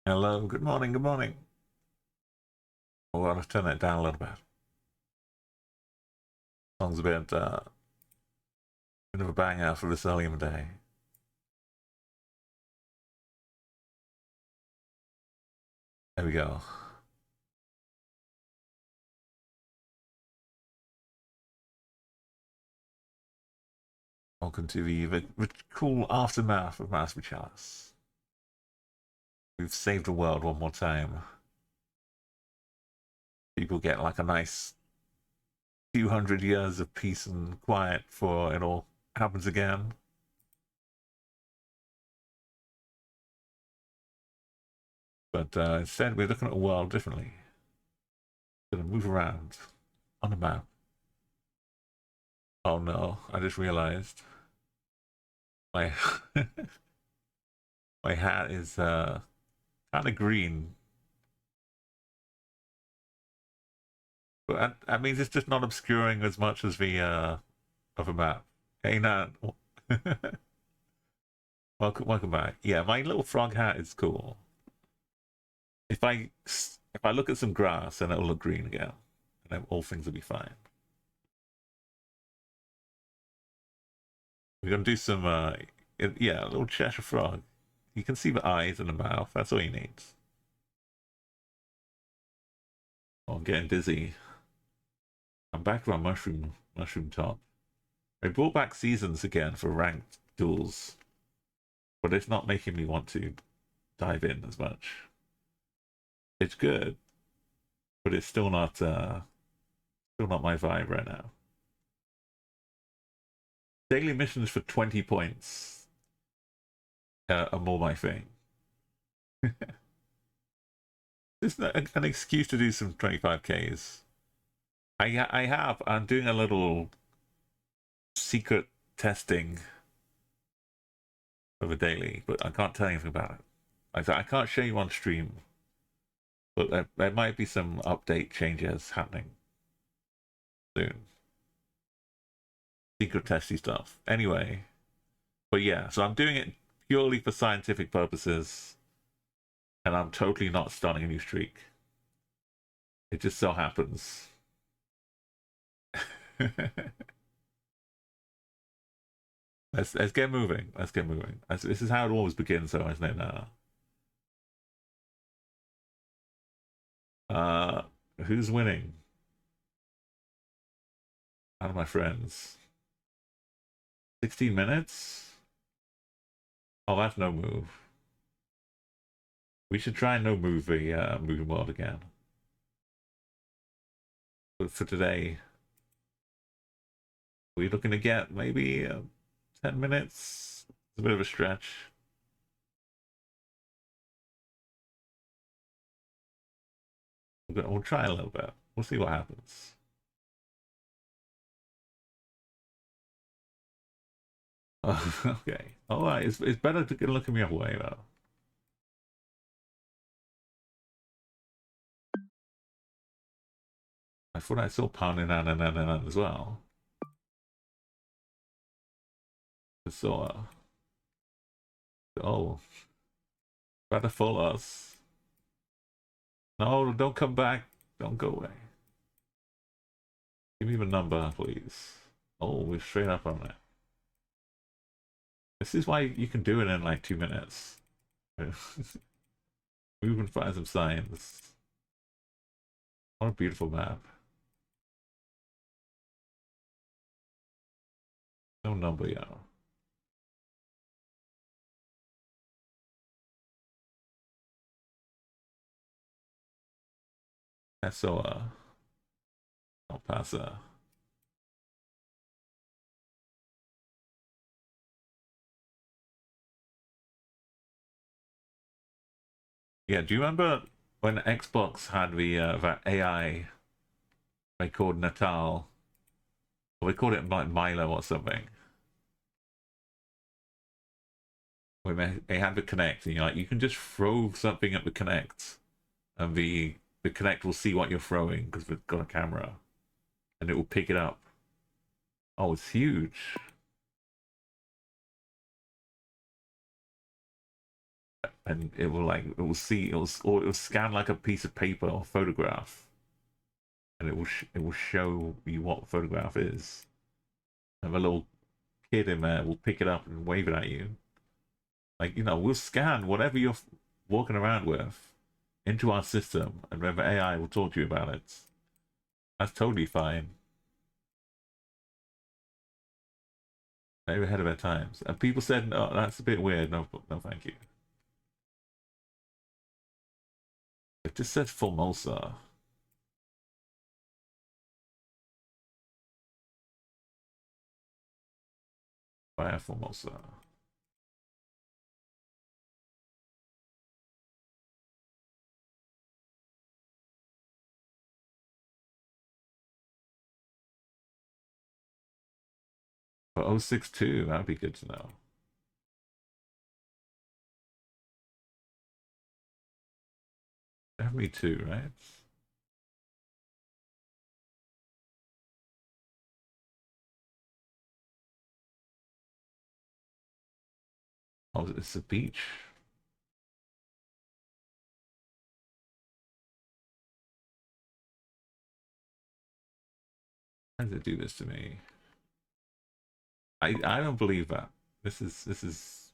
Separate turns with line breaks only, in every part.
Hello, good morning, good morning. Oh, I'll turn that down a little bit. Song's a bit of a banger for this early in the day. There we go. Welcome to the cool aftermath of Mass Chalice. We've saved the world one more time. People get like a nice 200 years of peace and quiet before it all happens again. But instead, we're looking at the world differently. Gonna move around on the map. Oh no, I just realized my my hat is kind of green, but that means it's just not obscuring as much as the other map. Hey, Nat. Welcome back. Yeah, my little frog hat is cool. If I look at some grass, then it'll look green again, and then all things will be fine. We're gonna do some yeah, a little Cheshire frog. You can see the eyes and the mouth. That's all you need. Oh, I'm getting dizzy. I'm back to our mushroom top. They brought back seasons again for ranked duels, but it's not making me want to dive in as much. It's good, but it's still not my vibe right now. Daily missions for 20 points are more my thing. It's an excuse to do some 25Ks. I'm doing a little secret testing of a daily, but I can't tell you anything about it. I can't show you on stream, but there might be some update changes happening soon. Secret testy stuff. Anyway, but yeah, so I'm doing it purely for scientific purposes, and I'm totally not starting a new streak. It just so happens. Let's get moving. Let's get moving. This is how it always begins, though, isn't it? Uh, who's winning? Out of my friends. 16 minutes? Oh, that's no move. We should try no move the moving world again. But for today, we're looking to get maybe 10 minutes. It's a bit of a stretch. We'll try a little bit. We'll see what happens. Okay. All right. It's better to look at me away though. I thought I saw pounding and as well. I saw. Oh, better follow us. No, don't come back. Don't go away. Give me the number, please. Oh, we're straight up on it. This is why you can do it in like 2 minutes. Move and find some signs. What a beautiful map. No number, yo. So, I'll pass. Yeah, do you remember when Xbox had that AI they called Natal? Or they called it like Milo or something. Where they had the Connect, and you can just throw something at the Connect, and the Connect will see what you're throwing because it's got a camera, and it will pick it up. Oh, it's huge. and it will like it will see or it will scan like a piece of paper or photograph, and it will show you what photograph is. And a little kid in there will pick it up and wave it at you. Like, you know, we'll scan whatever you're walking around with into our system, and then the AI will talk to you about it. That's totally fine. They were ahead of their times. And people said, no, that's a bit weird. No, no, thank you. It just said Formosa. Via Formosa. For 062, that'd be good to know. That'd be two, right? Oh, it's a beach. Why does it do this to me? I don't believe that. This is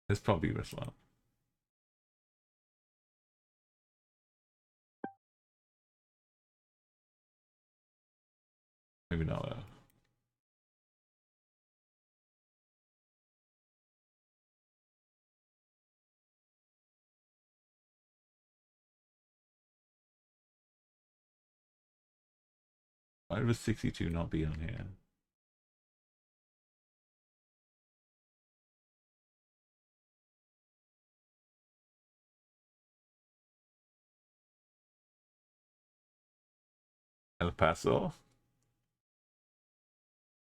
it's probably this one. Maybe not though. Why would 62 not be on here? El Paso?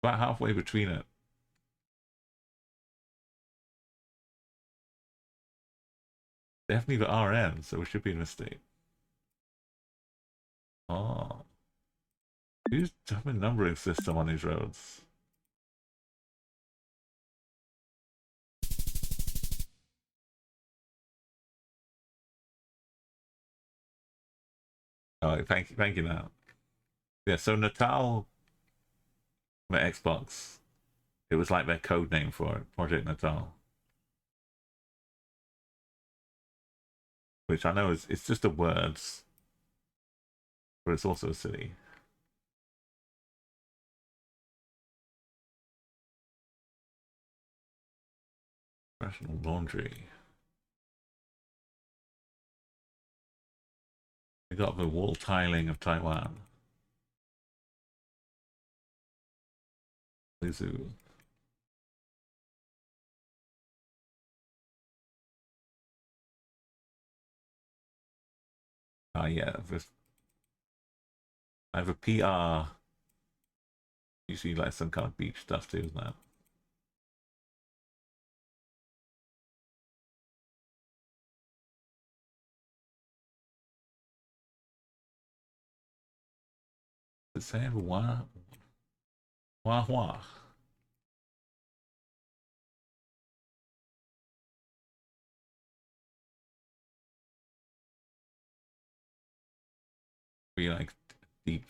About halfway between it. Definitely the RN, so we should be in the state. Oh. Who's having a numbering system on these roads? Oh, thank you now. Yeah, so Natal, my Xbox, it was like their code name for it, Project Natal. Which I know is it's just a words, but it's also a city. Professional laundry. We got the wall tiling of Taiwan. Lizu. Yeah, I have a PR. Usually like some kind of beach stuff too, isn't that? Does it say wah? Be like deep.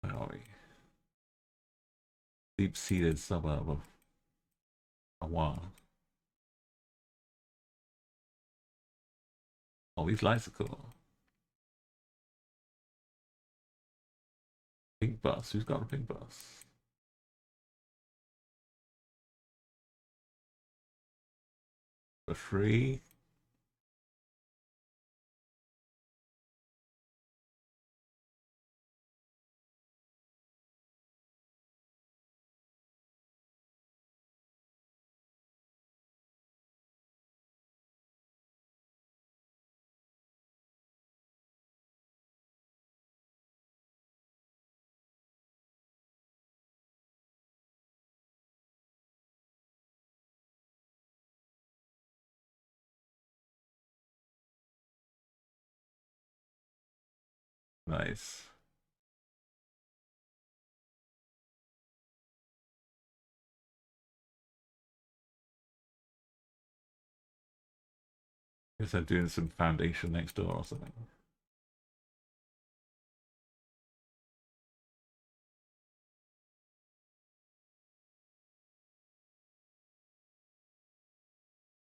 Where are we? Deep-seated suburb of Hawa. Oh, these lights are cool. Pink bus. Who's got a pink bus? For free? Nice. Guess they're doing some foundation next door or something.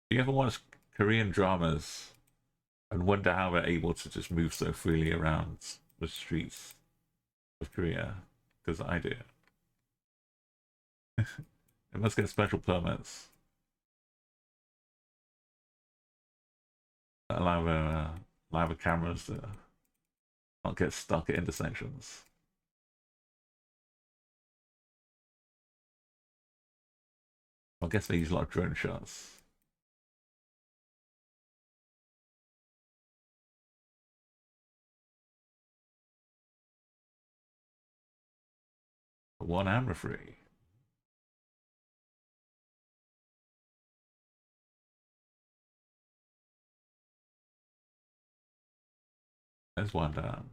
Do you ever watch Korean dramas and wonder how they're able to just move so freely around the streets of Korea? Because I do. It must get special permits that allow the cameras to not get stuck at intersections. I guess they use a lot of drone shots. One camera free. There's one down.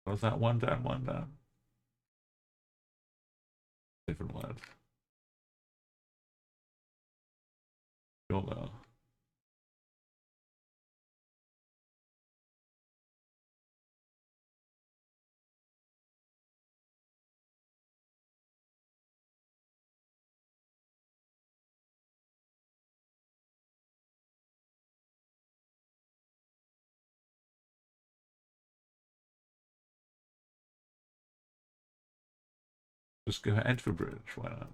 What was that? One down, one down. Different word. Sure though. Just go ahead for bridge. Why not?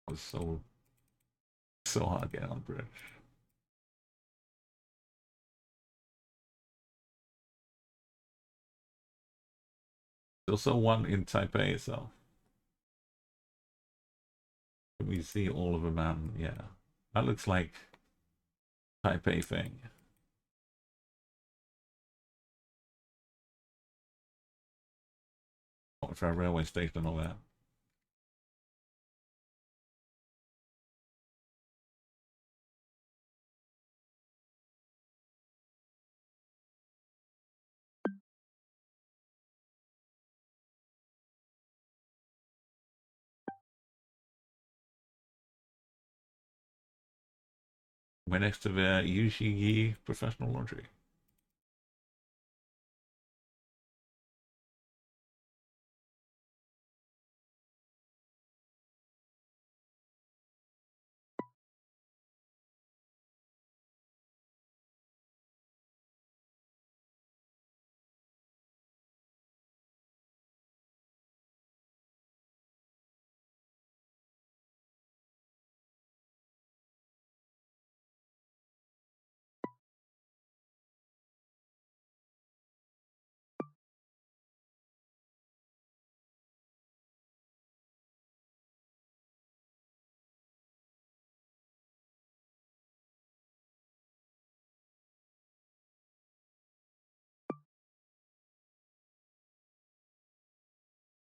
It was so hard getting on the bridge. There's also one in Taipei itself. Can we see all of them? Yeah, that looks like Taipei thing. What for a railway station and all that? We're next to the Yushi Professional Laundry.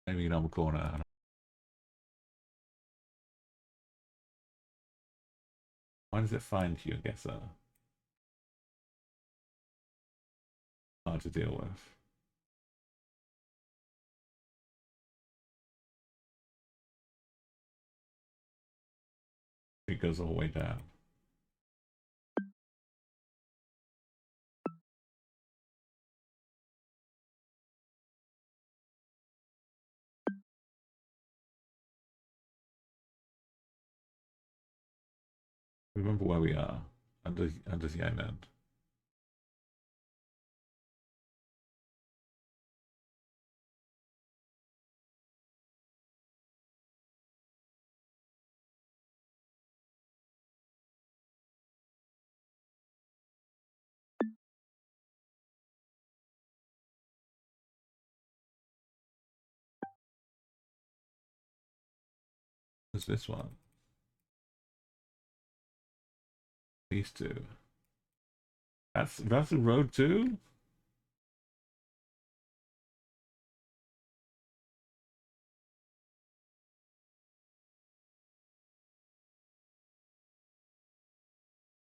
Maybe on the corner. Why does it find you? I guess hard to deal with. It goes all the way down. Remember where we are under the island. What's this one? These two. That's the road too?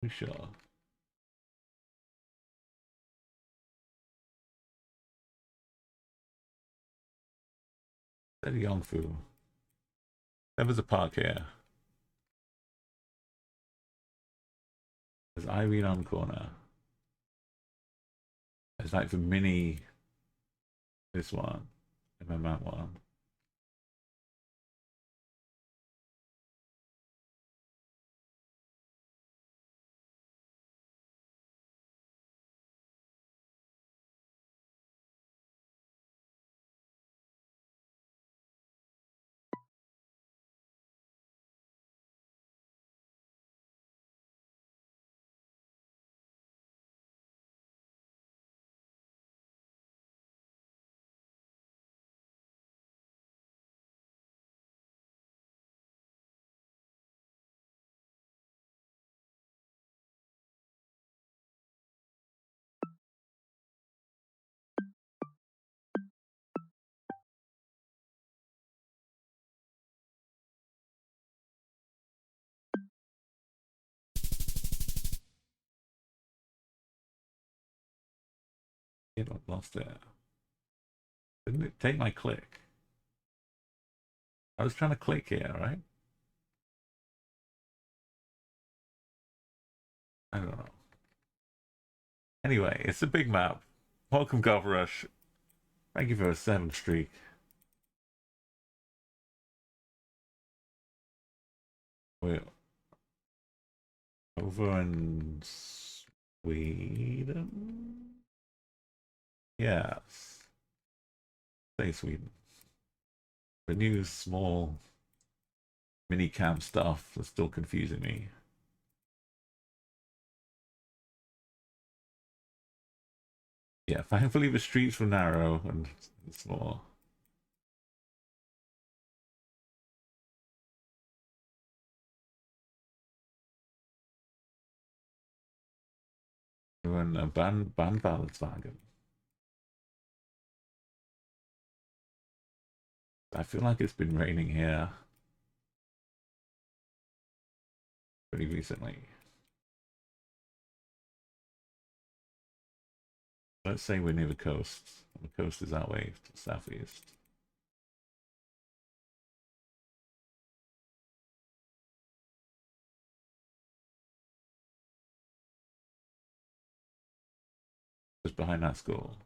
We sure. That Yongfu. There was a park here. There's Irene on the corner. There's like the mini. This one. And then that one. It lost it. Didn't it take my click? I was trying to click here, right? I don't know. Anyway, it's a big map. Welcome, Golf Rush. Thank you for a 7 streak. We're over in Sweden? Yes. Say Sweden. The new small mini camp stuff is still confusing me. Yeah, thankfully the streets were narrow and small. We're in a Bandballetswagen. I feel like it's been raining here pretty recently. Let's say we're near the coast. The coast is that way to the southeast. Just behind that school.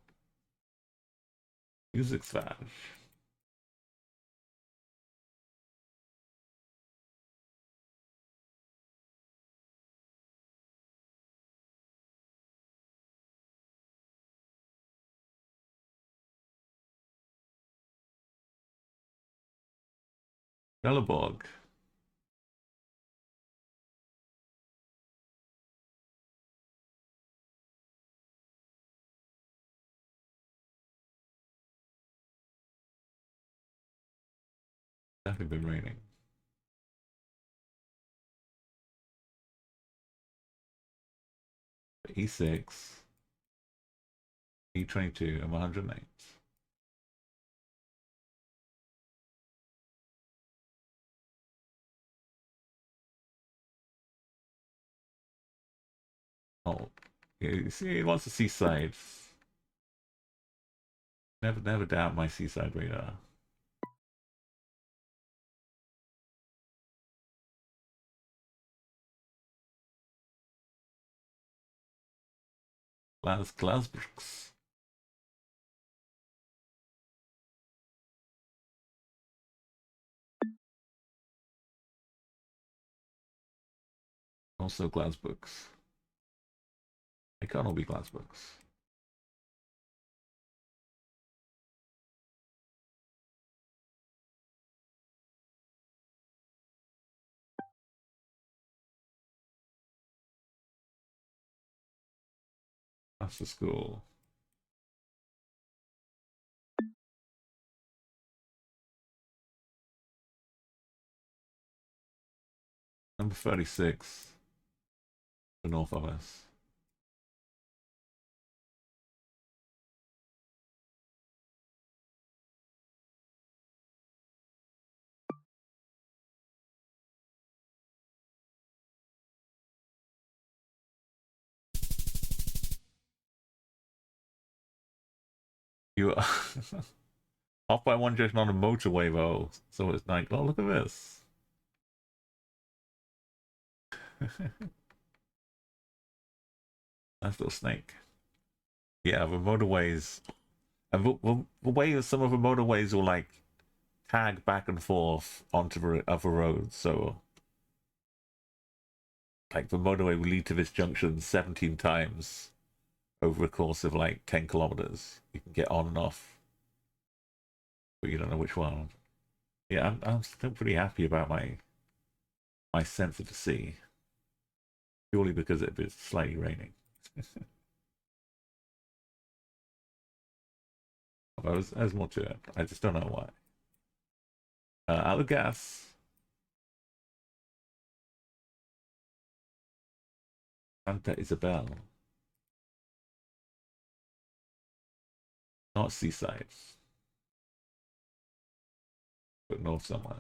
Music's fast. Trelleborg. Definitely been raining. E6, E22, and 108. Oh, yeah, you see, he wants the seaside. Never doubt my seaside radar. Glasbrooks. Also Glasbooks. They can't all be Glasbooks. That's the school. Number 36. The north of us. You are Off by one junction on a motorway though, so it's like, oh look at this. Nice little snake. Yeah, the motorways, and the way some of the motorways will like tag back and forth onto the other roads. So like the motorway will lead to this junction 17 times over a course of like 10 kilometers. You can get on and off, but you don't know which one. Yeah, I'm still pretty happy about my sense of the sea, purely because it's slightly raining. There's more to it. I just don't know why. Out of gas. Santa Isabel. Not seasides, but north somewhere.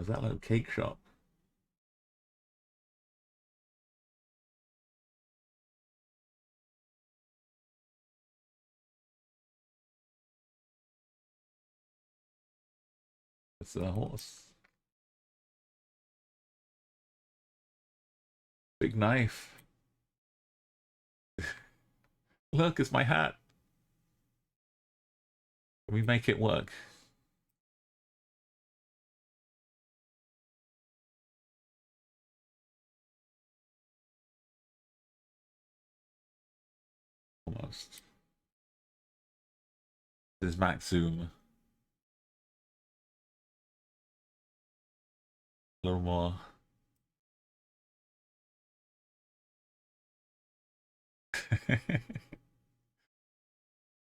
Is that like a cake shop? It's a horse. Big knife. Look, it's my hat. Can we make it work? Almost. This is max zoom. A little more.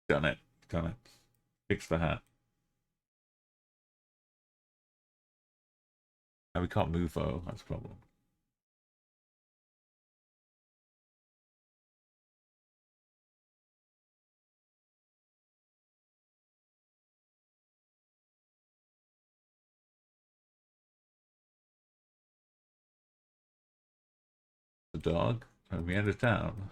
Done it. Done it. Fix the hat. Now we can't move though. That's a problem. The dog at the end of town.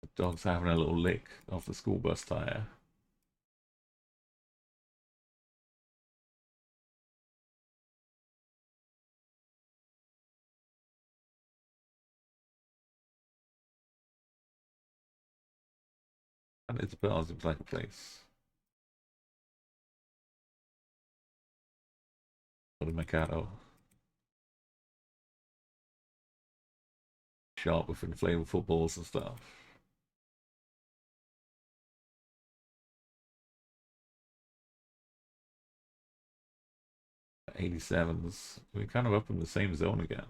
The dog's having a little lick off the school bus tire. And it's bells. It was like a place. What a Mikado. Sharp with inflatable footballs and stuff. 87s. We're kind of up in the same zone again.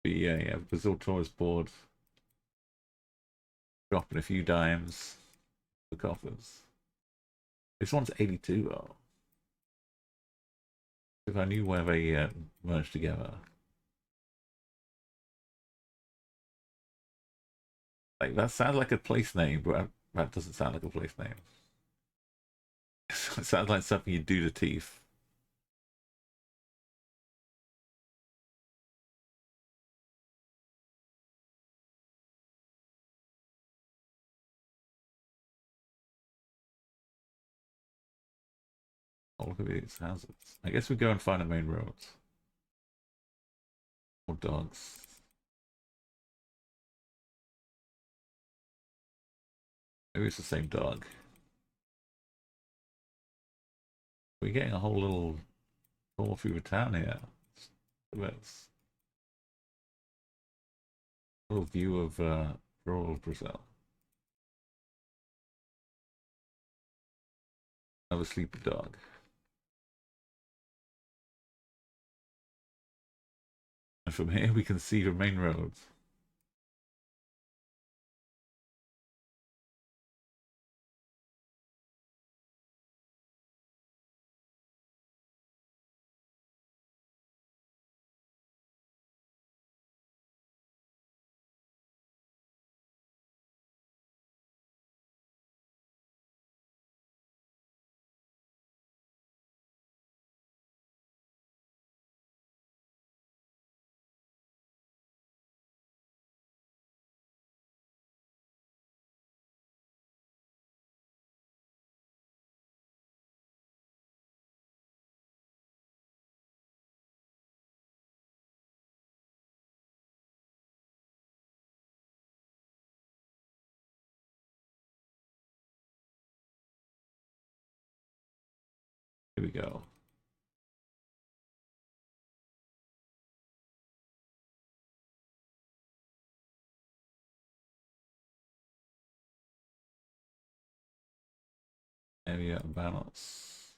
But yeah, Brazil Tourist Board dropping a few dimes. The coffers. This one's 82 though. If I knew where they merged together. Like that sounds like a place name, but that doesn't sound like a place name. It sounds like something you do to teeth. Oh, look at these houses. I guess we go and find the main roads. More dogs. Maybe it's the same dog. We're getting a whole little tour through the town here. Look at this. Little view of rural Brazil. Another sleepy dog. from here we can see the main road. Here we go. Area balance.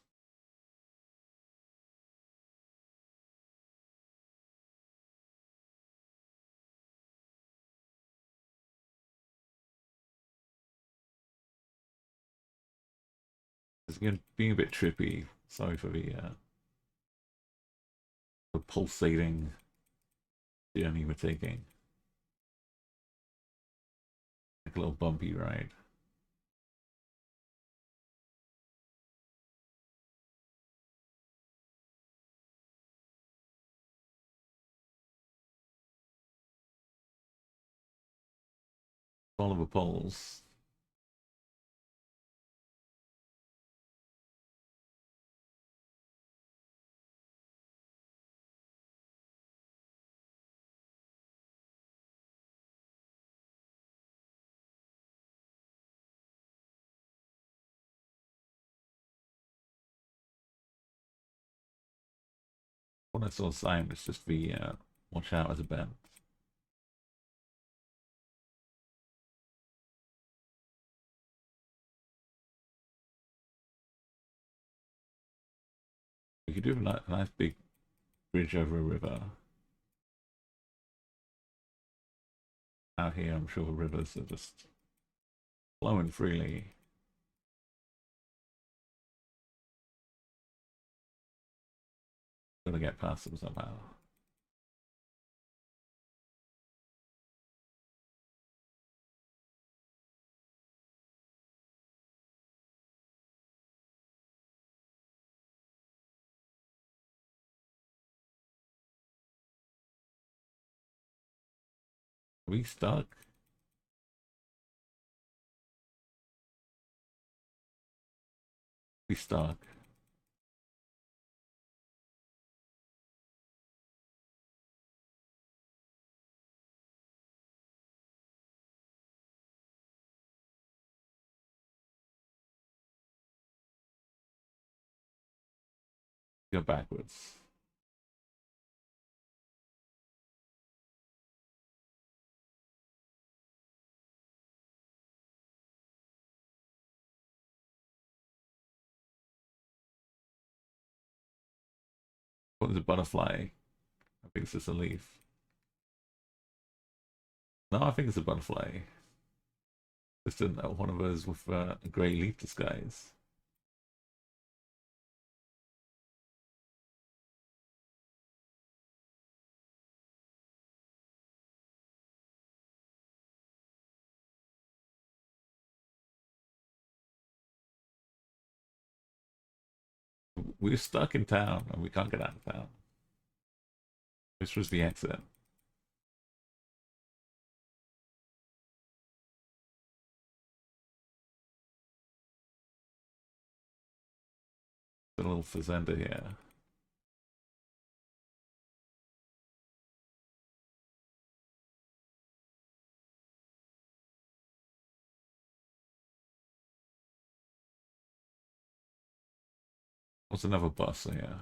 It's being a bit trippy. Sorry for the pulsating journey we're taking. Like a little bumpy ride. Follow the poles. What I saw sign was just the watch out as a bend. We could do a nice big bridge over a river. Out here, I'm sure the rivers are just flowing freely. Gotta get past them somehow. Are we stuck? We stuck. Go backwards. What is a butterfly? I think it's just a leaf. No, I think it's a butterfly. Just one of those with a grey leaf disguise. We're stuck in town and we can't get out of town. This was the exit. A little fazenda here. What's another bus here?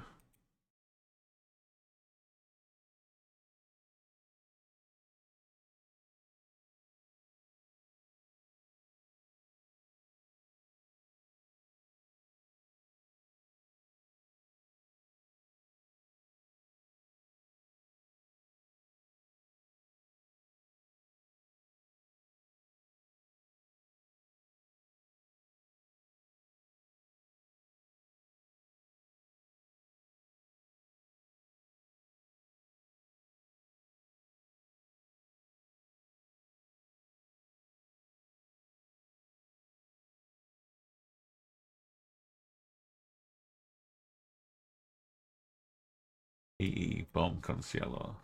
Bomb con cielo.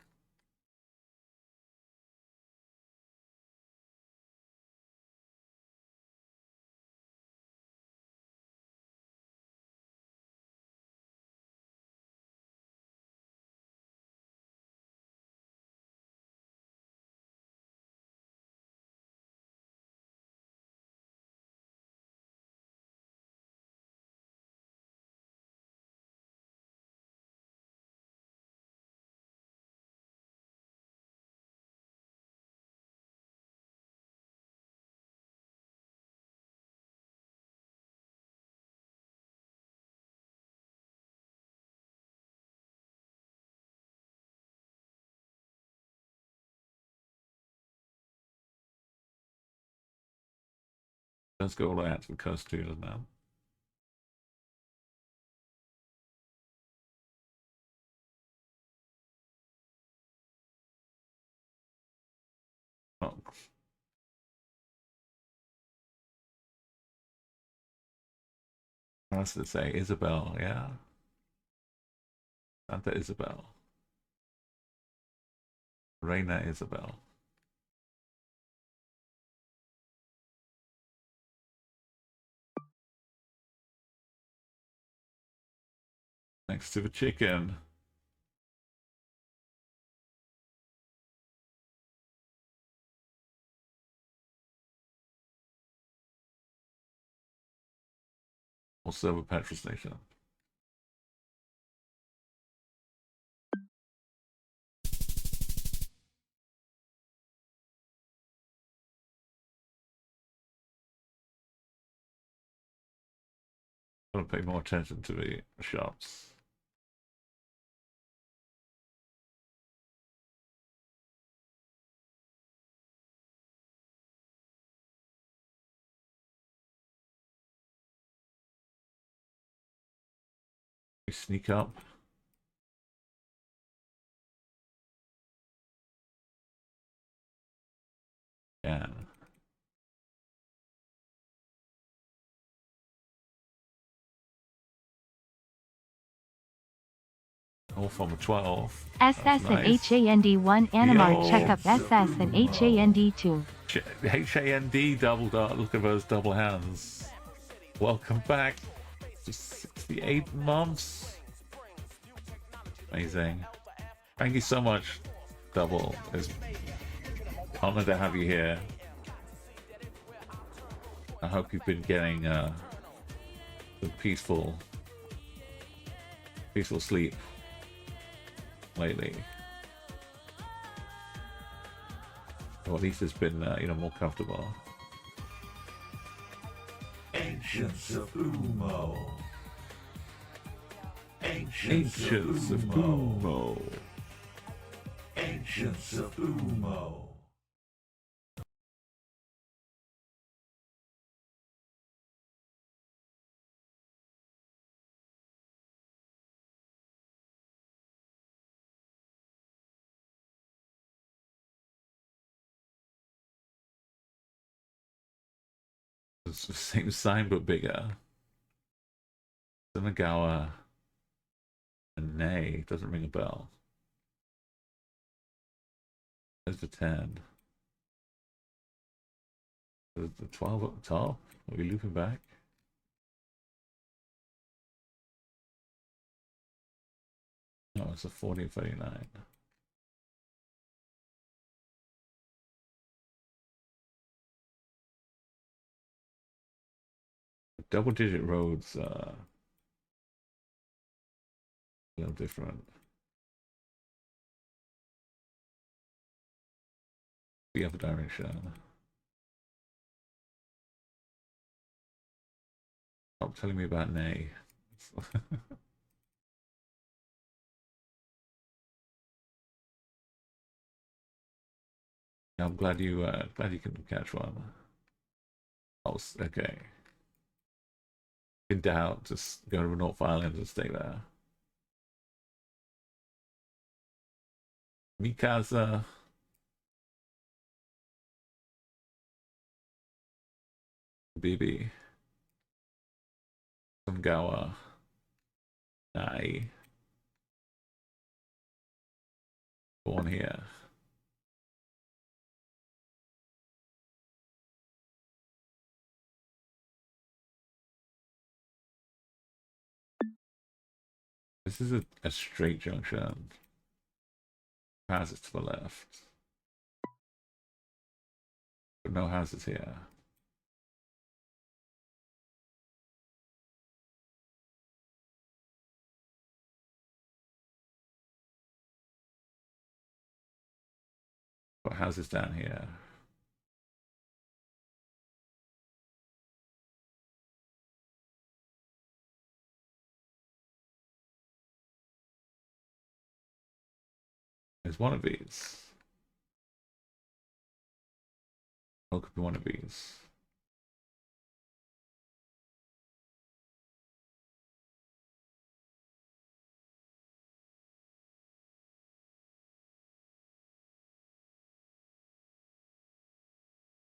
Let's go all the way out to the coast too now. Oh. What else did it say? Isabel, yeah. Santa Isabel. Reina Isabel. Next to the chicken. Also a petrol station. I'm gonna pay more attention to the shops. We sneak up. Yeah. All from a 12.
SS and nice. HAND1 Animar checkup SS and HAND2.
HAND double dot. Look at those double hands. Welcome back to 68 months. Amazing. Thank you so much, Double. It's honored to have you here. I hope you've been getting some peaceful sleep lately. Or at least it's been, more comfortable.
Ancients of Umo.
Ancients of Umo.
Ancients of Umo.
It's the same sign but bigger. Sunagawa and Nay doesn't ring a bell. There's the 10. There's the 12 at the top. Are we looping back? No, it's a 40 and 39. Double-digit roads a little different. The other direction. Stop telling me about Nay. I'm glad you can catch one. Oh, okay. In doubt, just go to North Island and stay there. Mikasa. Bibi. Sungawa. Nai. Put one here. This is a straight junction. Houses to the left. But no houses here. Got houses down here. There's one of these. Or it could be one of these.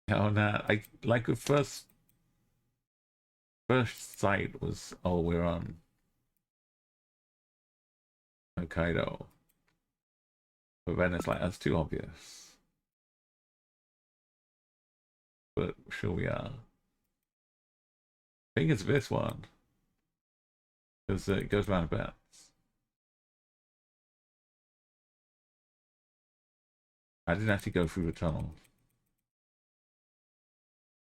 Oh no, I like the first sight was, oh, we're on Hokkaido. But then it's like, that's too obvious. But sure we are. I think it's this one. Because it goes round about. I didn't actually go through the tunnel.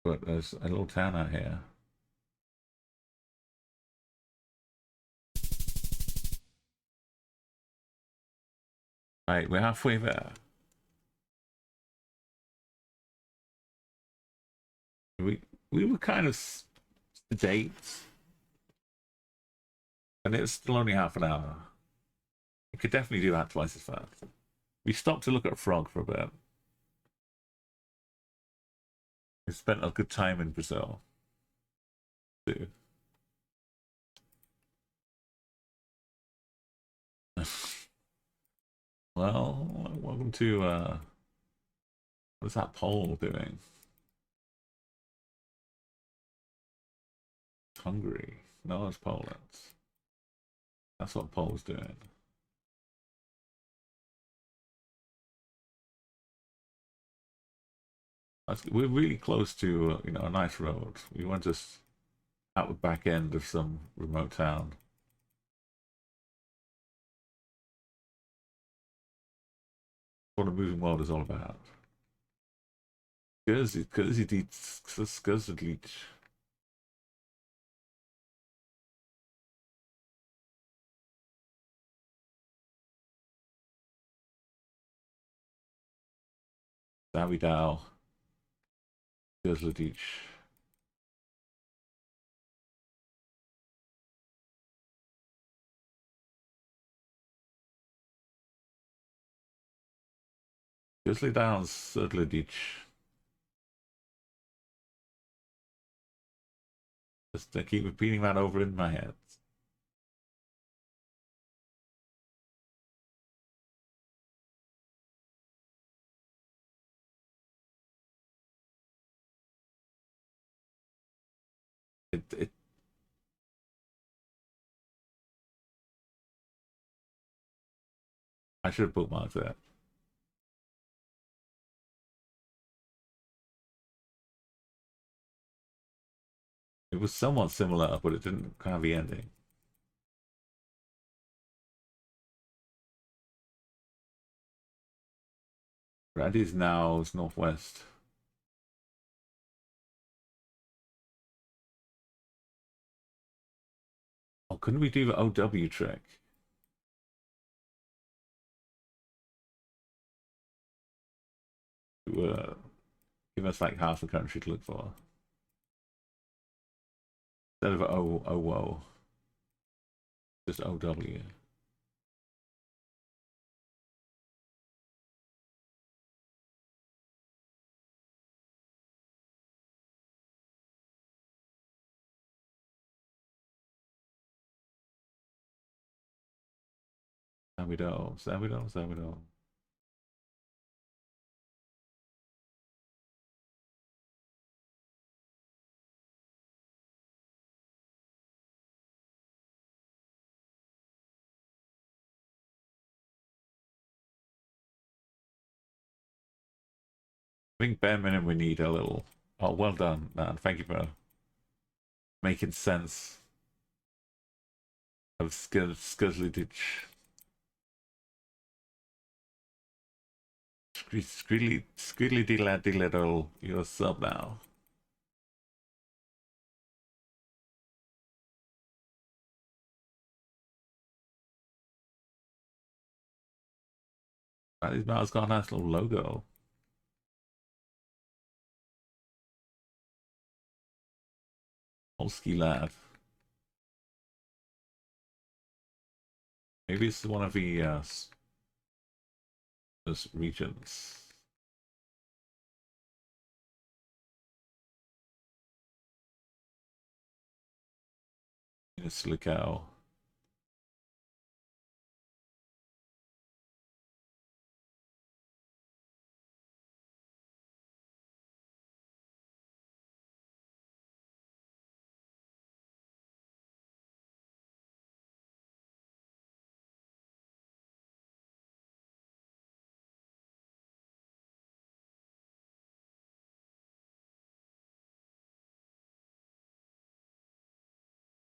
But there's a little town out here. Right, we're halfway there. We were kind of sedate, and it's still only half an hour. We could definitely do that twice as fast. We stopped to look at a frog for a bit. We spent a good time in Brazil, too. Well, welcome to what's that pole doing? Hungary. No, it's Poland. That's what Pole's doing. We're really close to a nice road. We weren't just out the back end of some remote town. What a moving world is all about. Skrzydlić. Zawidał. Skrzydlić. Skrzydlić. Just to keep repeating that over in my head. It I should have bookmarked that. It was somewhat similar, but it didn't have the ending. Randy's now is northwest. Oh, couldn't we do the OW trick? To give us like half the country to look for. Instead of whoa. Just OW. Zawido. I think bare minimum we need a little. Oh, well done, man. Thank you for making sense of Scuzzly Ditch. Squiddly diddle, you're a sub now. His mouth's got a nice little logo. Polski lad. Maybe it's one of the those regions. In Slicow.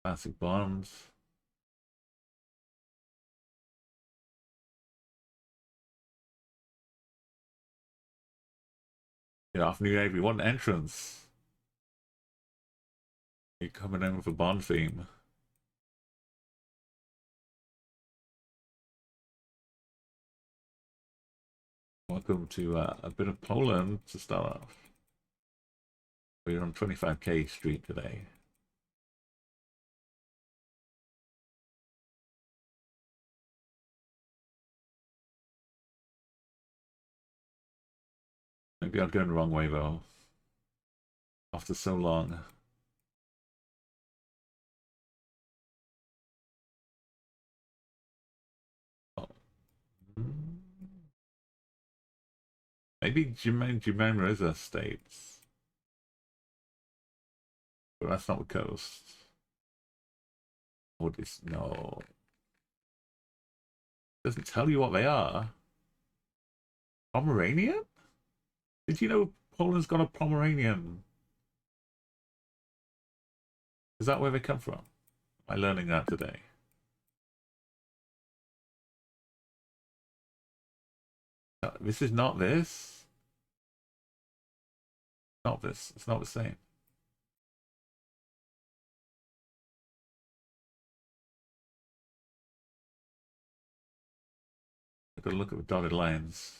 Classic bombs. Good afternoon, everyone. Entrance. You're coming in with a Bond theme. Welcome to a bit of Poland to start off. We're on 25K Street today. Maybe I'm going the wrong way though. After so long. Oh. Maybe Jimena states. But that's not the coast. What is no? Doesn't tell you what they are. Pomeranian? Did you know Poland's got a Pomeranian? Is that where they come from? Am I learning that today? This is not this. Not this. It's not the same. I've got to look at the dotted lines.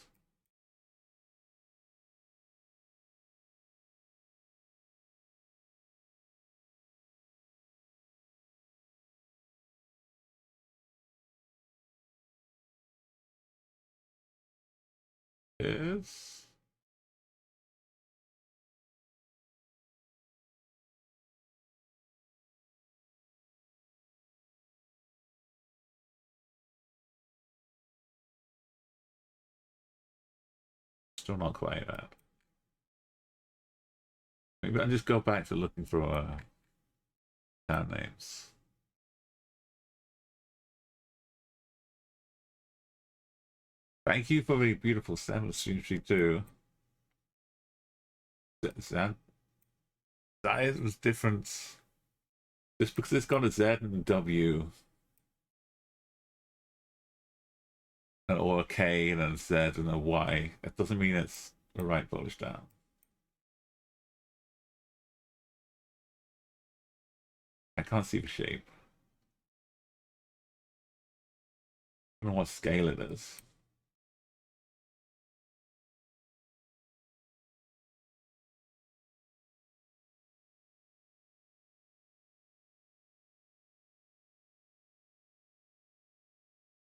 Is still not quite that. Maybe I'll just go back to looking for town names. Thank you for the beautiful Sam stream too. That was different. Just because it's got a Z and a W, or a K and a Z and a Y, that doesn't mean it's the right Polish town. I can't see the shape. I don't know what scale it is.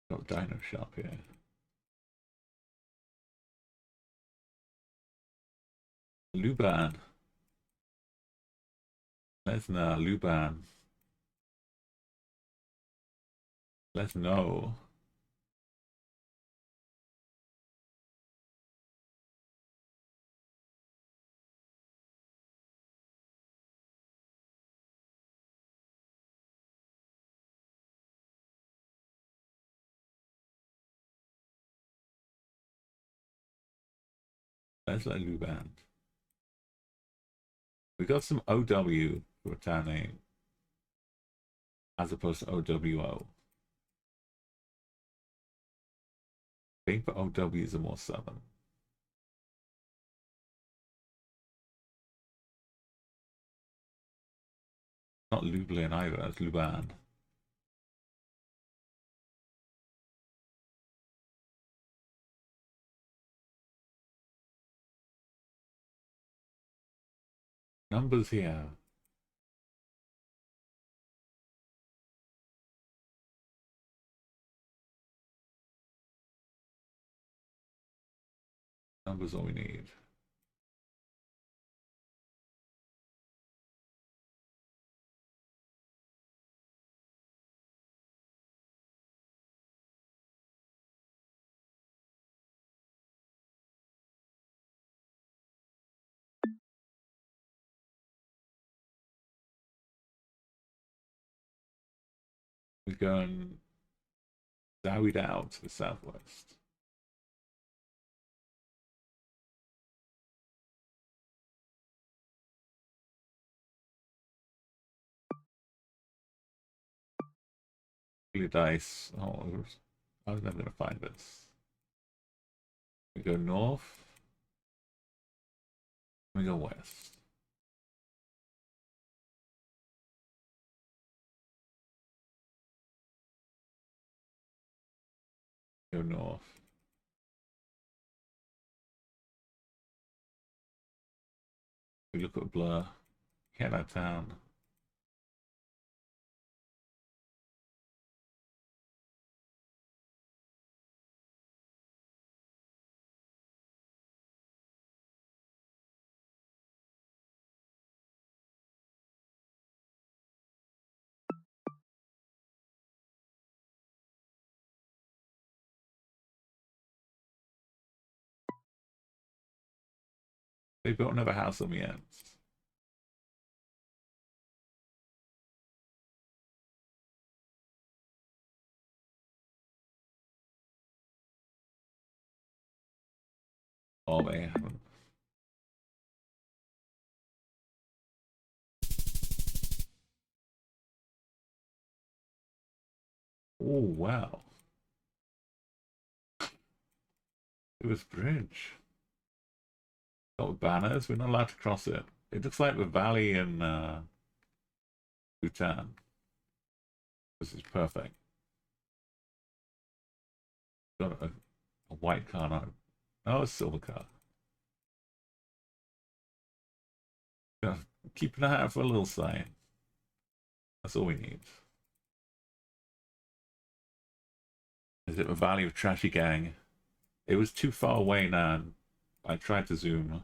Got a dino shop here. Luban. Lesnar, Luban. Let's know. Let's let Lu band. We got some OW for a town name as opposed to OWO. I think for OWs are more southern. Not Lublin either, it's Luban. Numbers here. Numbers all we need. We're going zowied out to the southwest. Dice. Oh, I was never going to find this. We go north. We go west. Go north. We look at Blur. Get out of town. They built another house on the end. Oh, they haven't. Oh, wow. It was bridge. Got banners. We're not allowed to cross it. It looks like the valley in Bhutan. This is perfect. Got a white car now. Oh, a silver car. Keep an eye out for a little sign. That's all we need. Is it the Valley of Trashy Gang? It was too far away now. I tried to zoom.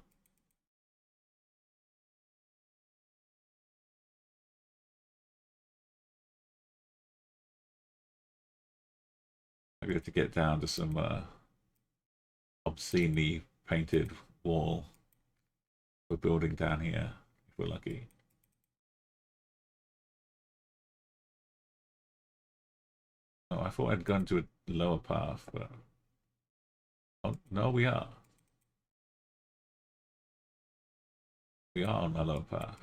Maybe have to get down to some obscenely painted wall. We're building down here, if we're lucky. Oh, I thought I'd gone to a lower path, but... Oh, no, we are. We are on a lower path.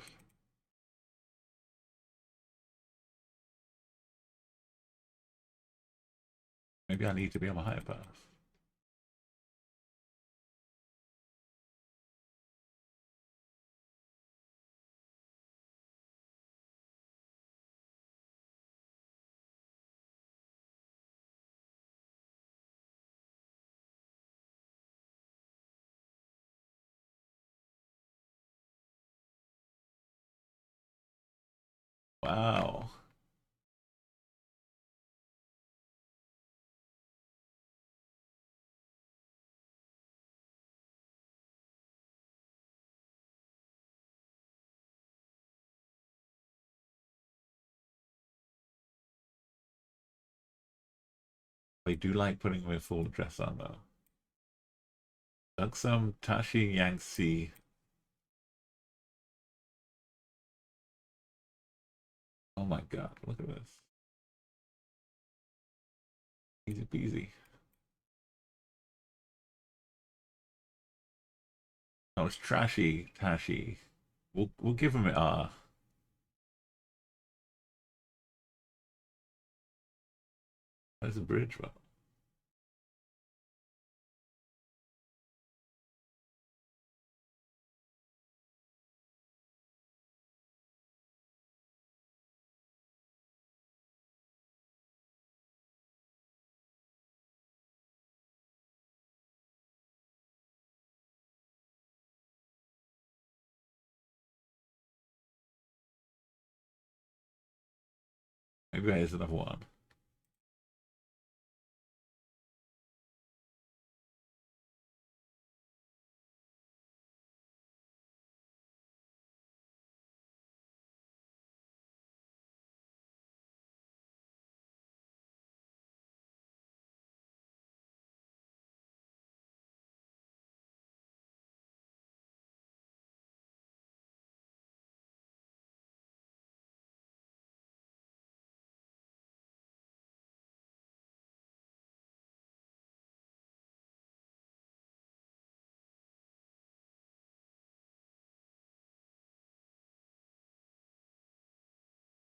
Maybe I need to be on a higher path. Wow. They do like putting their full dress on, though. Dug some Tashi Yangtze. Oh my god, look at this. Easy peasy. Oh, it's trashy, tashy. We'll give him an R. There's a bridge, well. Maybe there's another one.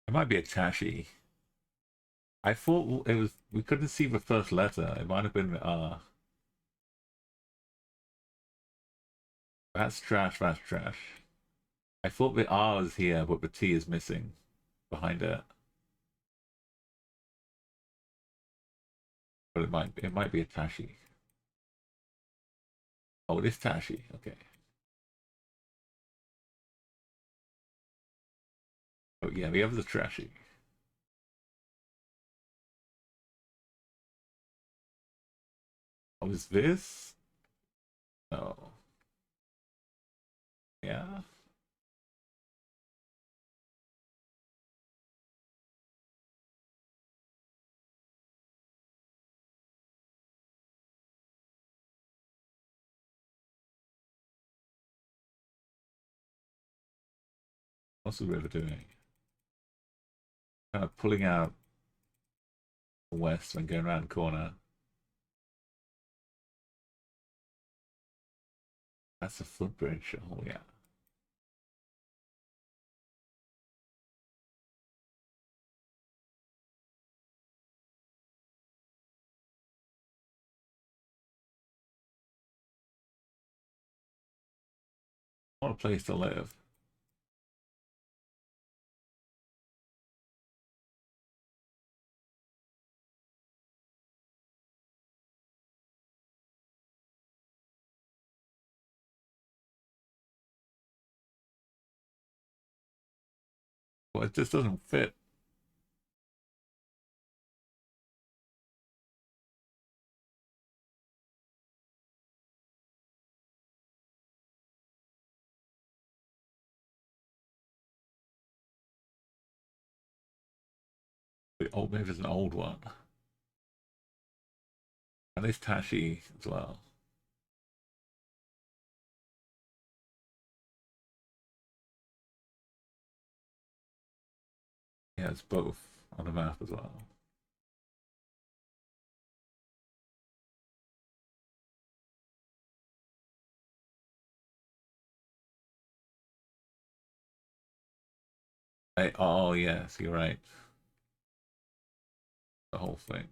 It might be a tashi. I thought it was. We couldn't see the first letter. It might have been R. That's trash. That's trash. I thought the R is here, but the T is missing behind it. But it might be a tashi. Oh, it is tashi. Okay. Oh yeah, the other's a trashy. Oh, is this? Oh, yeah. What's the river doing? Kind of pulling out west and going around the corner. That's a footbridge. Oh yeah. What a place to live. Well, it just doesn't fit. Oh, maybe it's an old one. And it's Tashi as well. Yeah, it's both on the map as well. Oh yes, you're right. The whole thing.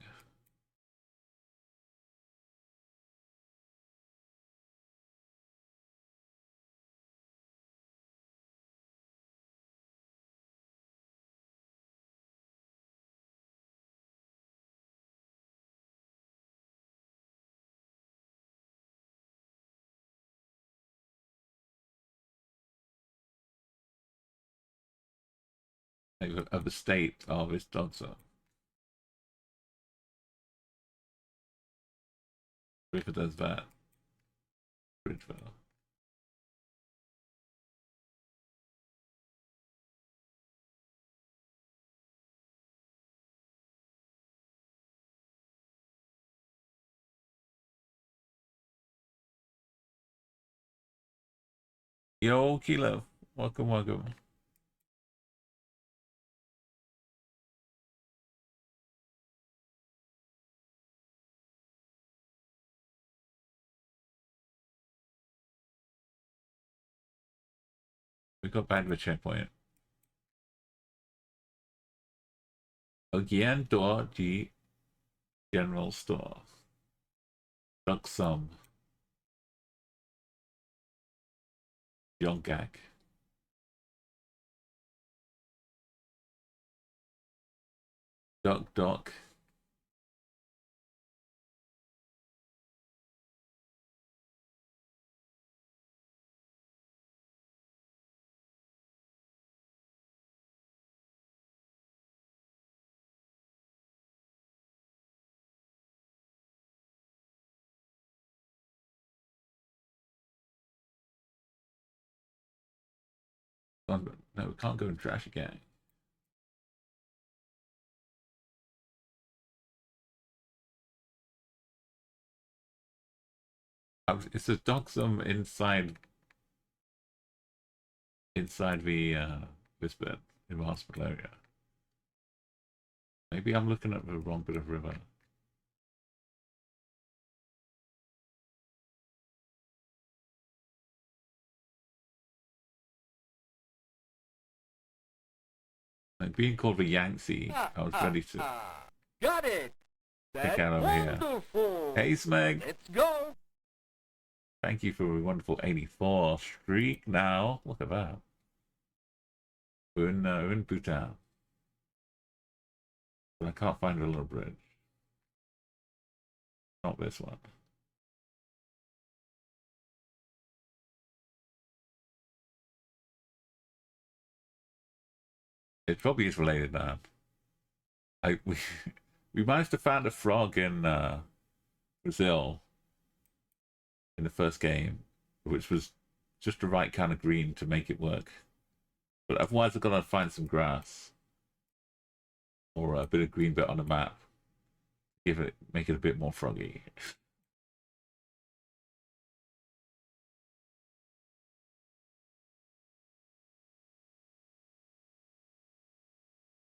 Like, of the state of its Dodza. If it does that, Bridgeville. Yo, Kilo. Welcome, welcome. We got back to the checkpoint. Again, door the general store. Duck some. Yonkak. Duck. No, we can't go and trash again. It's a docksum inside the this bit in the hospital area. Maybe I'm looking at the wrong bit of river. Like being called the Yangtze, I was ready to
got it.
pick out over here.
Wonderful.
Hey Smeg,
Let's go.
thank you for a wonderful 84 streak now. Look at that. We're in Bhutan. But I can't find a little bridge. Not this one. It probably is related now. We managed to find a frog in Brazil in the first game, which was just the right kind of green to make it work. But otherwise, I've got to find some grass or a bit of green bit on the map. Make it a bit more froggy.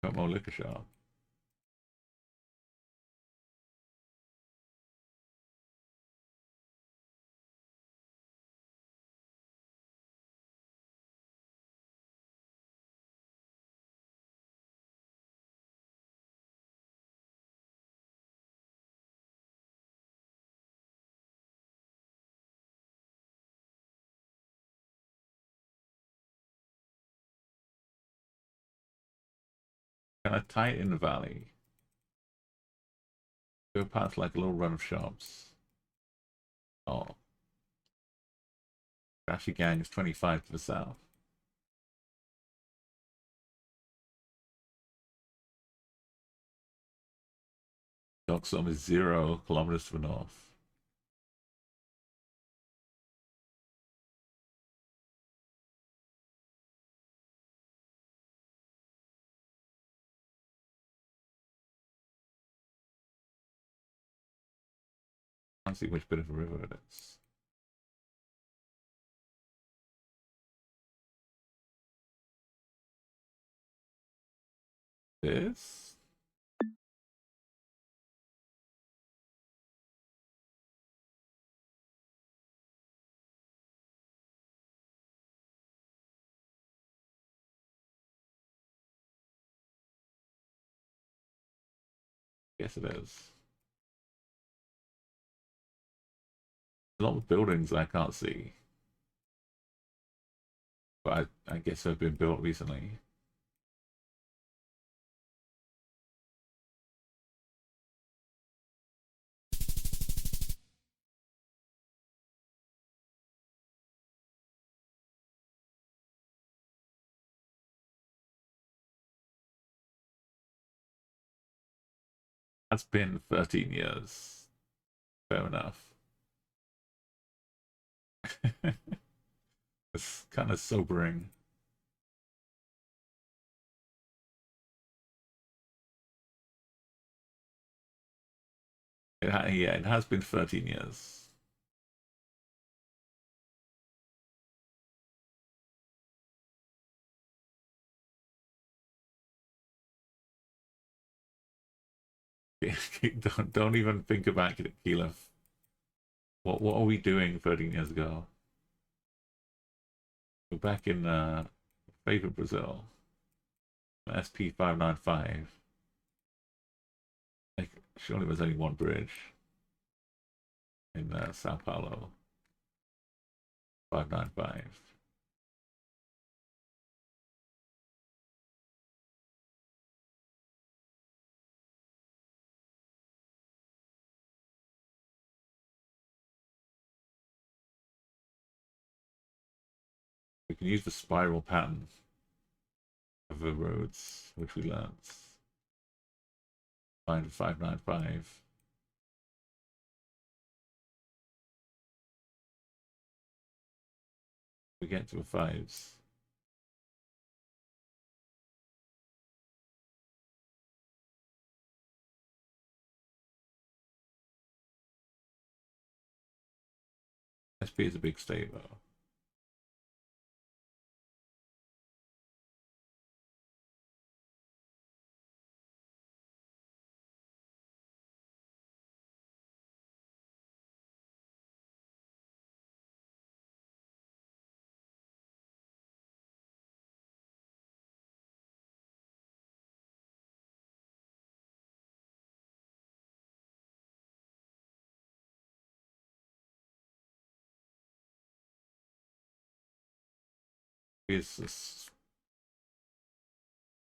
Got more liquor shop. Kind of tight in the valley. Go past like a little run of shops. Oh. Trashy Gang is 25 to the south. Docksum is 0 kilometers to the north. I can't see which bit of a river it is. This? Yes, it is. A lot of buildings I can't see. But I guess they've been built recently. That's been 13 years. Fair enough. It's kind of sobering. Yeah, it has been 13 years. Don't even think about it, Keyleth. What are we doing 13 years ago? We're back in Favorite Brazil. SP595. Like, surely there's only one bridge in Sao Paulo. 595. We can use the spiral pattern of the roads, which we learned. Find 595. We get to the fives. SP is a big state though. It's a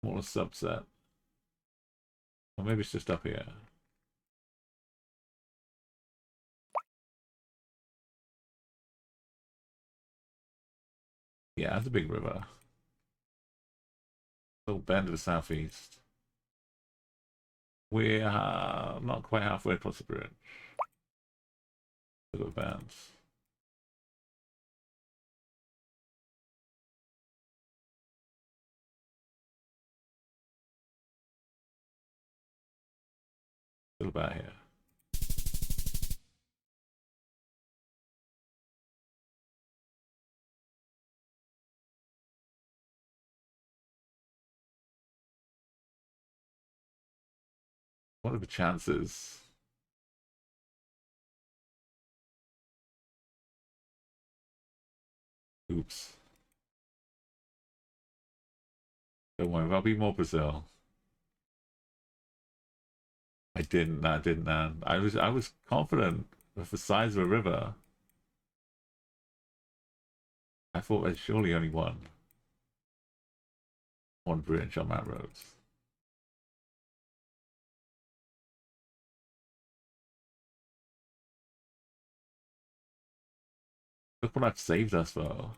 smaller subset. Or maybe it's just up here. Yeah, it's a big river. Little bend to the southeast. We're not quite halfway across the bridge. Little bands. Little about here. What are the chances? Oops. Don't worry, there'll be more Brazil. I didn't. I was confident with the size of a river. I thought there's surely only one bridge on that road. Look what I've saved us for.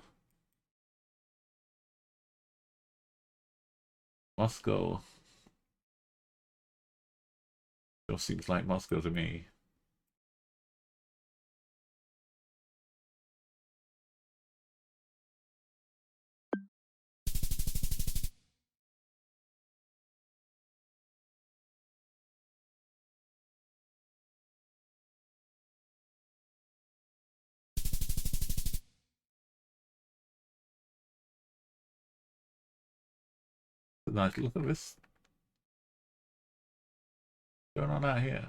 Moscow. Still seems like Moscow to me. Nice. Look at this. What's going on out here?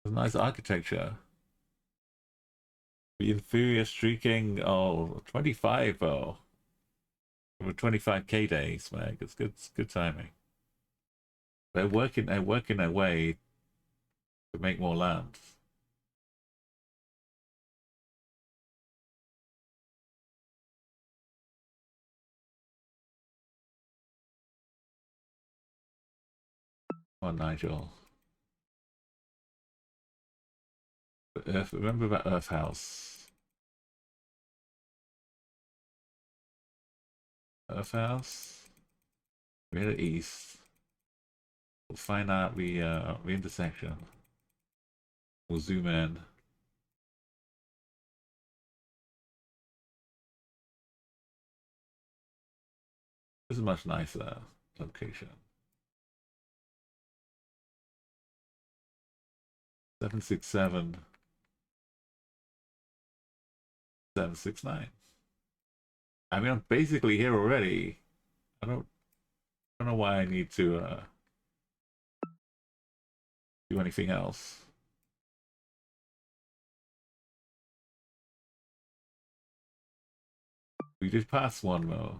There's nice architecture. The inferior streaking. Oh, 25 though. Over 25k days, man. It's good timing. They're working their way to make more land. Come on, Nigel. Earth, remember that Earth House? Earth House? We're at east. We'll find out the intersection. We'll zoom in. This is a much nicer location. 767. 769. I mean, I'm basically here already. I don't know why I need to do anything else. We did pass one though.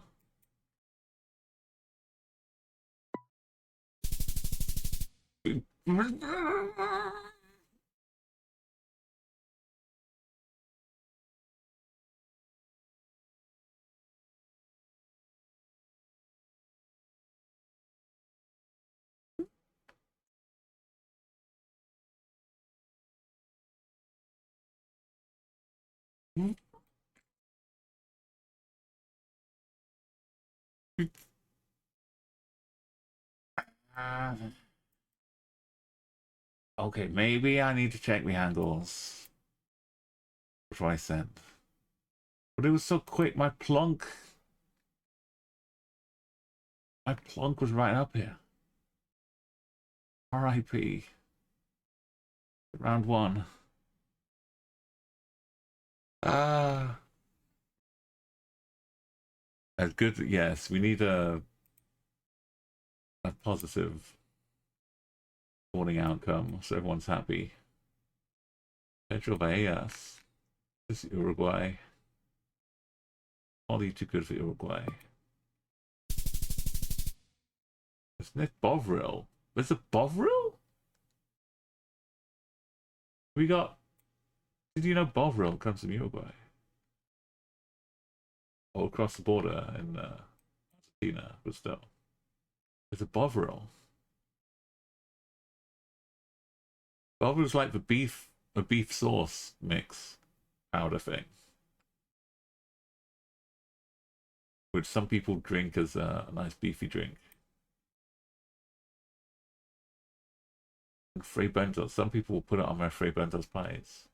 Okay, maybe I need to check the angles before I send. But it was so quick. My plunk was right up here. R.I.P. Round one. Ah. That's good. Yes, we need a positive sporting outcome so everyone's happy. Pedro Valles. This is Uruguay. Probably too good for Uruguay. Isn't it Bovril? There's a Bovril? We got... Did you know Bovril comes from Uruguay? All across the border in Argentina, but still. There's a Bovril. Bovril's like a beef sauce mix powder thing. Which some people drink as a nice beefy drink. And Frey Bentos. Some people will put it on their Frey Bentos pies.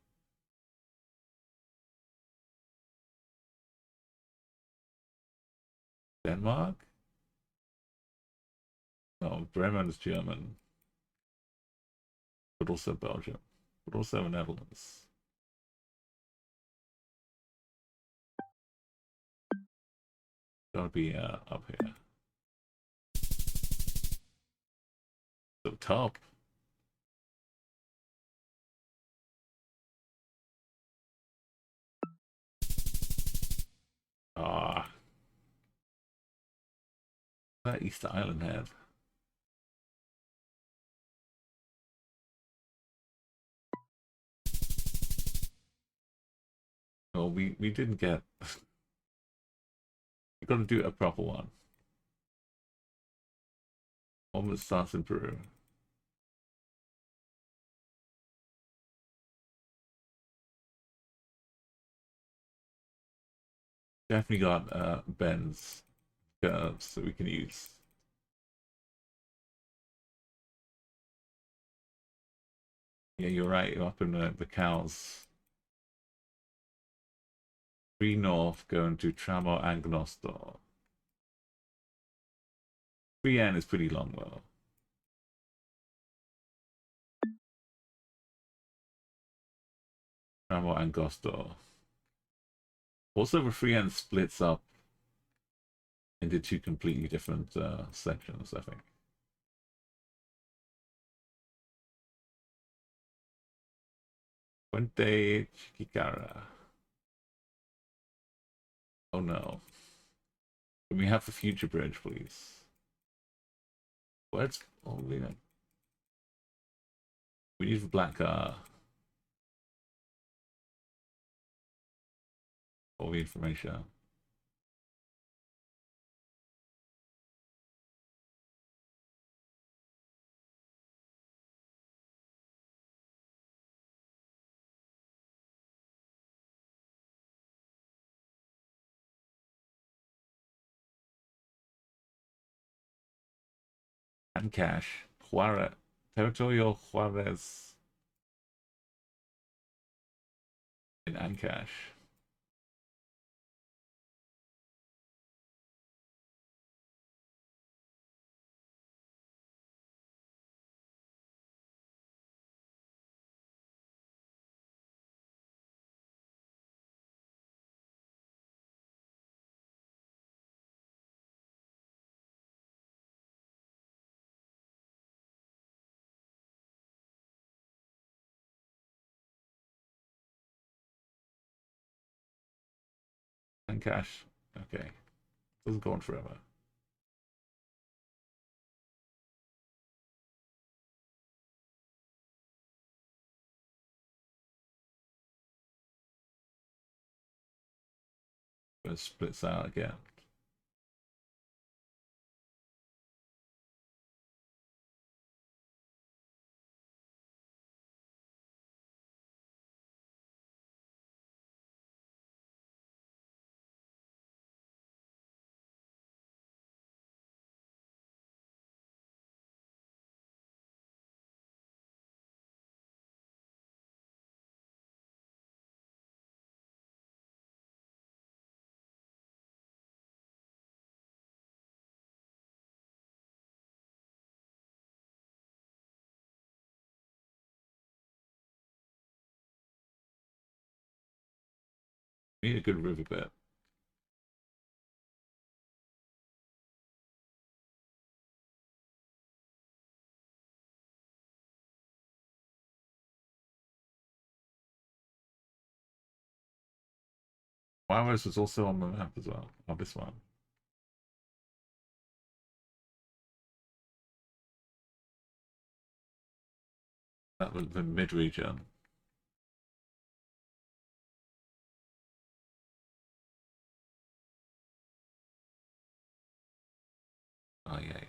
Denmark? No, Bremen's German. But also Belgium. But also the Netherlands. Gotta be up here. So top. Ah. That Easter Island had. Well, we didn't get. We gotta do a proper one. One that starts in Peru. Definitely got Ben's curves that we can use. Yeah, you're right. Up in the cows. 3 north going to Tramo Agnosto. 3N is pretty long though. Tramo Angosto. Also, the 3N splits up into 2 completely different sections, I think. Puente Chiquicara. Oh no. Can we have the future bridge, please? Where's... Oh, we need the black car. All the information. And cash. Juarez. Territorial Juarez. In Ancash. And cash. Okay. Doesn't go on forever. It splits out again. Need a good riverbed. Flowers was also on the map as well. Oh, this one. That was the mid-region. Oh, yeah, yeah.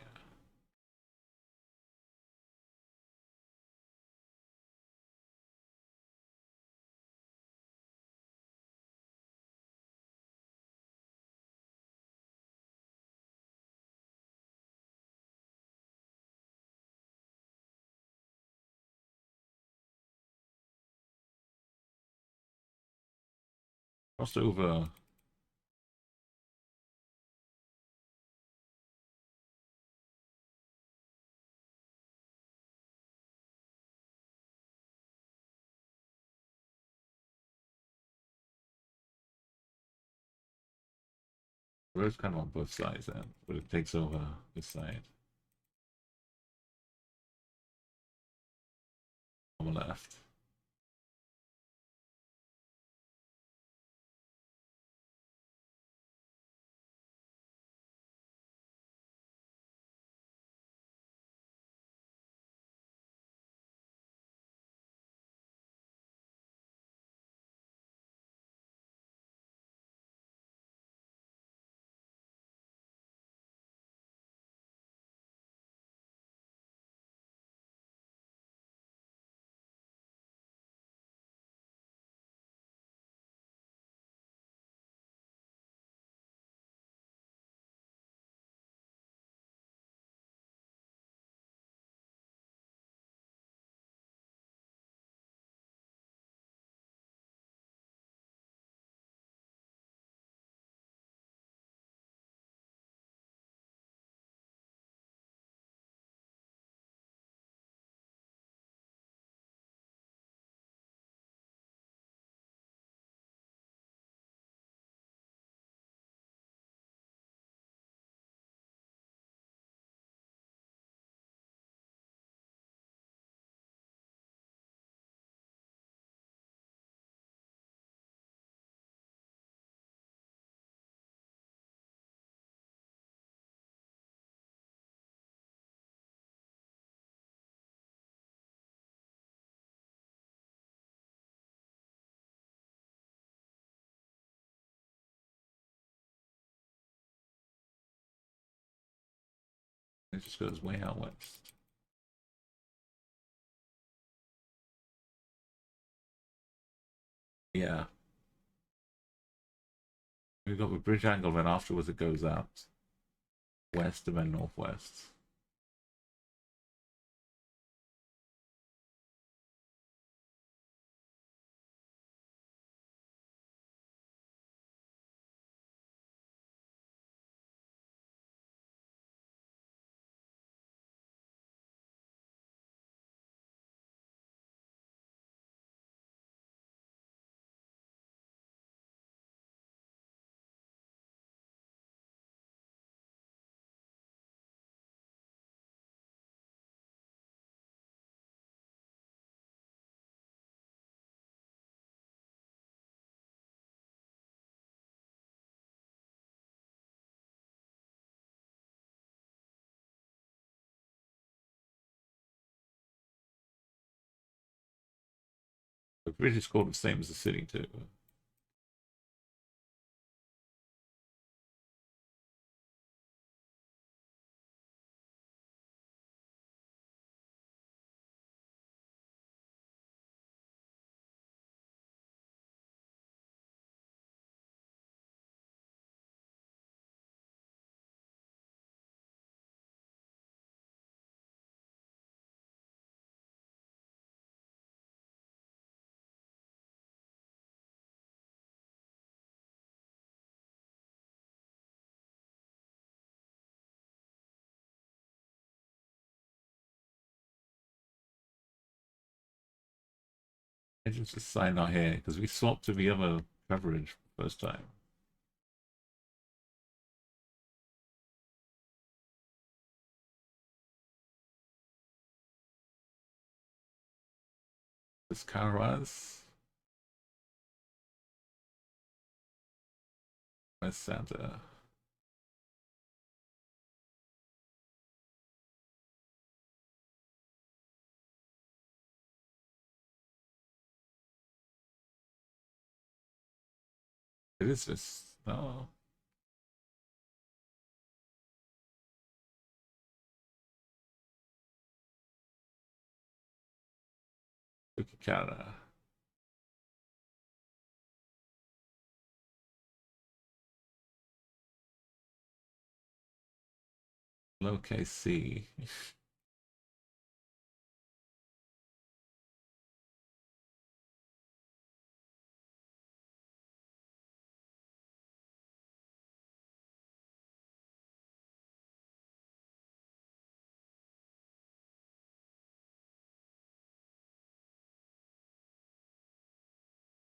Crossed over. The road's kind of on both sides then, but it takes over this side. On the left. It just goes way out west. Yeah. We've got the bridge angle, then afterwards it goes out west and then northwest. bridge is called the same as the city too. I just sign our here because we swapped to the other coverage first time. This car was. Where's Santa? It is this. No. Cookie Canada. Lowercase c.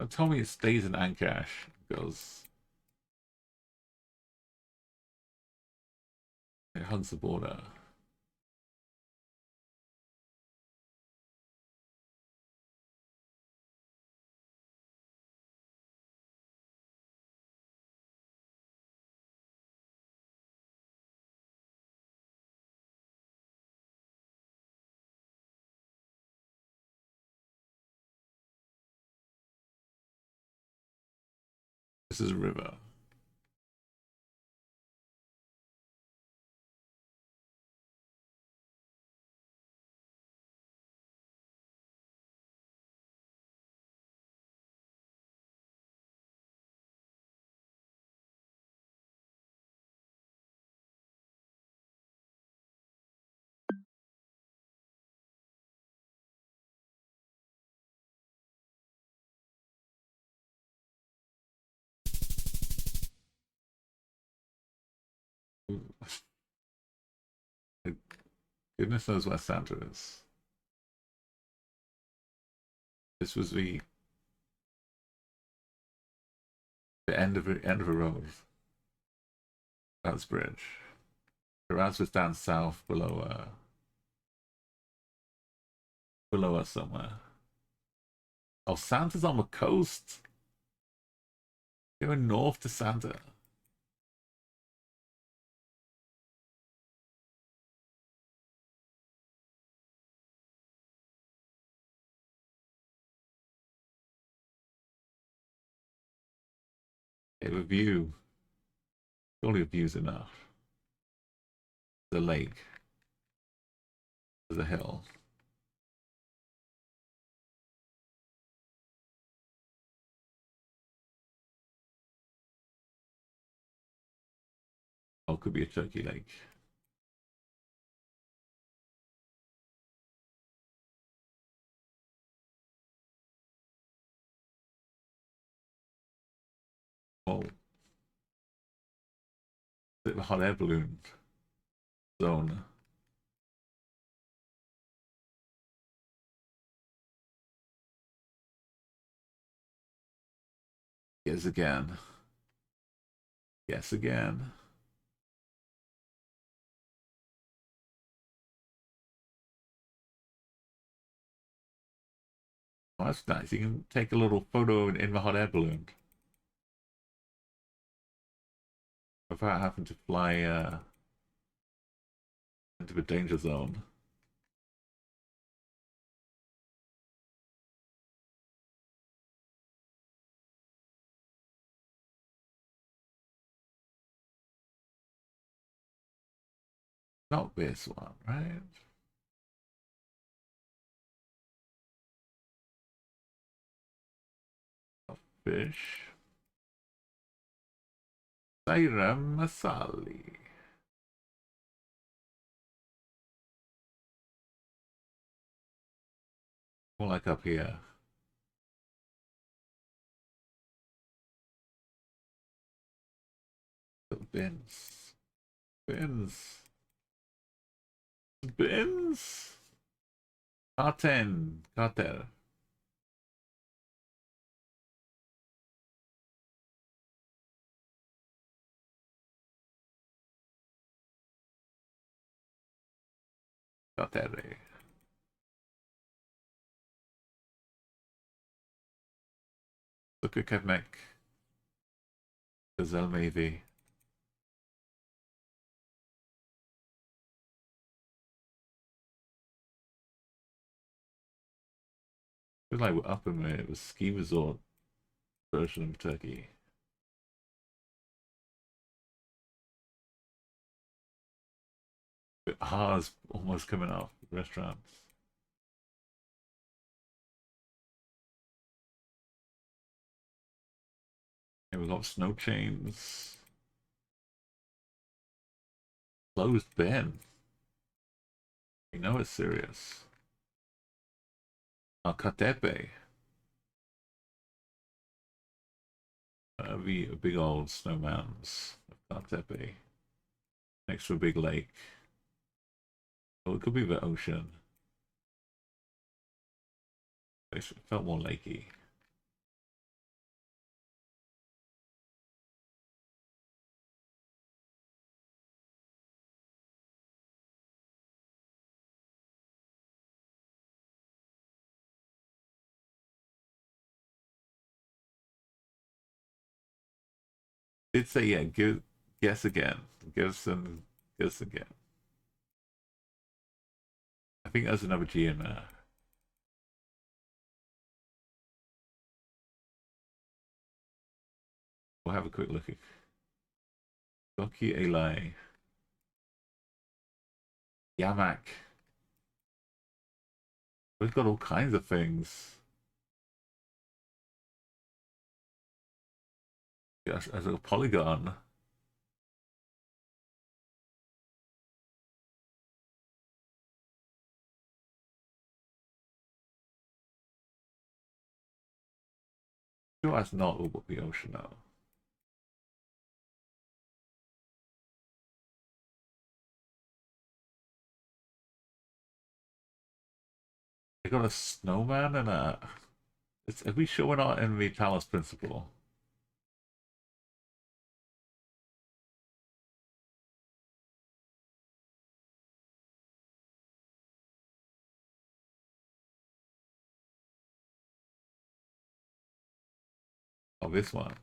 Tell me it stays in Ancash because it hugs the border. This is a river. Goodness knows where Santa is. This was the end of a road. That's bridge. The Raz was down south below us somewhere. Oh, Santa's on the coast. Going north to Santa. Okay, a view. Surely a view's enough. The lake. There's a hill. Oh, could be a turkey lake. Oh, bit of a hot air balloon zone. Yes, again. Yes, again. Oh, that's nice. You can take a little photo in the hot air balloon without having to fly into the danger zone. Not this one, right? Fish. Sairam Masali. More like up here. Bins. Bins. Bins. Carten. Cartel. Cartere. Look at Kevmek. Gazelle maybe. Feels like we're up in it was ski resort version of Turkey. Ha's almost coming off restaurants. And we've got snow chains. Closed bin. You know it's serious. Katepe. A big old snow mountains of Katepe. Next to a big lake. Oh, it could be the ocean. It felt more lakey. Did say yeah, guess again. Guess again. I think there's another G in there. We'll have a quick look at Doki Eli. Yamak. We've got all kinds of things. Yes, as a polygon. Sure, that's not all the ocean now. They got a snowman and a. Are we sure we're not in the Talos principle? Oh, this one.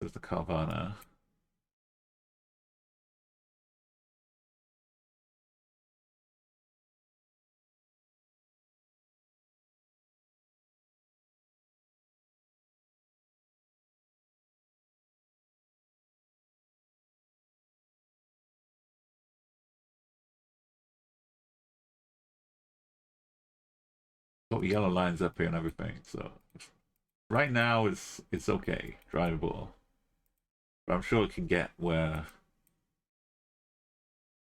There's the Carvana. Got yellow lines up here and everything, so right now it's okay, drivable. But I'm sure it can get where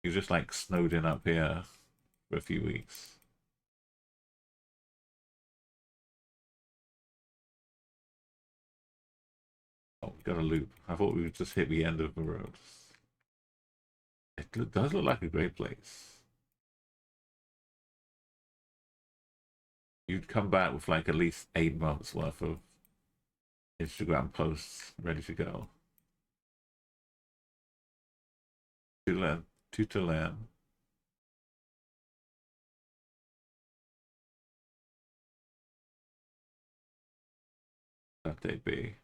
you're just like snowed in up here for a few weeks. Oh, we got a loop. I thought we would just hit the end of the road. It does look like a great place. You'd come back with like at least 8 months worth of Instagram posts ready to go. Tutolan. That they be.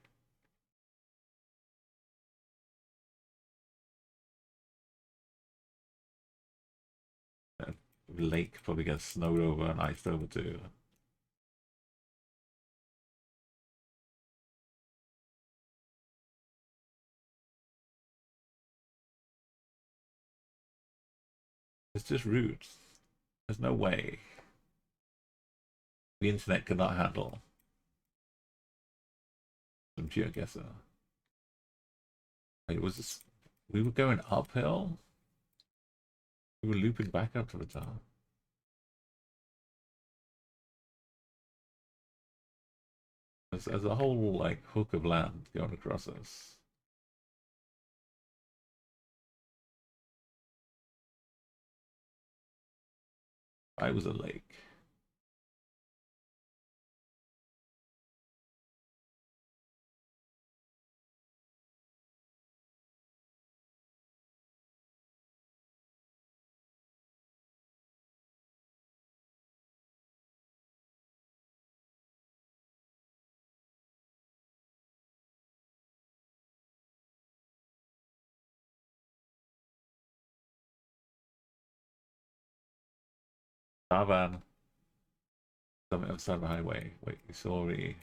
That lake probably gets snowed over and iced over too. It's just rude. There's no way the internet could not handle some geoguessr. It was just, we were going uphill. We were looping back up to the top. There's a whole like hook of land going across us. I was a lake. Caravan. Something outside the highway. Wait, sorry.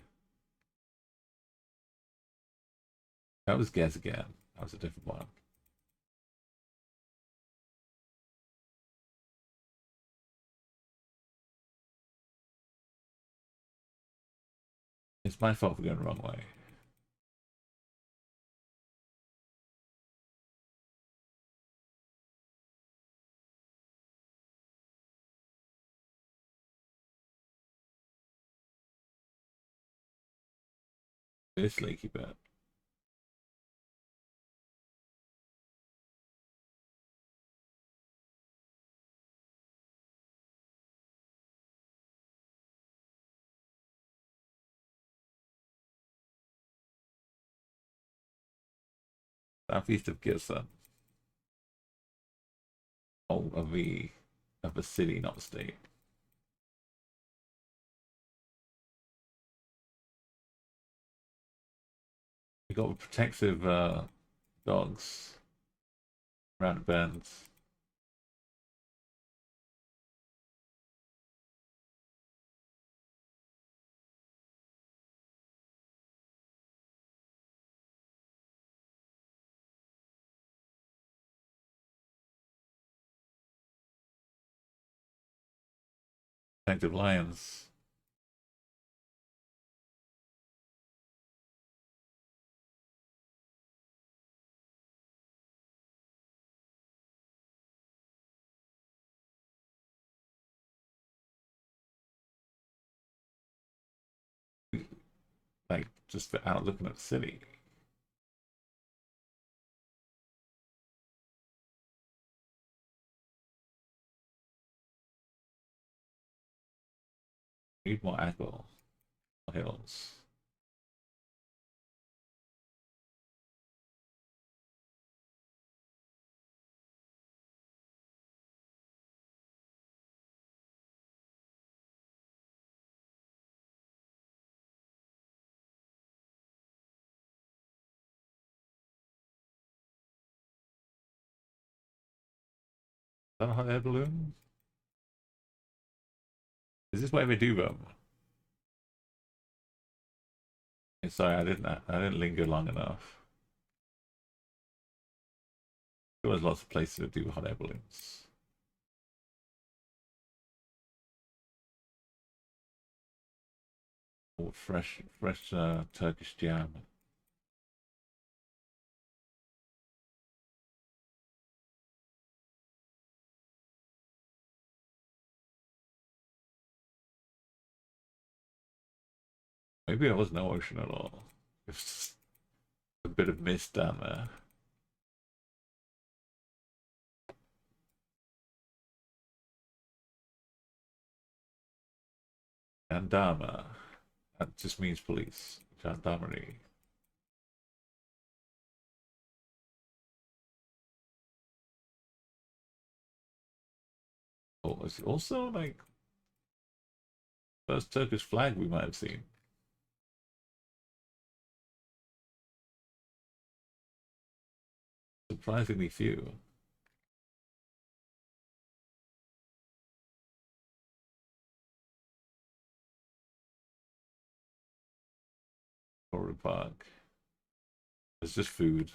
That was Gez again. That was a different one. It's my fault for going the wrong way. This lakey bit. Southeast of Gibson. Oh, of a city, not a state. We got protective dogs around the bends. Protective lions. Like just out looking at the city. Need more apple hills. Is that a hot air balloon? Is this where they do them? Sorry, I didn't linger long enough. There was lots of places to do hot air balloons. Oh, fresh Turkish jam. Maybe there was no ocean at all. It's a bit of mist down there. Gendarme. That just means police. Gendarmerie. Oh, it's also like first Turkish flag we might have seen. Surprisingly few. Or Park. It's just food.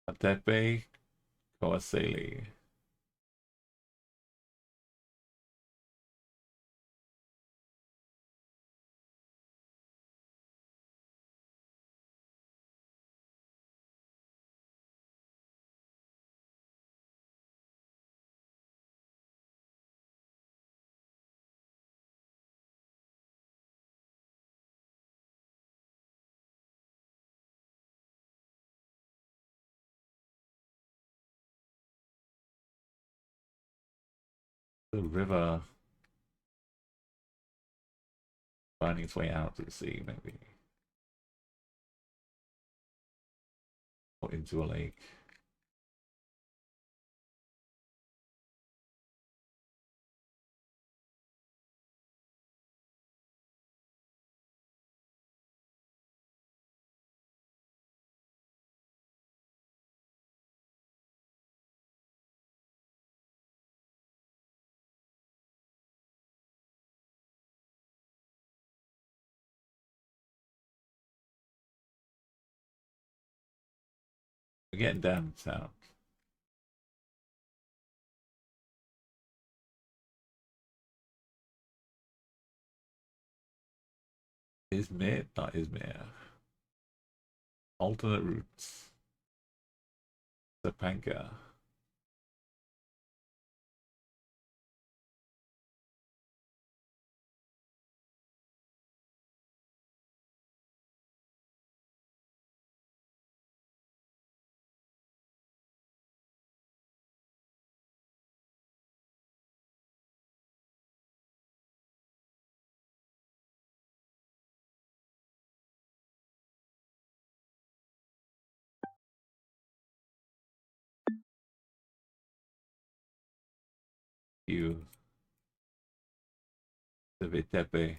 Atepe Coaseli. The river finding its way out to the sea, maybe. Or into a lake. We're getting downtown. Izmir, not Izmir. Alternate routes. Zapanka. You. Tepe.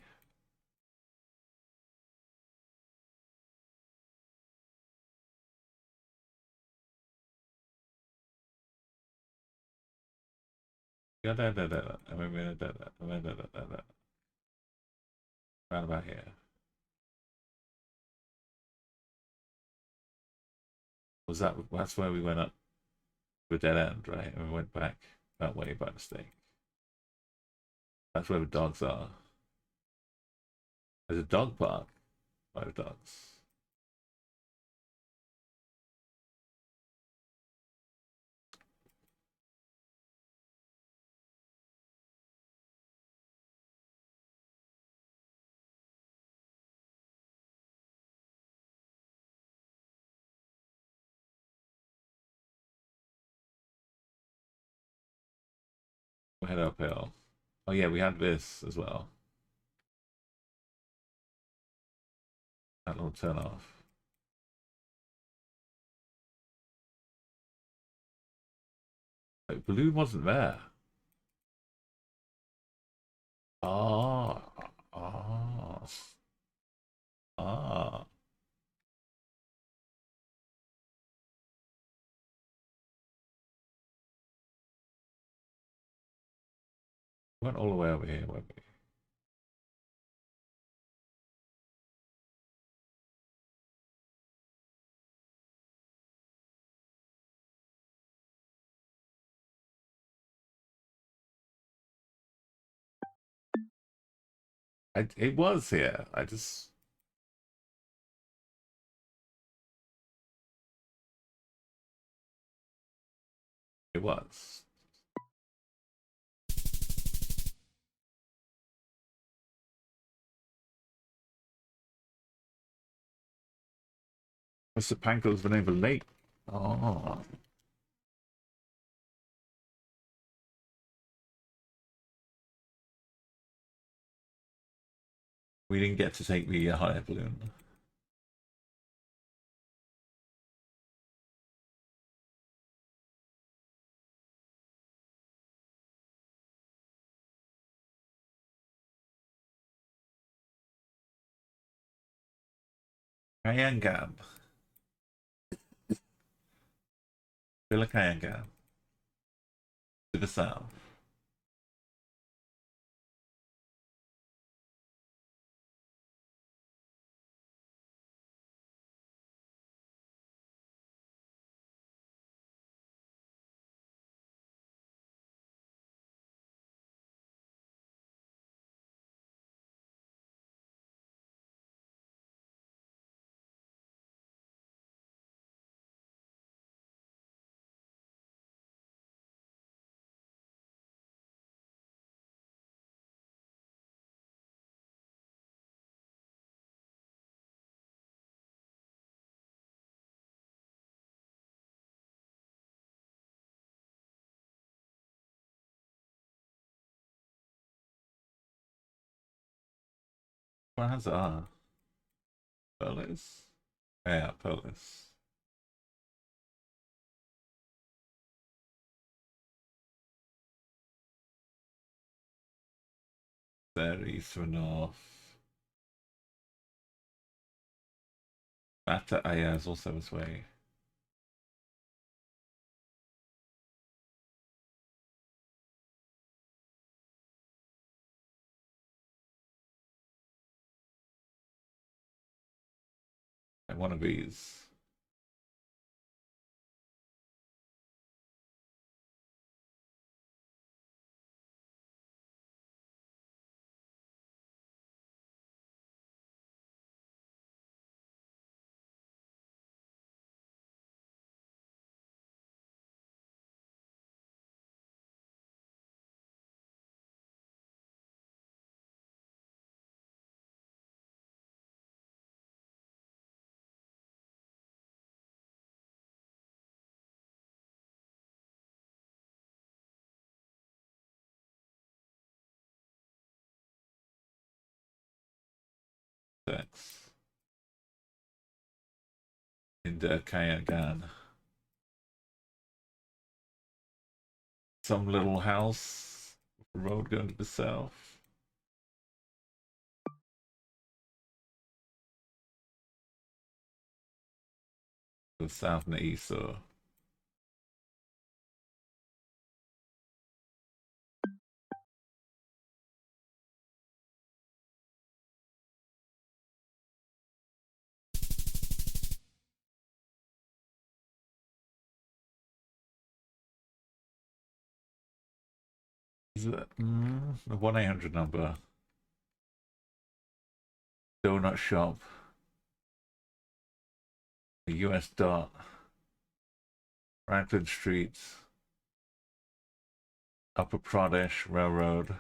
Round about here. Was that's where we went up to a dead end, right? And we went back that way by mistake. That's where the dogs are. There's a dog park. 5 dogs. We'll head uphill. Oh yeah, we had this as well. That little turn off. Like, balloon wasn't there. Ah, ah, ah. Went all the way over here, went we? It was here. It was. Mr. Panko's the name of the lake. Oh. We didn't get to take the hot air balloon. Kayangam. Villa Kayangam. To the south. Where's Perlis? Yeah, Perlis. Very for north. That yeah, is also this way. Like one of these. Six. Into Kayagan. Some little house. Road going to the south. The south and the east, so. Is it the 1-800 number? Donut shop. The US dot. Franklin Street. Upper Pradesh Railroad.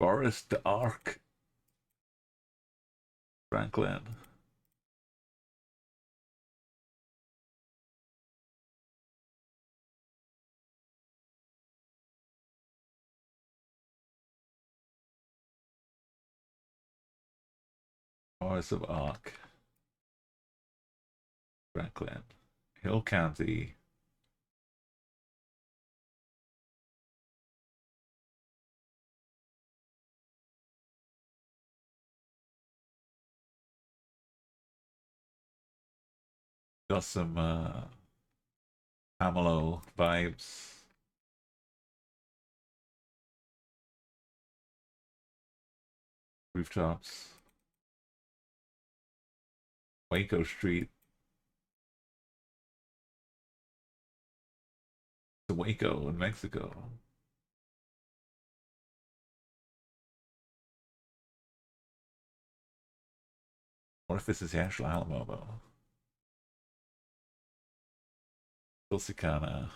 Forest the Ark. Franklin. Forest of Ark. Franklin. Hill County. Got some Pamelo vibes. Rooftops. Waco Street. To Waco in Mexico. What if this is the actual Alamo though? Tulsicana.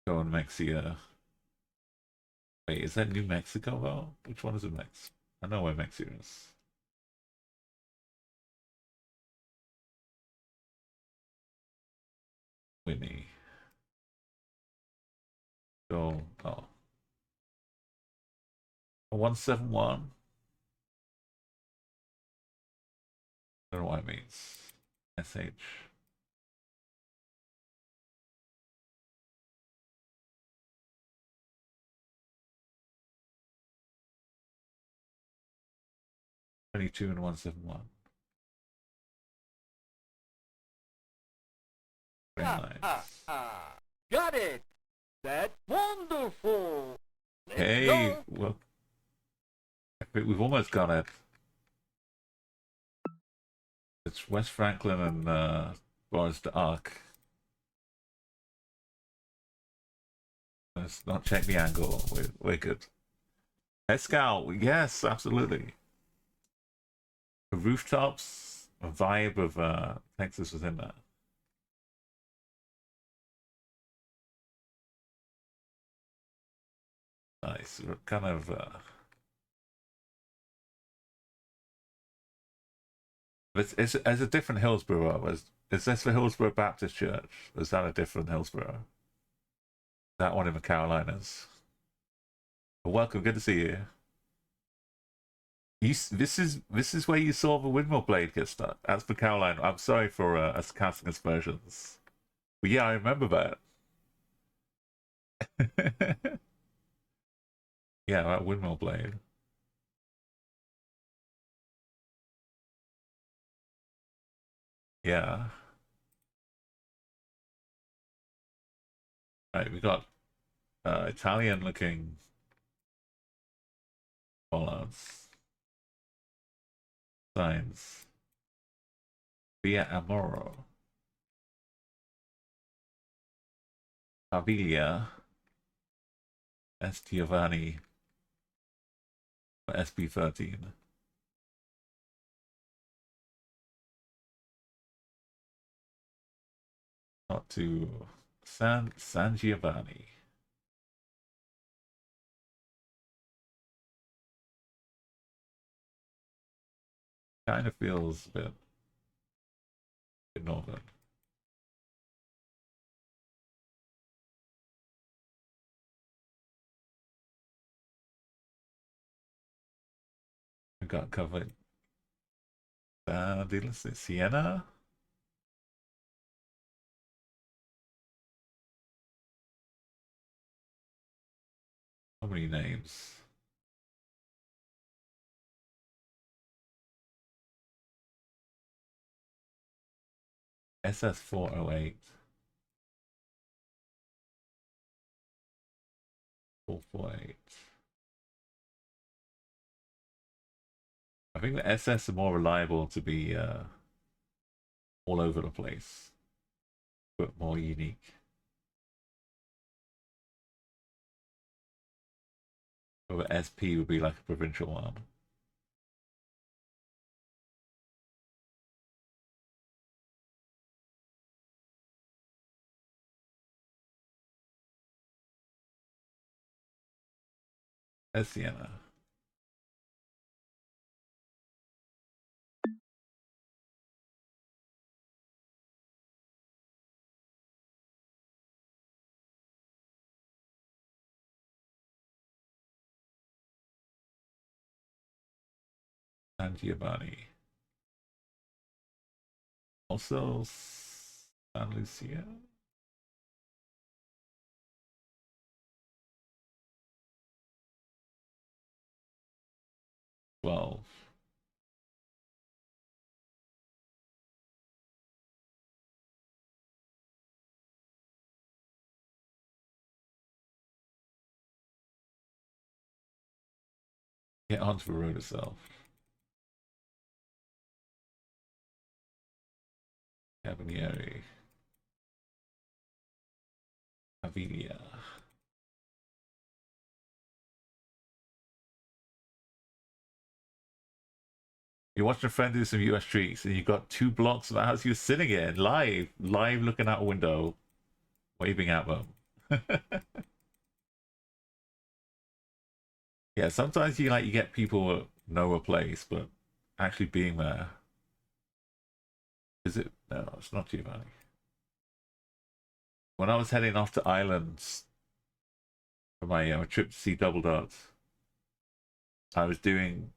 Go in Mexico. Wait, is that New Mexico though? Which one is it Mex? I know where Mexico is. Winnie. Go. Oh. 171. I don't know what it means. SH. Two and 171. Very nice.
Got it! That's wonderful! Let's
Hey,
go.
well, we've almost got it. It's West Franklin and Forest Ark. Let's not check the angle. We're good. Escal, yes, absolutely. The rooftops, a vibe of Texas was in there. Nice. Kind of it's a different Hillsborough. Is this the Hillsborough Baptist Church? Or is that a different Hillsborough? That one in the Carolinas. Well, welcome, good to see you. This is where you saw the windmill blade get stuck. That's the Carolina. I'm sorry for us casting aspersions. But yeah, I remember that. Yeah, that windmill blade. Yeah. Right, we got Italian looking bollards. Signs. Via Amoro. Paviglia. S. Giovanni. SB13. Not to San Giovanni. Kind of feels a bit northern. We got covered. Let's see, Sienna. How many names? SS408. 448. I think the SS are more reliable to be all over the place, but more unique. But the SP would be like a provincial one. That's Sienna. San Giovanni. Also San Lucia. Well, get onto the road itself. Cavalieri. Avilia. You watched a friend do some US streaks and you got 2 blocks of the house you were sitting in, live looking out a window, waving at them. Yeah, sometimes you get people that know a place, but actually being there. Is it? No, it's not Giovanni. When I was heading off to Ireland for my trip to see Double Dots, I was doing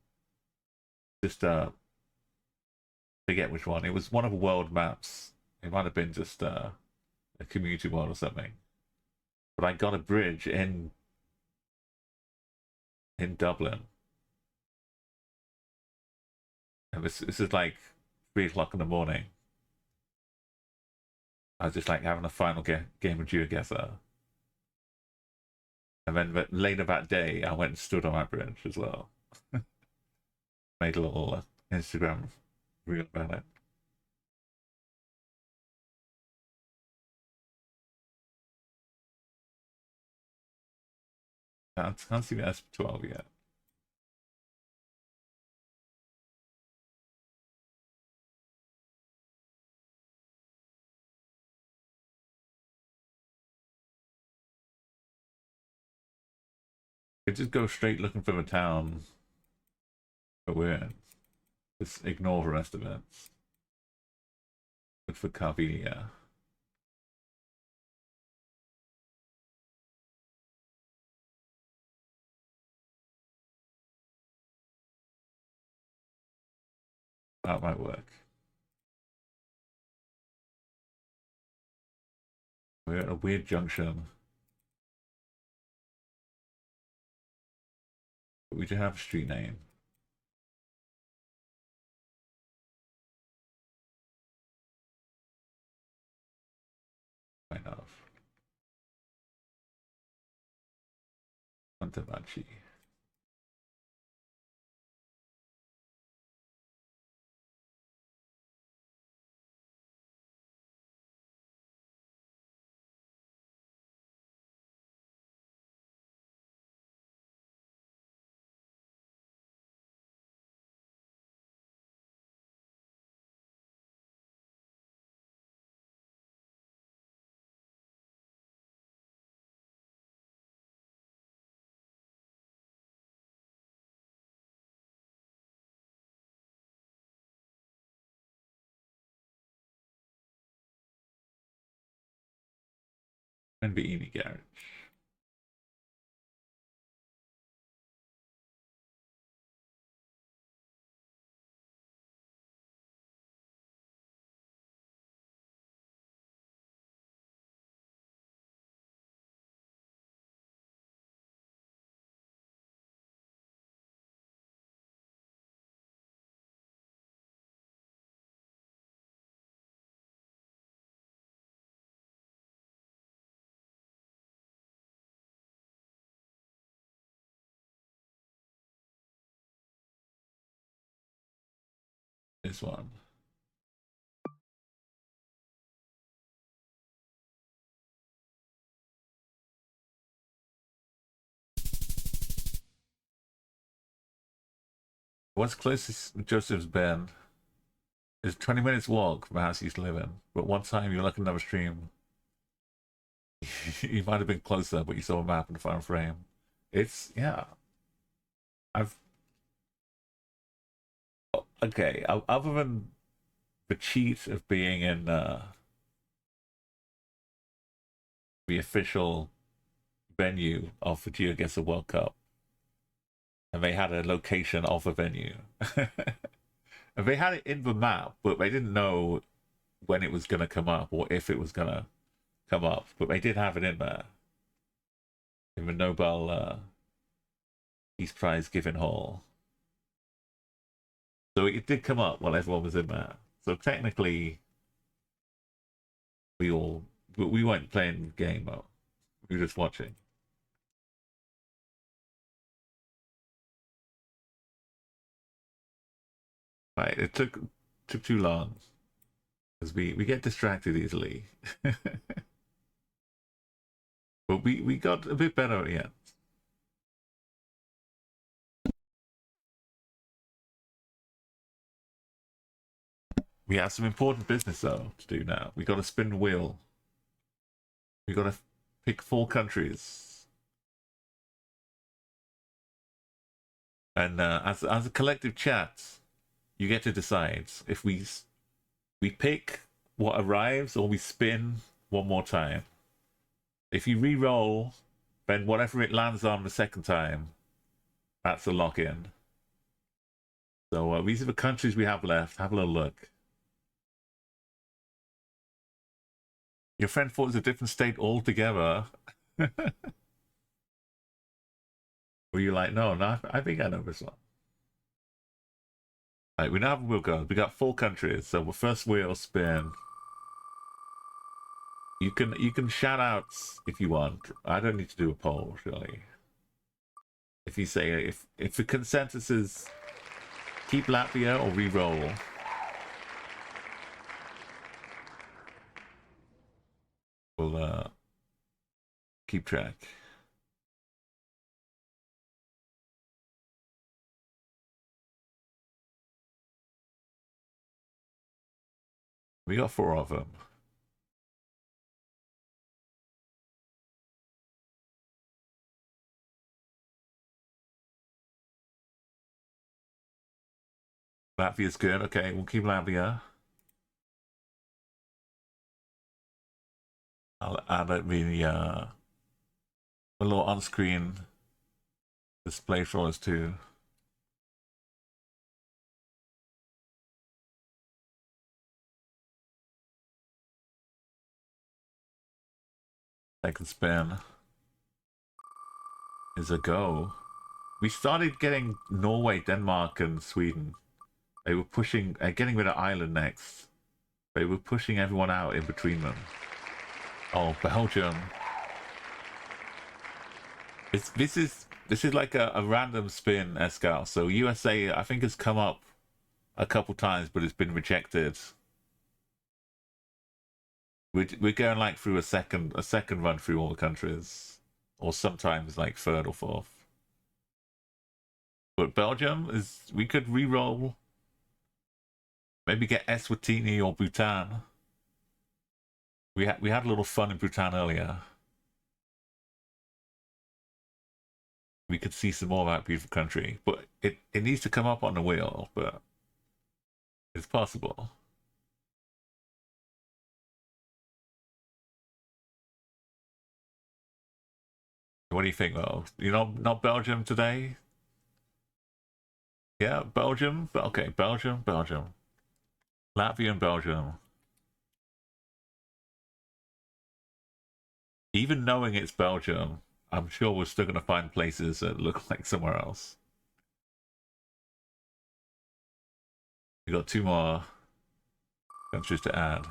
just forget which one. It was one of the world maps. It might have been just a community world or something. But I got a bridge in Dublin. And this is like 3 o'clock in the morning. I was just like having a final game of GeoGuessr. And then later that day, I went and stood on that bridge as well. Made a little Instagram reel about it. Can't see the S12 yet. Could just go straight looking for the town that we're in. Just ignore the rest of it. Good for Carvinia. That might work. We're at a weird junction. But we do have a street name. Kind of. Montebachi. And Beanie Garage. This one. What's closest Joseph's Bend is 20 minutes walk from the house he used to live in. But one time you look at another stream, you might have been closer, but you saw a map in the final frame. It's, yeah. Okay, other than the cheat of being in the official venue of the GeoGuessr World Cup, and they had a location of a venue. And they had it in the map, but they didn't know when it was going to come up or if it was going to come up. But they did have it in there. In the Nobel Peace Prize giving hall. So it did come up while everyone was in there. So technically, we weren't playing the game though. We were just watching. Right, it took too long because we get distracted easily. But we got a bit better at the end. We have some important business though to do now. We got to spin the wheel. We got to pick 4 countries, and as a collective chat, you get to decide if we pick what arrives or we spin one more time. If you re-roll, then whatever it lands on the second time, that's a lock-in. So these are the countries we have left. Have a little look. Your friend thought it was a different state altogether. Were you like, no, I think I know this one. Right, we now have a wheel go. We got 4 countries. So the first wheel spin. You can shout out if you want. I don't need to do a poll, really. If you say if the consensus is keep Latvia or re-roll. We'll keep track. We got 4 of them. Latvia's good. Okay, we'll keep Latvia. I'll add it the a little on-screen display for us too. Second spin is a go. We started getting Norway, Denmark, and Sweden. They were pushing, getting rid of Ireland next. They were pushing everyone out in between them. Oh, Belgium. This is like a random spin, Escal. So USA, I think, has come up a couple times, but it's been rejected. We're going like through a second run through all the countries, or sometimes like third or fourth. But Belgium is, we could re-roll. Maybe get Eswatini or Bhutan. We had a little fun in Bhutan earlier. We could see some more of that beautiful country, but it needs to come up on the wheel, but it's possible. What do you think, though? You know, not Belgium today? Yeah, Belgium? Okay, Belgium. Latvia and Belgium. Even knowing it's Belgium, I'm sure we're still going to find places that look like somewhere else. We got 2 more countries to add.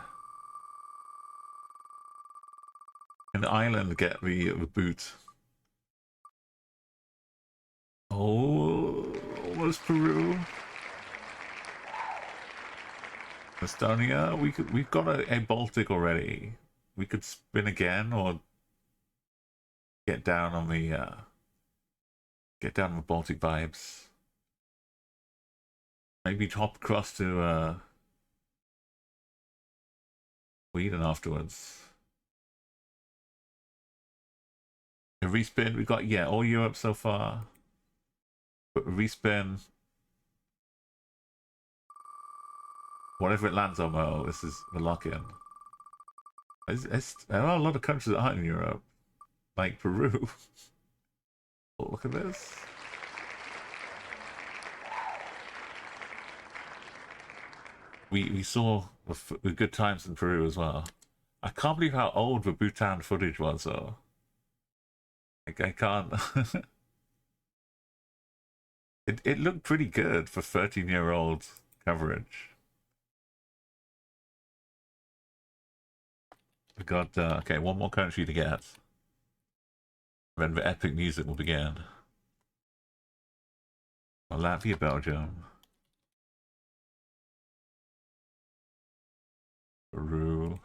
Can Ireland get the boot? Oh, almost Peru. Estonia. We've got a Baltic already. We could spin again or get down on the Baltic vibes. Maybe hop across to Sweden afterwards. A respin. We got all Europe so far. But a respin. Whatever it lands on, well, this is the lock-in. There are a lot of countries that aren't in Europe, like Peru. Oh, look at this. We saw the good times in Peru as well. I can't believe how old the Bhutan footage was, though. Like, I can't. it looked pretty good for 13-year-old coverage. We got okay, one more country to get. Then the epic music will begin. Latvia, Belgium, Peru.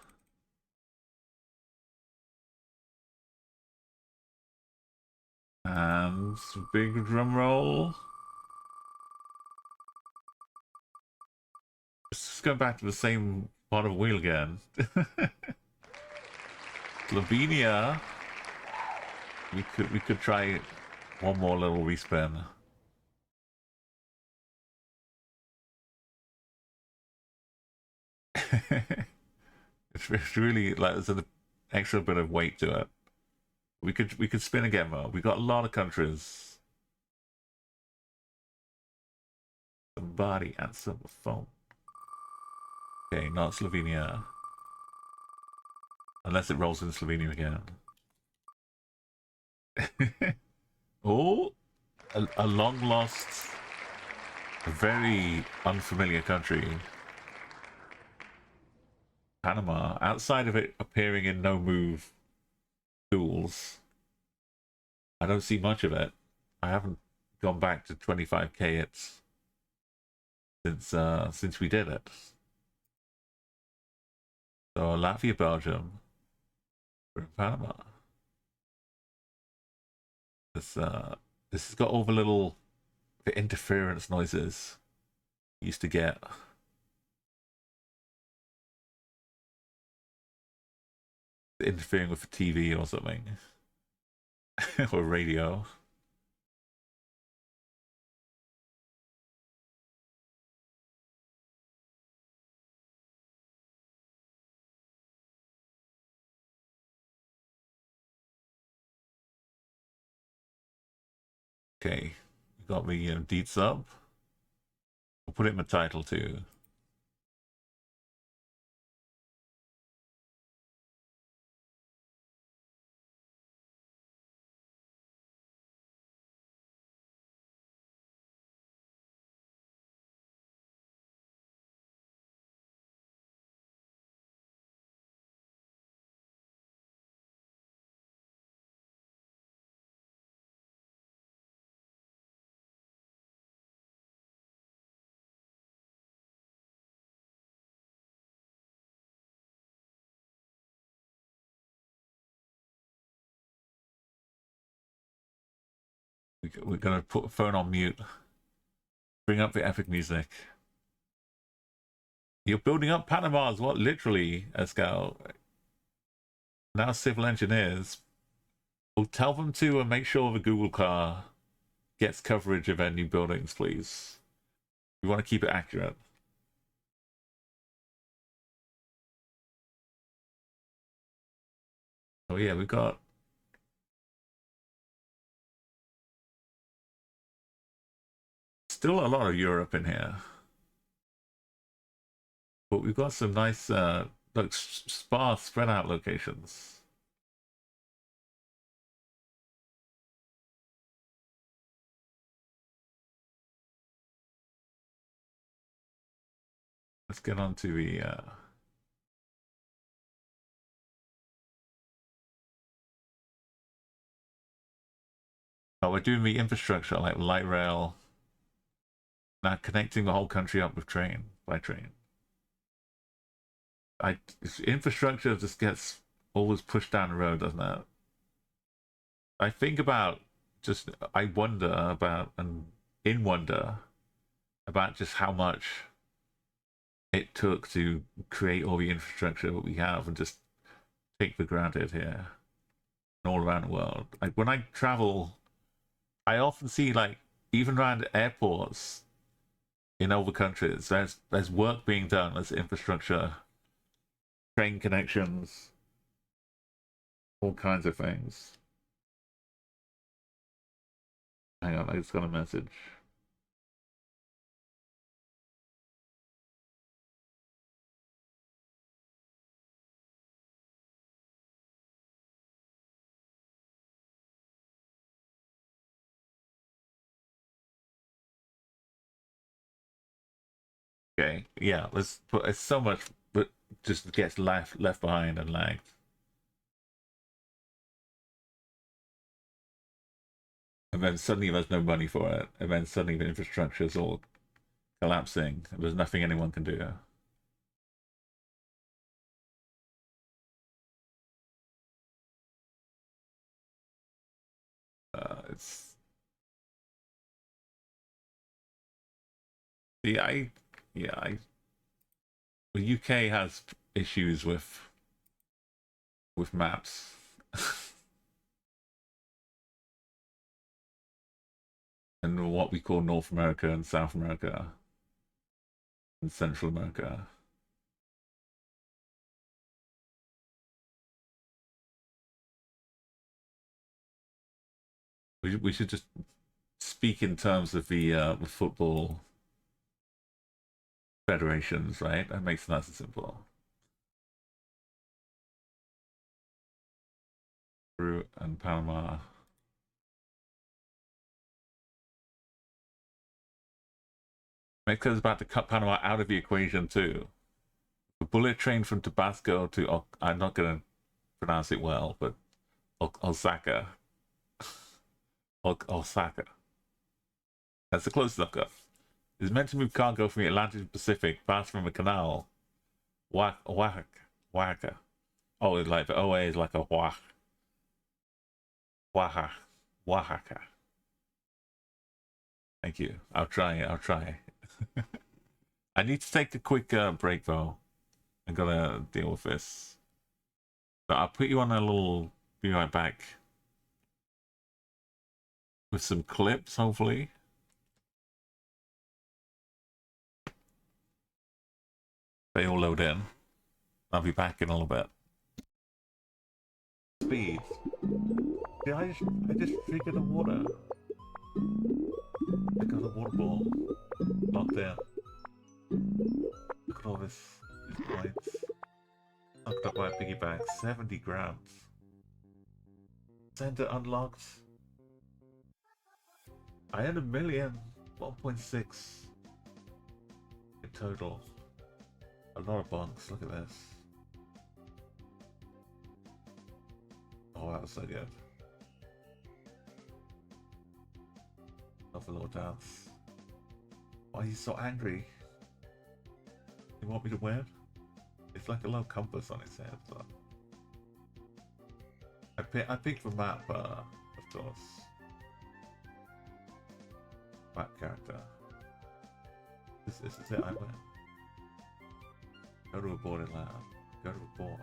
And big drum roll. Let's just go back to the same part of wheel again. Slovenia. We could try one more little respin. It's really like there's an extra bit of weight to it. We could spin again though. We got a lot of countries. Somebody answer the phone. Okay, not Slovenia. Unless it rolls in Slovenia again. Oh, a long lost, a very unfamiliar country. Panama. Outside of it appearing in no move duels, I don't see much of it. I haven't gone back to 25k hits since we did it. So Latvia, Belgium, we're in Panama. This has got all the little interference noises you used to get. Interfering with the TV or something. Or radio. Okay, we got the deets up. We'll put it in the title too. We're gonna put the phone on mute. Bring up the epic music. You're building up Panama as well, literally, Escal. Now civil engineers. Well, tell them to make sure the Google car gets coverage of their new buildings, please. We want to keep it accurate. Oh yeah, we've got still a lot of Europe in here, but we've got some nice, like sparse, spread out locations. Let's get on to the. Oh, we're doing the infrastructure like light rail. Now connecting the whole country up with train by train. Infrastructure just gets always pushed down the road, doesn't it? I think about I wonder about wonder about just how much it took to create all the infrastructure that we have and just take for granted here and all around the world. Like when I travel, I often see like even around airports in other countries, there's work being done, there's infrastructure, train connections, all kinds of things. Hang on, I just got a message. Okay, yeah, but it's so much, but just gets left behind and lagged. And then suddenly there's no money for it, and then suddenly the infrastructure is all collapsing, and there's nothing anyone can do. It's the UK has issues with maps. And what we call North America and South America and Central America. We should just speak in terms of the football federations, right? That makes it nice and simple. Peru and Panama. Mexico's about to cut Panama out of the equation too. The bullet train from Tabasco to I'm not going to pronounce it well, but Osaka. Osaka. That's the closest I've got. It's meant to move cargo from the Atlantic to the Pacific, past from a canal. Oaxaca. Oh, it's like the OA is like a Oaxaca. Thank you. I'll try. I need to take a quick break though. I'm gonna deal with this. So I'll put you on a little. Be right back with some clips, hopefully. They all load in. I'll be back in a little bit. Speed. Yeah, I just triggered the water. I got a water ball. Locked in. Look at all these points. Locked up by a piggy bank. 70 grams. Center unlocked. I had 1,000,000. 1.6 in total. A lot of bunks. Look at this. Oh, that was so good. Love a little dance. Why are you so angry? You want me to win? It's like a little compass on its head. So. I picked the map, of course. Map character. This is it, I win. Go to a boarded land. Go to a board.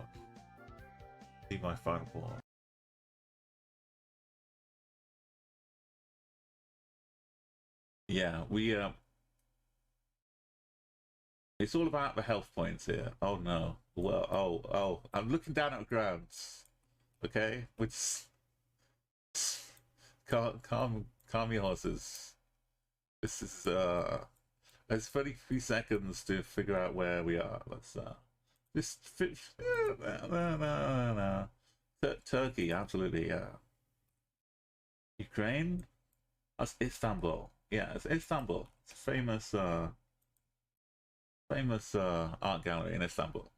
See my final board. Yeah, we it's all about the health points here. Oh no. Well, oh, I'm looking down at the ground. Okay? Which calm your horses. This is it's 33 seconds to figure out where we are. Let's just no. Turkey, absolutely, yeah. Ukraine? That's Istanbul. Yeah, it's Istanbul. It's a famous art gallery in Istanbul.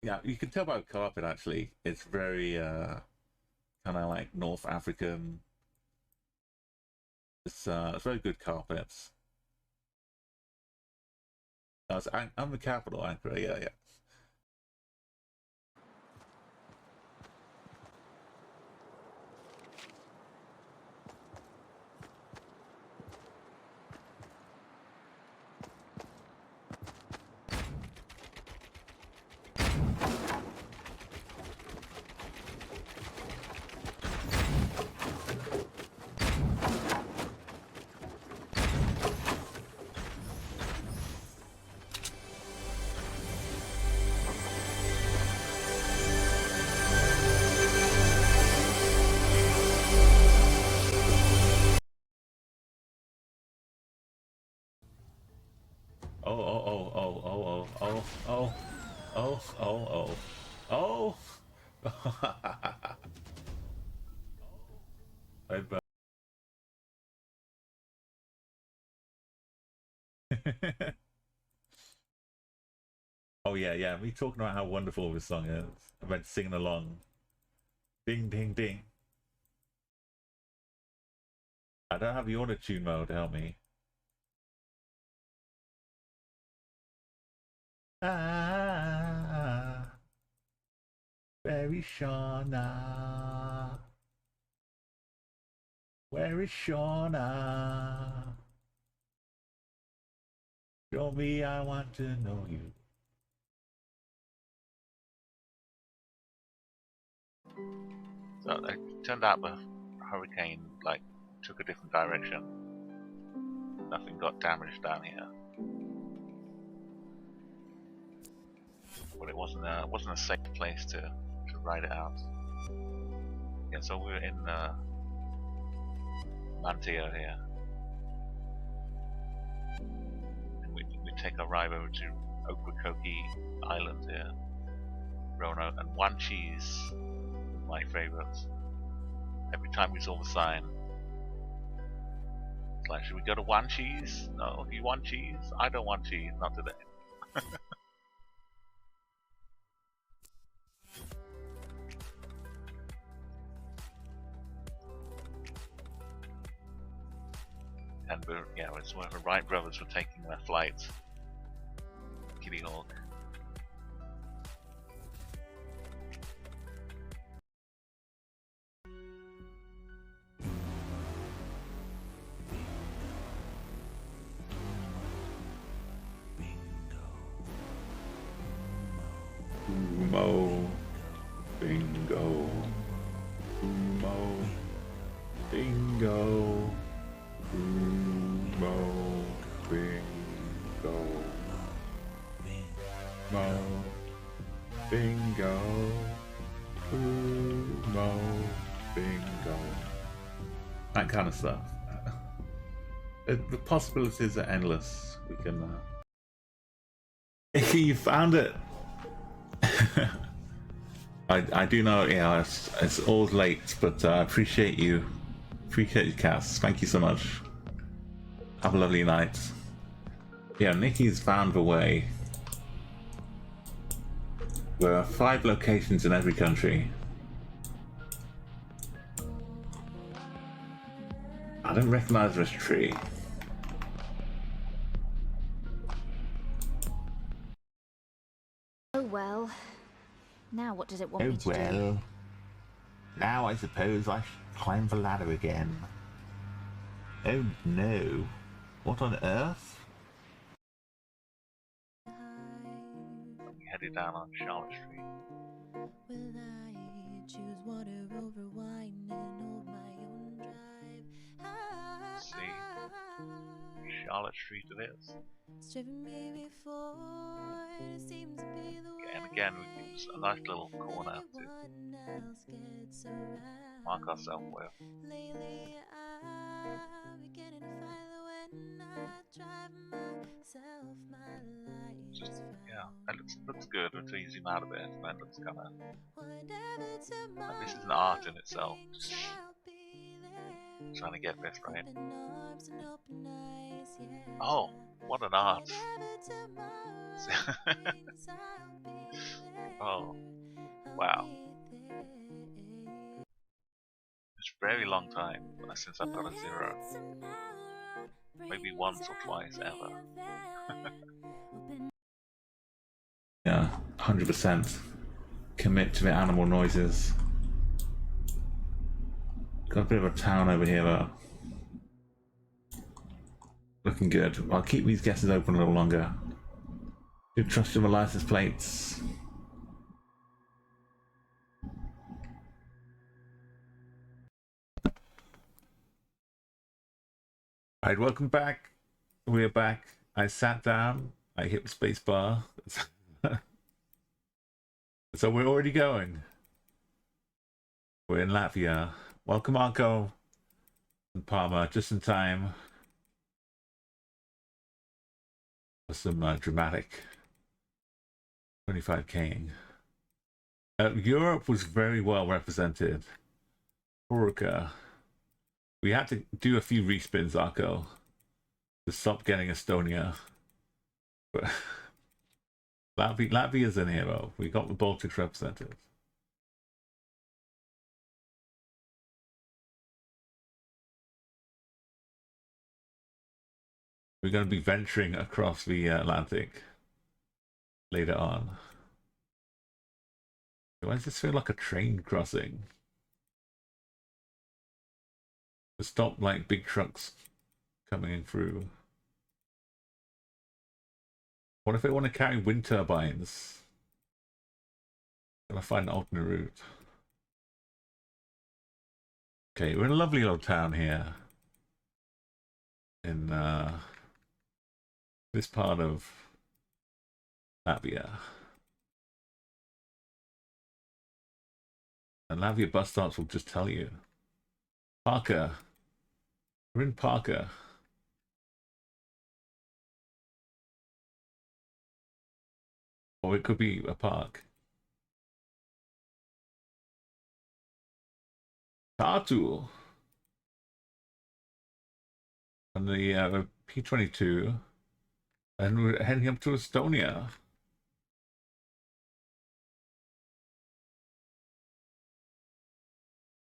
Yeah, you can tell by the carpet actually. It's very kind of like North African. It's very good carpets. I'm the capital, Ankara. Yeah. Oh. Oh yeah. Me talking about how wonderful this song is. I've been singing along. Ding ding ding. I don't have the auto tune mode to help me. Where is Shauna? Where is Shauna? Show me, I want to know you.
So it turned out the hurricane took a different direction. Nothing got damaged down here. But it wasn't a safe place to ride it out. Yeah, so we're in Mantia here. And we take a ride over to Okrakoki Island here. Rona and One Cheese, my favourites. Every time we saw the sign, it's like, should we go to One Cheese? No, you want cheese? I don't want cheese, not today. And it's where the Wright brothers were taking their flight. Kitty Hawk.
Umo. Bingo. Umo. Bingo. Umo. Bingo. Mo. Bingo. Umo. Bingo. that kind of stuff. The possibilities are endless. We can. You found it. I do know, yeah, it's all late, but I appreciate you. Appreciate you, Cass. Thank you so much. Have a lovely night. Yeah, Nikki's found a way. There are 5 locations in every country. I don't recognize this tree.
Oh well. Now what does it want me to do?
Well, now I suppose I should climb the ladder again. Oh no. What on earth?
We headed down on Charlotte Street.
Will I choose water over wine and hold my own drive?
Let's see. Charlotte Street it is.
It's driven me before, it seems to be the way.
And again, we can use a nice little corner to
Everyone else gets around.
mark ourselves with.
Lately I'm beginning to find that when I drive myself, my life
Just,
is
yeah,
found.
it looks good until you zoom out a bit, and then it looks kind of.
Whatever tomorrow
This is an art in itself.
brings, I'll be there.
Trying to get this right.
Open arms and open eyes, yeah.
Oh, what an art!
Whatever tomorrow brings, I'll be there.
Oh,
I'll
wow.
be there.
It's a very long time since I've got a 0. Maybe once or twice ever.
Yeah, 100%. Commit to the animal noises. Got a bit of a town over here though. Looking good. I'll keep these guesses open a little longer. Do trust in the license plates. Alright, welcome back. We're back. I sat down. I hit the space bar. So we're already going. We're in Latvia. Welcome, Marco and Palmer, just in time for some dramatic 25King. Europe was very well represented. Horuka. We had to do a few respins, Arco, to stop getting Estonia. But Latvia's in here, though. We got the Baltics represented. We're going to be venturing across the Atlantic later on. Why does this feel like a train crossing? To stop like big trucks coming in through. What if they want to carry wind turbines? Gotta find an alternate route. Okay, we're in a lovely little town here. In this part of Latvia. And Latvia bus stops will just tell you. Parker. We're in Parker. Or it could be a park. Tartu. And the P-22. And we're heading up to Estonia.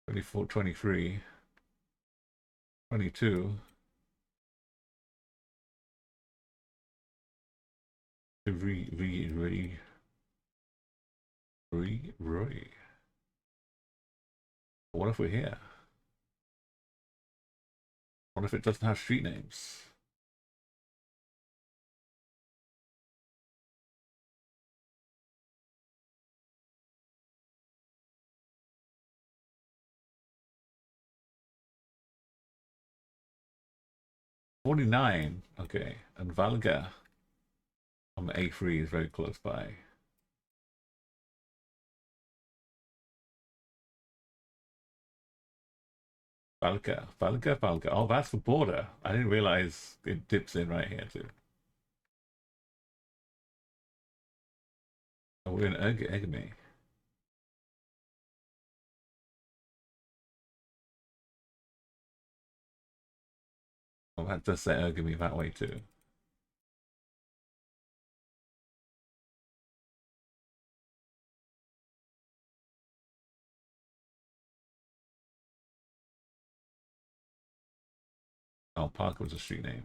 '24, '23, '22. Roy. What if we're here? What if it doesn't have street names? '49, okay, and Valga on the A3 is very close by. Falca. Oh, that's for border. I didn't realize it dips in right here too. Oh, we're in Egamy. Oh, that does say Egamy that way too. Oh, Park was a street name.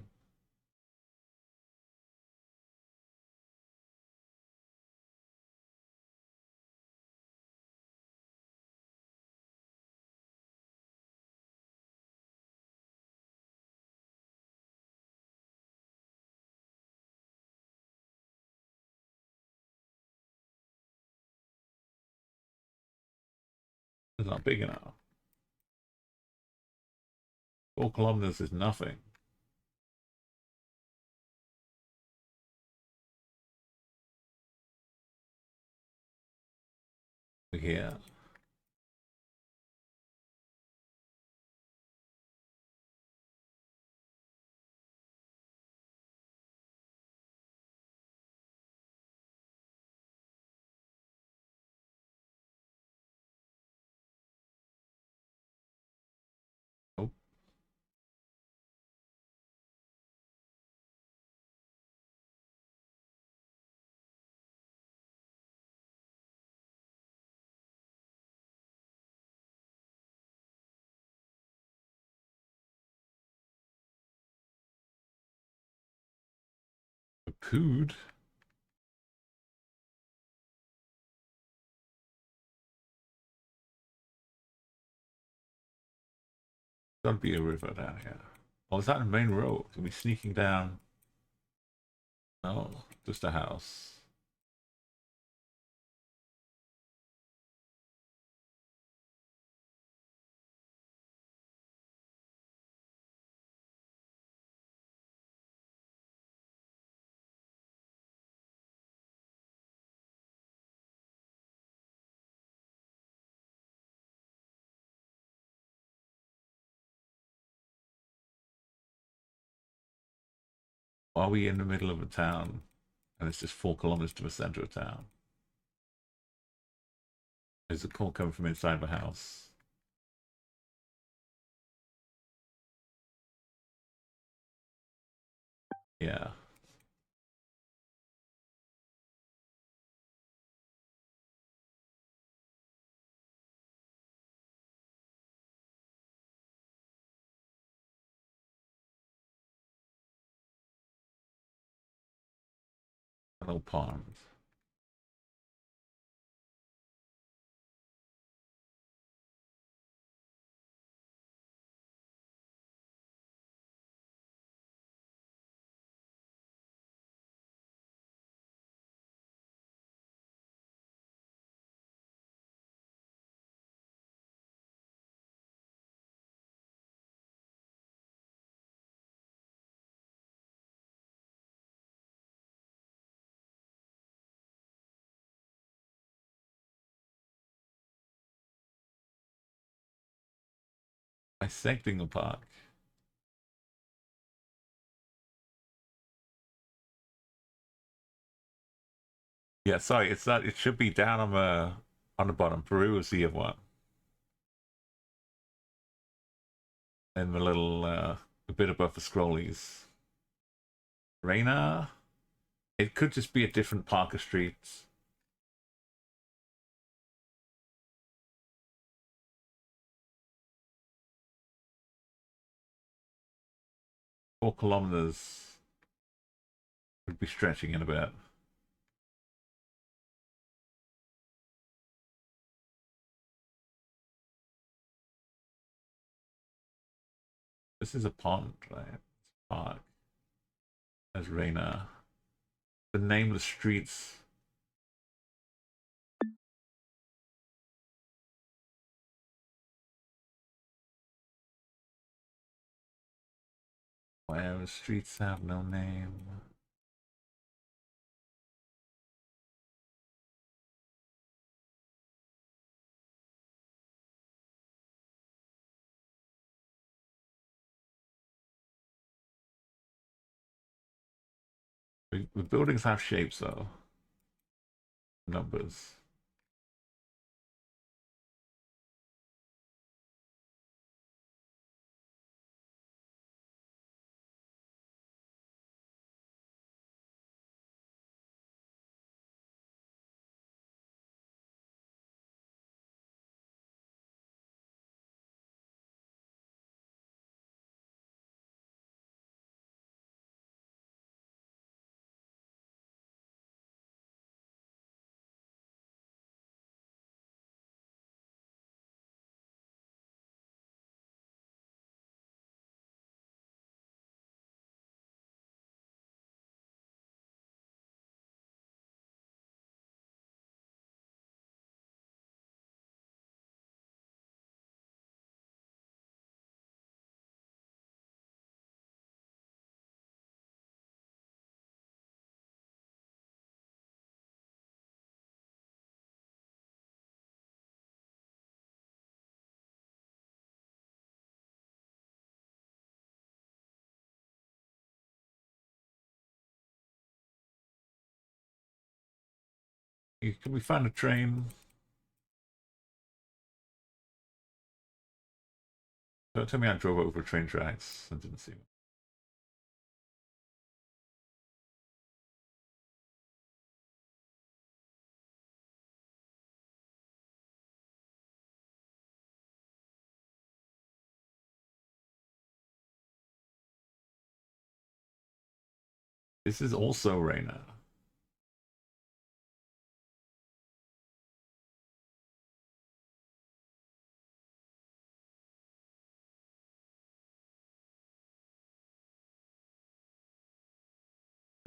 It's not big enough. 4 kilometers is nothing. Here. Oh. Cood. Gotta be a river down here. Oh, is that the main road? Are we sneaking down? No, just a house. Are we in the middle of a town and it's just 4 kilometers to the center of town? Is the call coming from inside the house? Yeah. A little pond. Dissecting the park. Yeah, sorry, it's not. It should be down on the bottom. Peru is the other one, and the little a bit above the scrollies. Reina. It could just be a different Parker Street. 4 kilometers would be stretching it a bit. This is a pond, right? It's a park. There's Reina. The name of the streets. Where the streets have no name. The buildings have shapes though. Numbers. Can we find a train? Don't tell me I drove over train tracks and didn't see one. This is also Reina.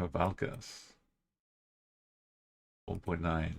Valkas. 1.9.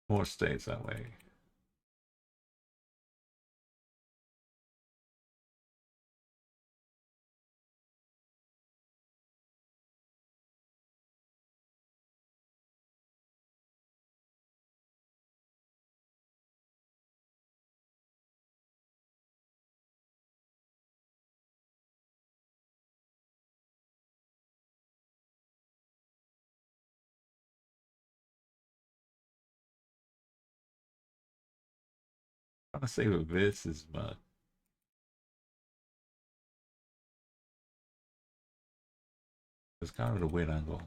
More stays that way. Trying to save a this is mud. It's kind of a weird angle.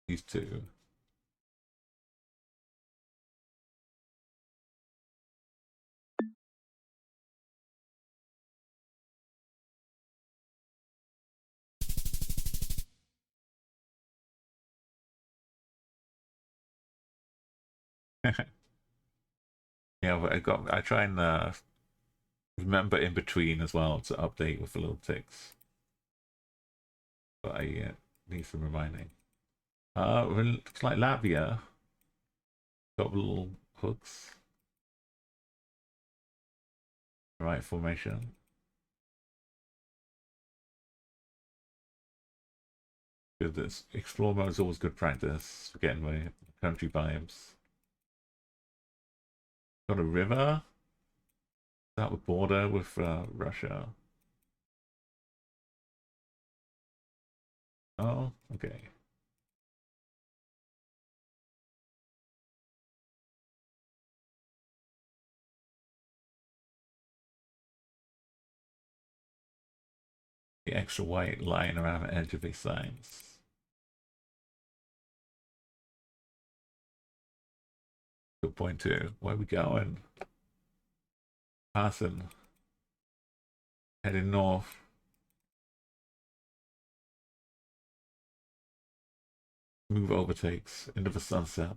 These two. Yeah, but I try and remember in between as well to update with the little ticks. But I need some reminding. Looks like Latvia got little hooks. Right formation. Good. This explore mode is always good practice for getting my country vibes. Got a river. Is that the border with Russia? Oh, okay. The extra white lying around the edge of these signs. 2.2. Where are we going? Passing. Heading north. Move overtakes into the sunset.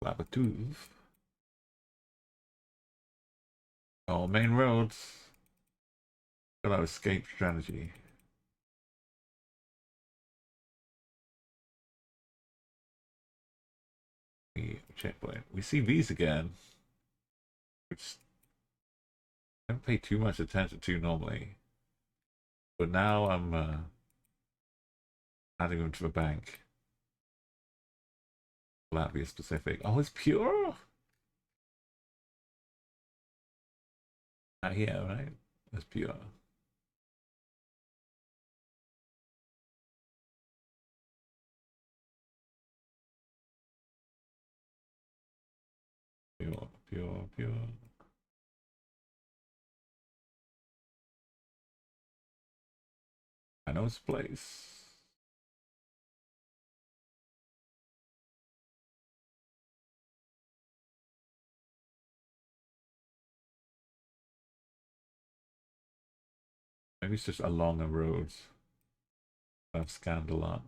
Labatouv. Oh, main roads. Got our escape strategy. Checkpoint. We see these again, which I don't pay too much attention to normally. But now I'm adding them to the bank. Latvia specific. Oh, it's pure? Not here, right? It's pure. Pure. I know this place. Maybe it's just along a road. I've scanned a lot.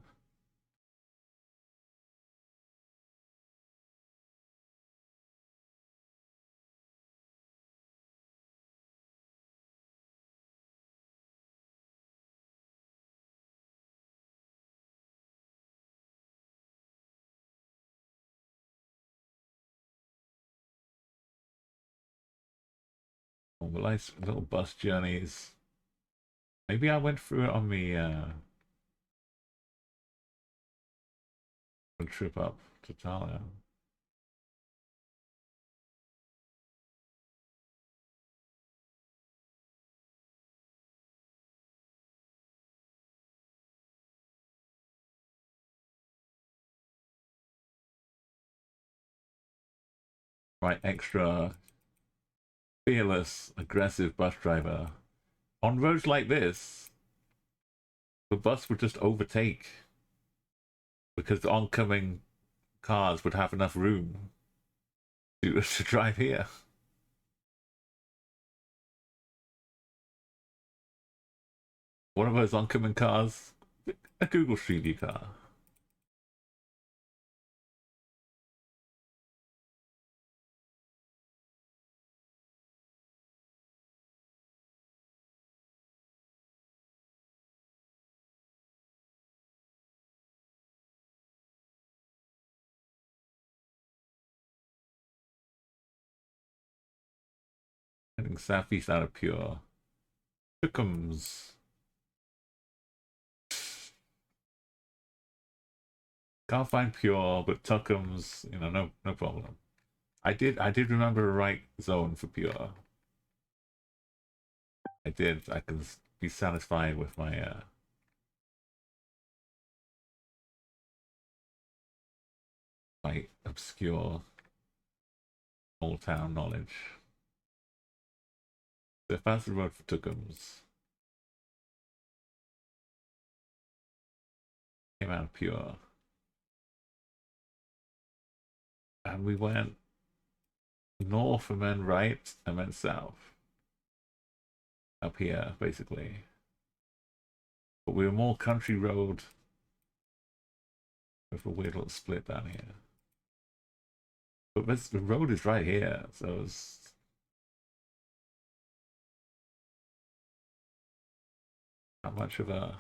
Oh, the nice little bus journeys. Maybe I went through it on the trip up to Talia. Right, extra fearless, aggressive bus driver. On roads like this, the bus would just overtake because the oncoming cars would have enough room to drive here. One of those oncoming cars, a Google Street View car. Heading southeast out of Pure. Pickums. Can't find Pure, but Tuckums, you know, no problem. I did remember the right zone for Pure. I did. I can be satisfied with my my obscure old town knowledge. The faster road for Tuckums. Came out of Pure. And we went north and then right and then south. Up here, basically. But we were more country road With a weird little split down here. But the road is right here, so it's not much of a...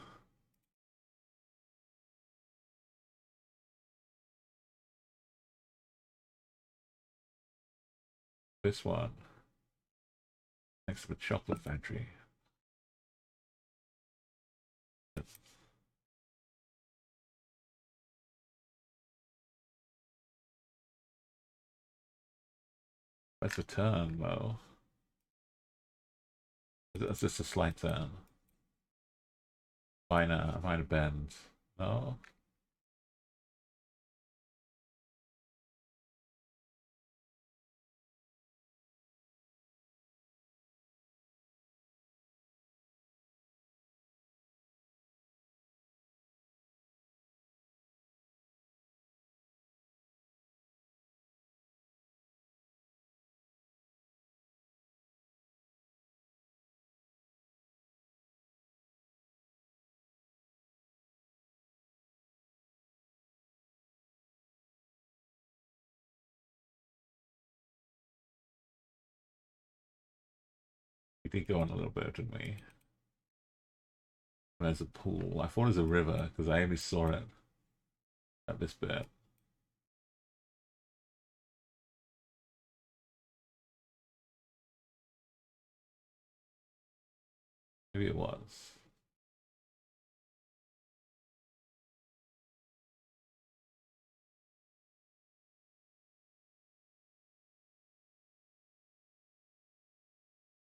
This one. Next to the chocolate factory. That's a turn, though. That's just a slight turn. Minor bend. No? We did go on a little bit, didn't we? There's a pool. I thought it was a river because I only saw it at this bit. Maybe it was.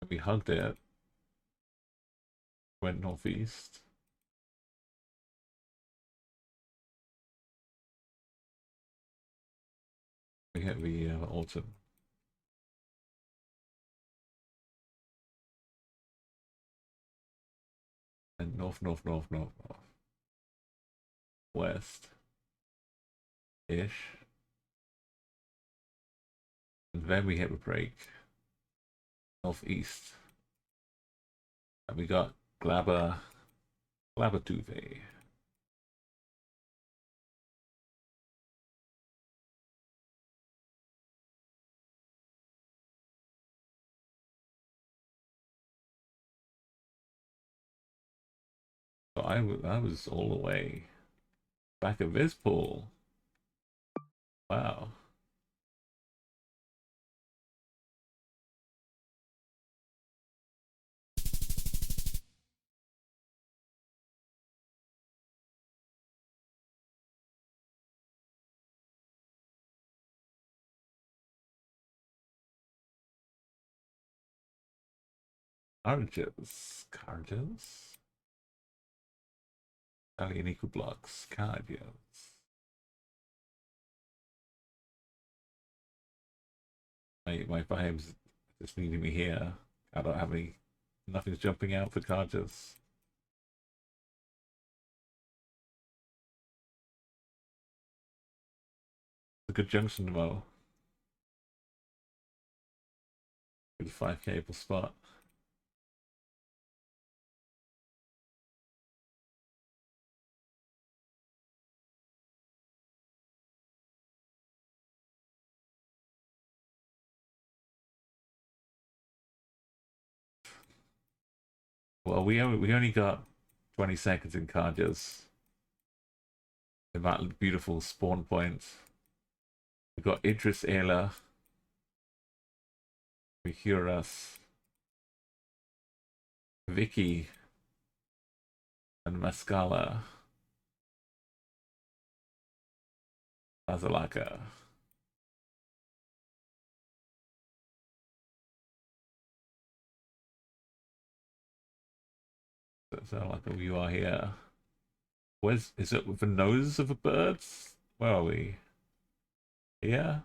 We hugged it. Went northeast. We hit the autumn. And north. West. Ish. And then we hit the break. Northeast. And we got Glabber Duvet. So I was all the way back at this pool. Wow. Carges. Alienico blocks. Carges. My vibes just needing me here. I don't have any. Nothing's jumping out for Carges. It's a good junction to mow. Good 5 cable spot. Well, we only got 20 seconds in Carges. In that beautiful spawn point. We got Idris Ela. We hear us. Vicky. And Mascala. Azalaka. So like you are here. Is it with the nose of a bird? Where are we? Here?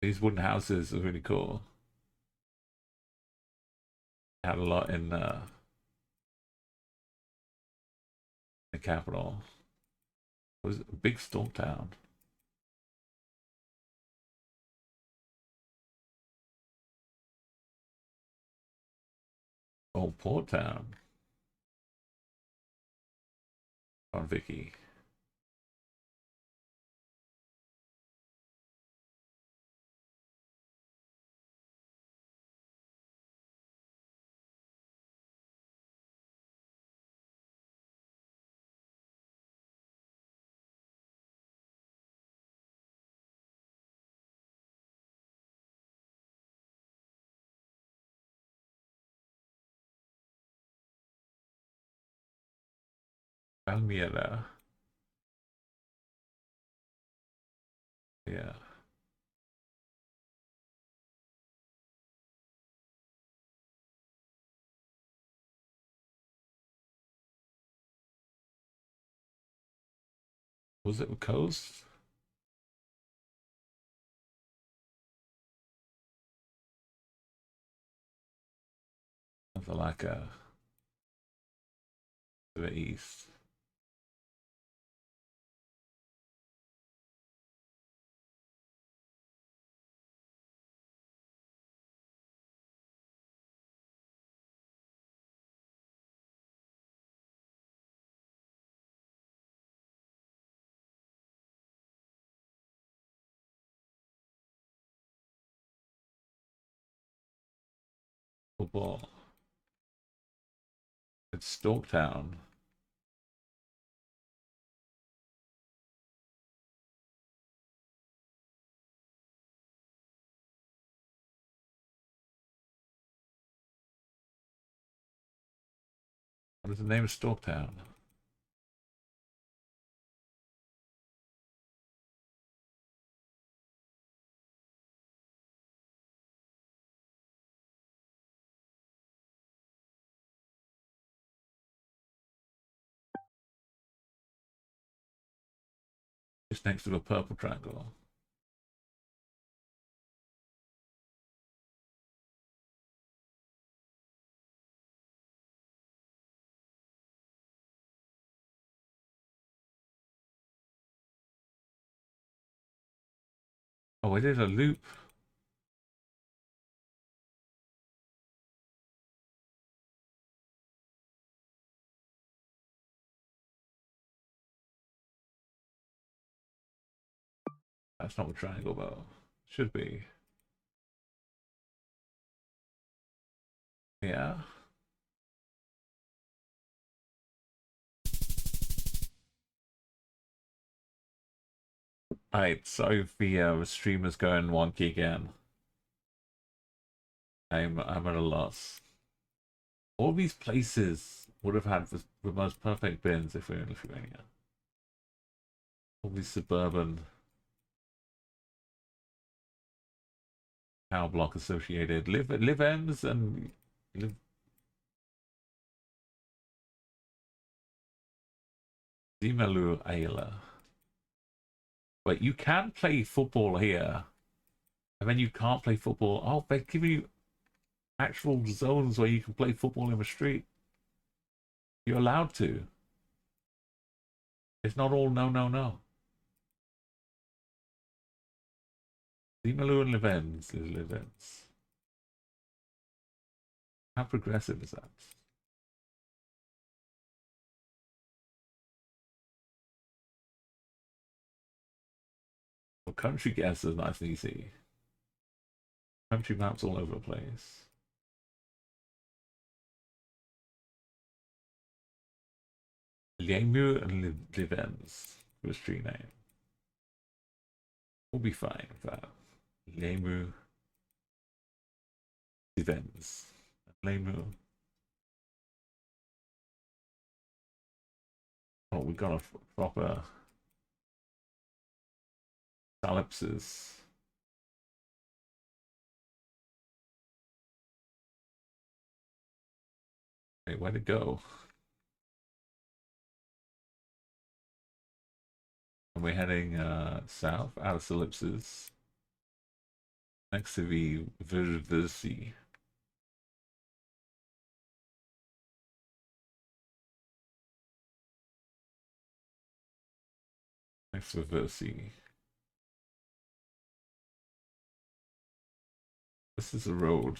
These wooden houses are really cool. Had a lot in the capital. Was it a big storm town? Oh, Port Town. On Vicky. Palmiera. Yeah. Was it Coast? Something like a to the east. Football. It's Storktown. What is the name of Storktown? Just next to a purple triangle. Oh, it is a loop. That's not a triangle, though. Should be. Yeah. Alright, sorry if the streamer's going wonky again. I'm at a loss. All these places would have had the most perfect bins if we were in Lithuania. All these suburban power block associated live ends and live Dimelu Ayla. Wait, you can play football here, and then you can't play football. Oh, they're giving you actual zones where you can play football in the street. You're allowed to. It's not all no, no, no. Dimelu and Livens is Livens. How progressive is that? Well, country guess is nice and easy. Country maps all over the place. Liemu and Livens for a street name. We'll be fine with that. Liemu Livens. Liemu. Oh, we got a proper ellipses. Hey, where'd it go? And we're heading south out of ellipses next to the Virvisi. Next to Versi. This is a road.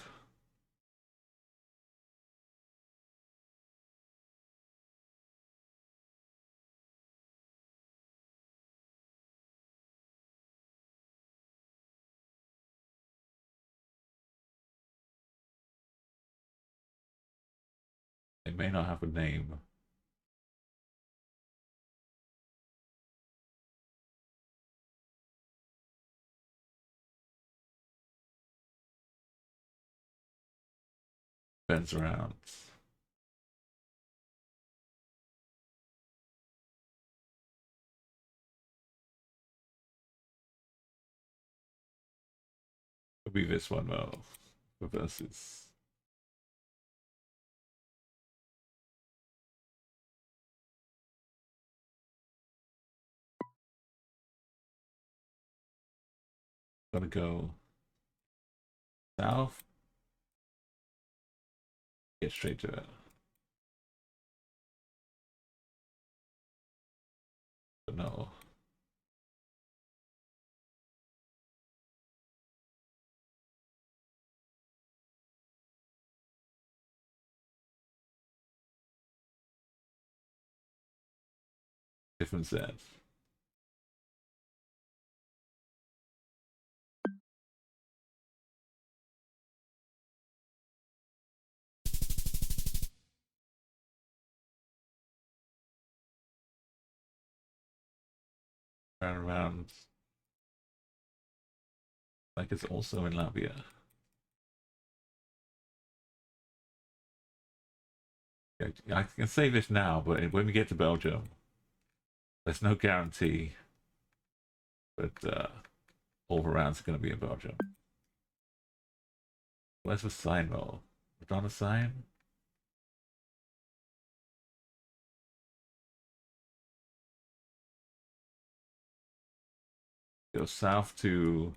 It may not have a name. Bends around. Could be this one though. Reverses. Gotta go south. Get straight to it. But no. Different set. Around. Like it's also in Latvia. I can say this now, but when we get to Belgium, there's no guarantee that all the rounds are going to be in Belgium. Where's the sign roll? Madonna sign? Go south to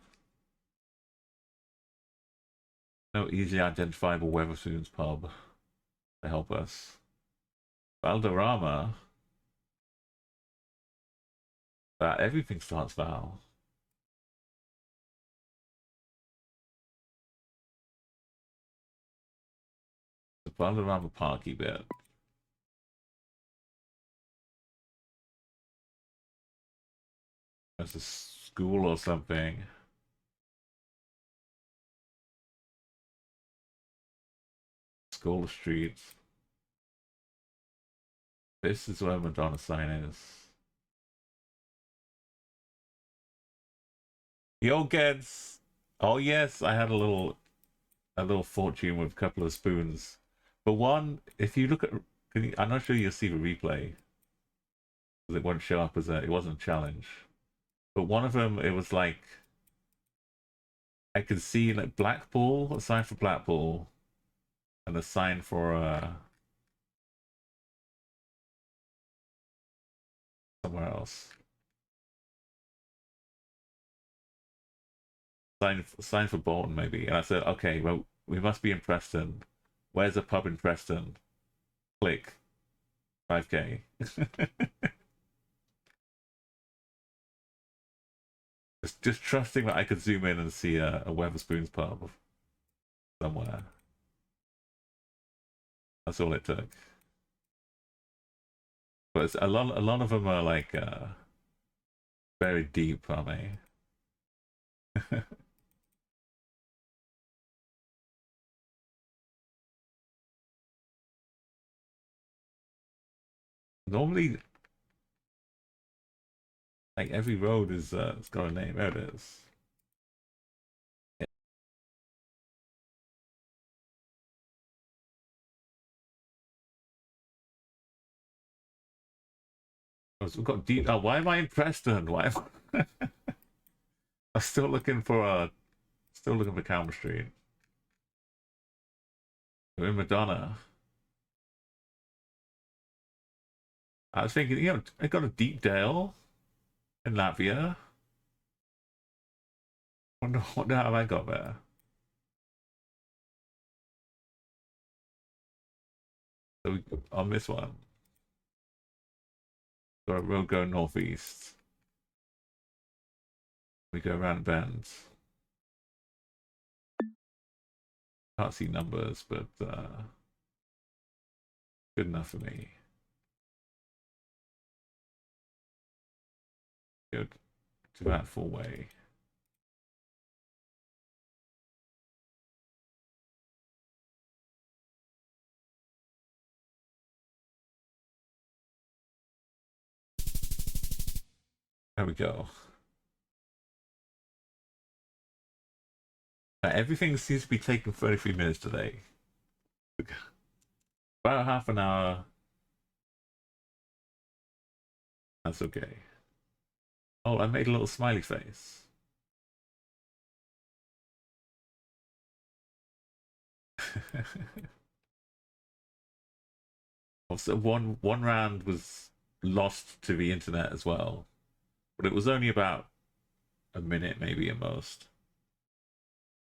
no easily identifiable Weatherspoons pub to help us. Valderrama. Everything starts Val. The Valderrama Parky bit. There's a school or something. School Street. This is where Madonna sign is. Yo, Geds. Oh yes, I had a little fortune with a couple of spoons. But one, if you look at, I'm not sure you'll see the replay. It won't show up as it wasn't a challenge. But one of them, it was like, I could see like Blackpool, a sign for Blackpool, and a sign for somewhere else. Sign for Bolton maybe. And I said, okay, well, we must be in Preston. Where's a pub in Preston? Click. 5k. just trusting that I could zoom in and see a Weatherspoons pub somewhere. That's all it took. But it's a lot of them are like very deep, aren't they? Normally, like every road is it's got a name. There it is. We've got deep. Oh, why am I in Preston? Why am I... I'm still looking for Calmer Street. We're in Madonna. I was thinking, I got a deep dale in Latvia. Wonder how I got there. So on this one, we'll go northeast. We go around bends. Can't see numbers, but good enough for me. Good to that four-way. There we go. Everything seems to be taking 33 minutes today. About half an hour. That's okay. Oh, I made a little smiley face. Also, one round was lost to the internet as well, but it was only about a minute, maybe at most,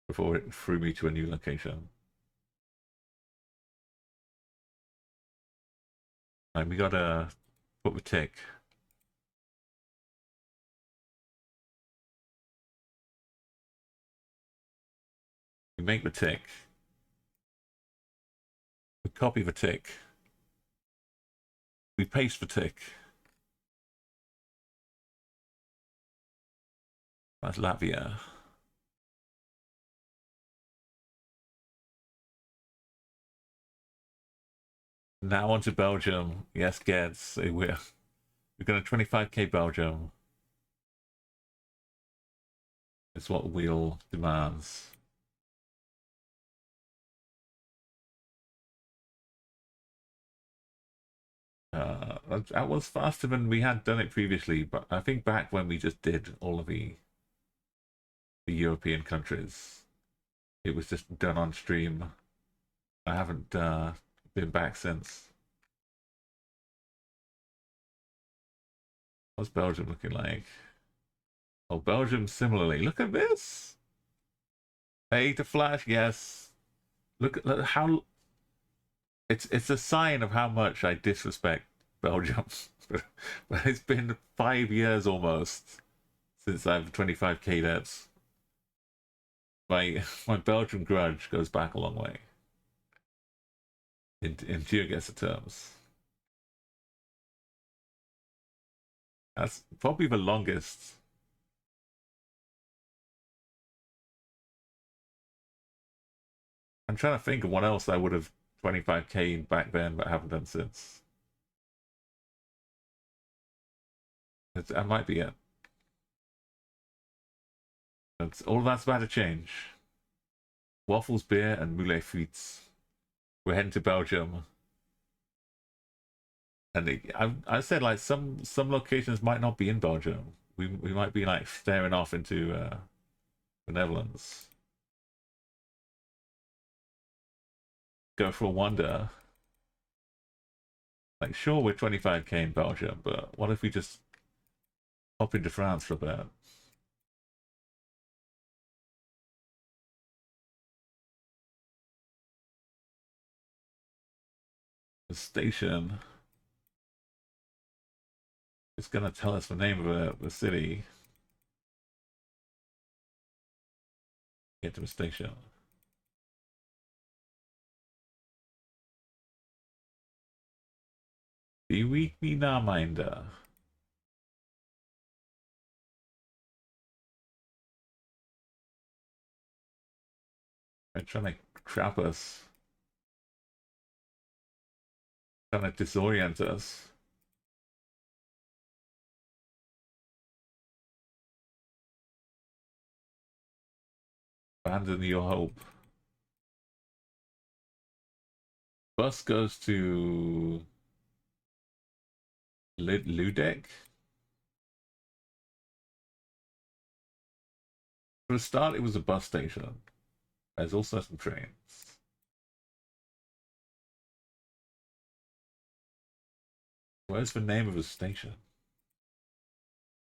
before it threw me to a new location. And we gotta put the tick. We make the tick. We copy the tick. We paste the tick. That's Latvia. Now on to Belgium. Yes, Geds. We're going to 25k Belgium. It's what Wheel demands. That was faster than we had done it previously, but I think back when we just did all of the European countries, it was just done on stream. I haven't been back since. What's Belgium looking like? Oh, Belgium similarly. Look at this. Hey, to Flash, yes. Look at how it's a sign of how much I disrespect Belgium. But it's been 5 years almost since I've 25k debts. My Belgium grudge goes back a long way. In GeoGuessr terms. That's probably the longest. I'm trying to think of what else I would have 25k back then, but haven't done since. That might be it. All that's about to change. Waffles, beer, and moulet frites. We're heading to Belgium. And I said like some locations might not be in Belgium. We might be like staring off into the Netherlands. Go for a wander. Like sure we're 25k in Belgium, but what if we just hop into France for a bit? The station is gonna tell us the name of the city. Get to the station. Die week me naminder. They're trying to trap us. Trying to disorient us. Abandon your hope. Bus goes to Ludek. For a start, it was a bus station. There's also some trains. Where's the name of the station?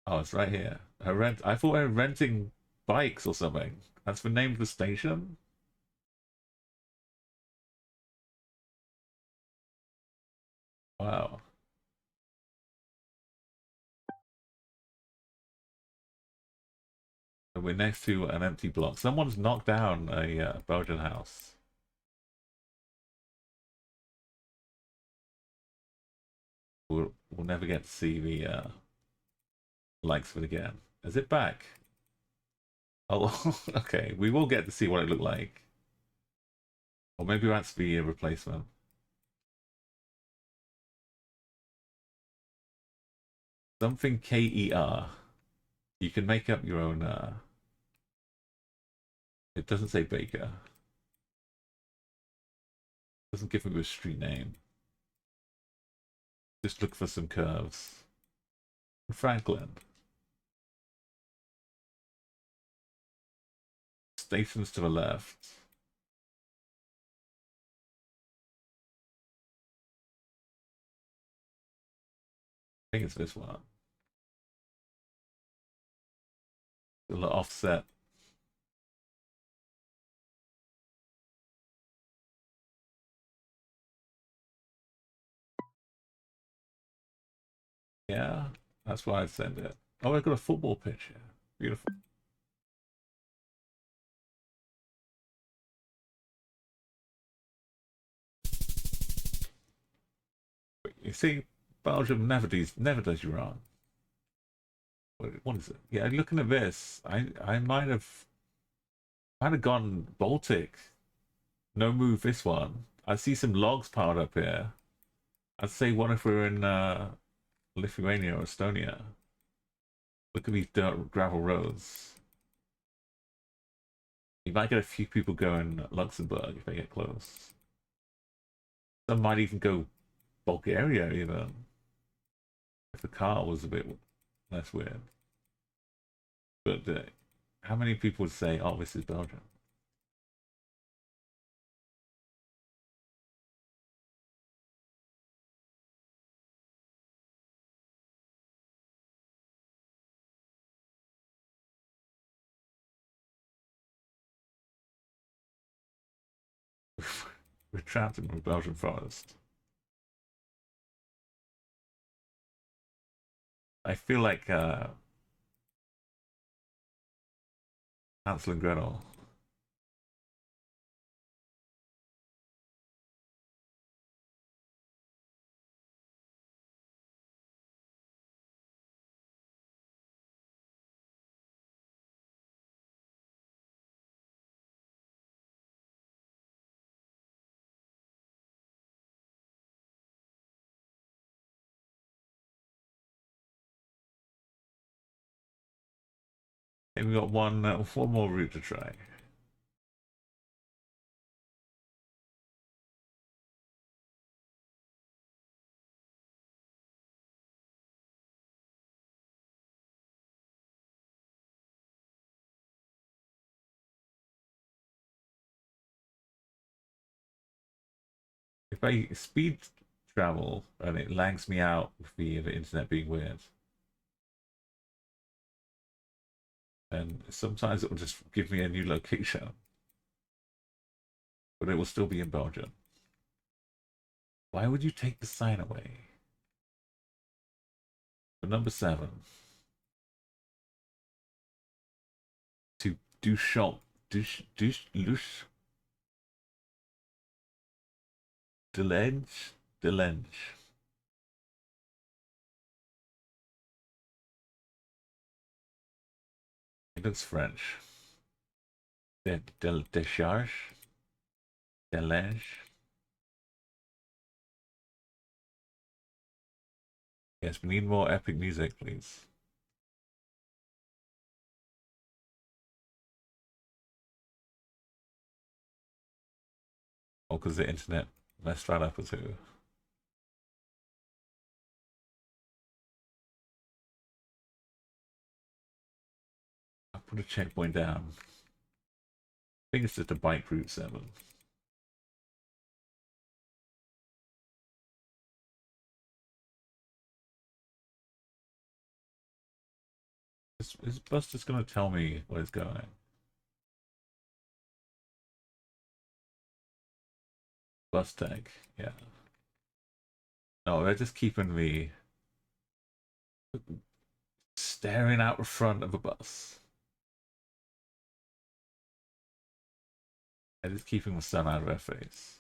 Oh, it's right here. I thought we were renting bikes or something. That's the name of the station? Wow. And we're next to an empty block. Someone's knocked down a Belgian house. We'll never get to see the likes of it again. Is it back? Oh, okay. We will get to see what it looked like. Or maybe that's the replacement. Something KER. You can make up your own. It doesn't say Baker. It doesn't give me a street name. Just look for some curves. Franklin. Stations to the left. I think it's this one. A little offset. Yeah, that's why I'd send it. Oh, I've got a football pitch here. Beautiful. You see, Belgium never does you wrong. What is it? Yeah, looking at this, I might have gone Baltic. No move this one. I see some logs piled up here. I'd say what if we're in Lithuania or Estonia? Look at these dirt gravel roads. You might get a few people going Luxembourg if they get close. Some might even go Bulgaria even. If the car was a bit less weird. But how many people would say, oh, this is Belgium? We're trapped in the Belgian forest. I feel like Hansel and Gretel. And we got one more route to try. If I speed travel and it lags me out with the internet being weird, and sometimes it will just give me a new location, but it will still be in Belgium. Why would you take the sign away? For number 7, to Duchamp, Delenge. It looks French. Descharge? Delange? Yes, we need more epic music, please. Oh, because the internet messed right up as who? I'll put a checkpoint down. I think it's just a bike route 7. Is bus just going to tell me where it's going? Bus tag, yeah. No, they're just keeping me staring out the front of a bus. And it's keeping the sun out of her face.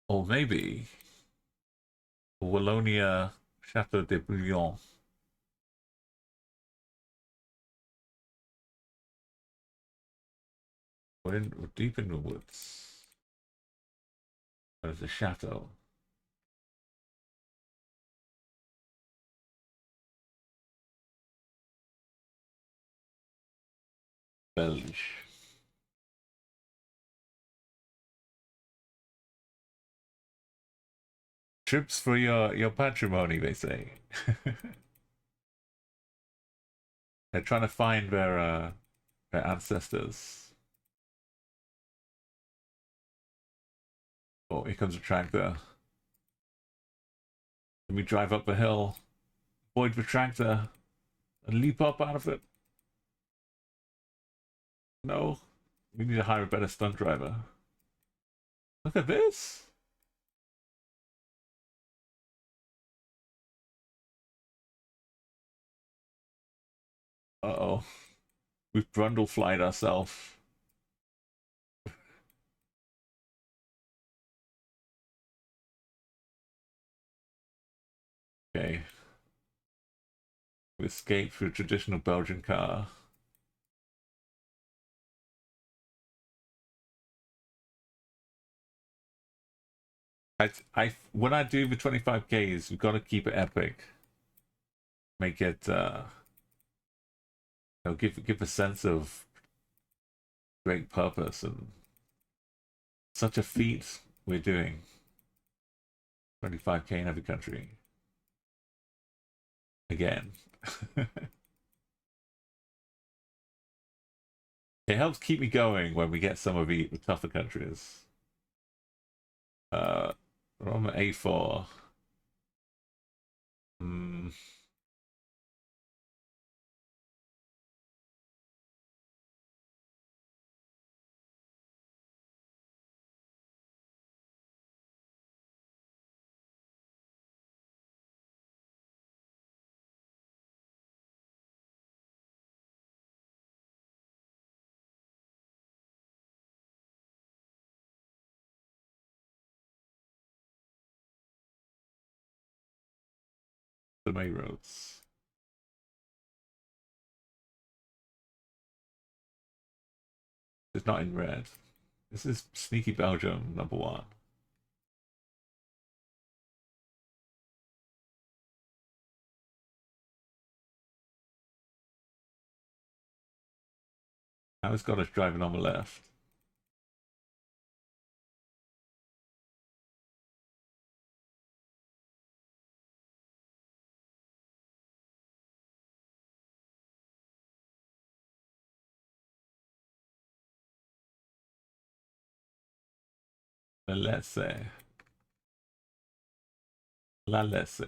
Or maybe Wallonia Chateau de Bouillon. We're deep in the woods. There's a chateau. Belge. Trips for your patrimony, they say. They're trying to find their ancestors. Oh, here comes a tractor. Let me drive up the hill, avoid the tractor, and leap up out of it. No, we need to hire a better stunt driver. Look at this. Uh-oh. We've Brundle-flied ourselves. Okay. We escaped through a traditional Belgian car. When I do the 25Ks, we've got to keep it epic. Make it, give a sense of great purpose and such a feat we're doing. 25K in every country. Again. It helps keep me going when we get some of the tougher countries. We're on A4. The main roads. It's not in red. This is Sneaky Belgium, #1. Now it's got us driving on the left. Let's say. Let's say.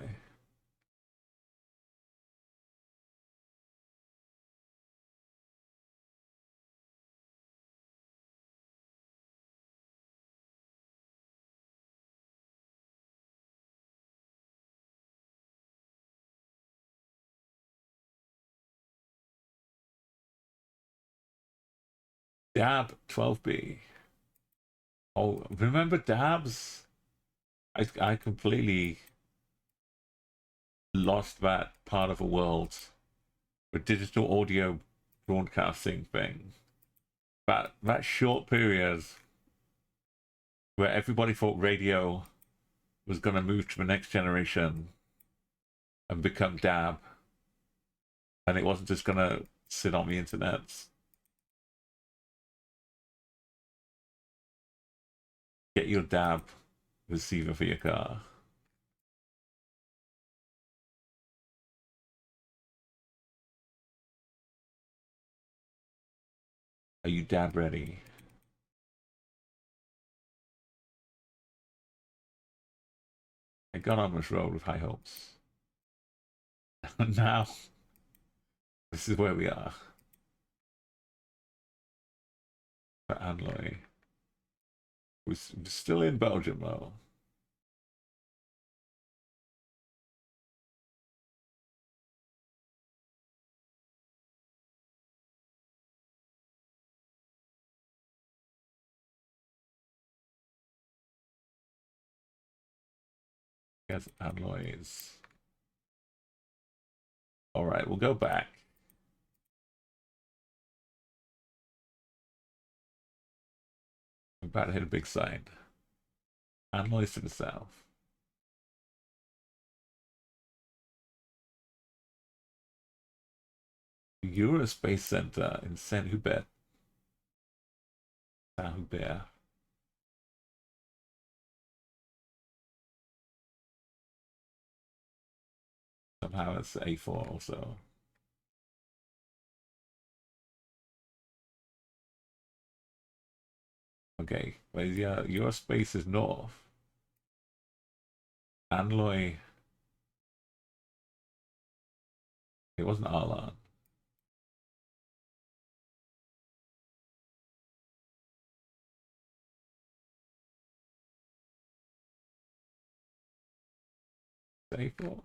Dab 12B. Oh, remember dabs? I completely lost that part of the world. The digital audio broadcasting thing. That short period where everybody thought radio was going to move to the next generation and become dab, and it wasn't just going to sit on the internet. Get your dab receiver for your car. Are you dab ready? I got on this road with high hopes. Now, this is where we are. For Anloy. We're still in Belgium, though. Guess alloys. Alright, we'll go back. We're about to hit a big sign. Alloys to the south. Eurospace Center in Saint Hubert. Saint Hubert. Somehow it's A4 also. Okay, but yeah, your space is north. Anloy. It wasn't Arlan. A4.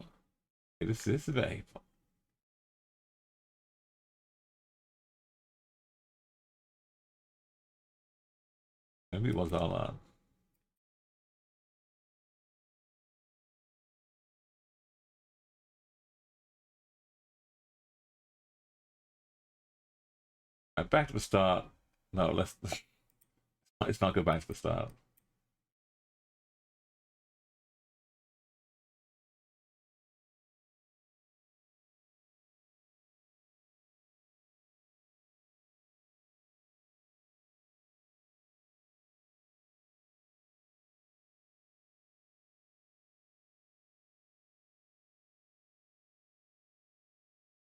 This is A4. Maybe it was Arlan. Back to the start. No, let's not go back to the start.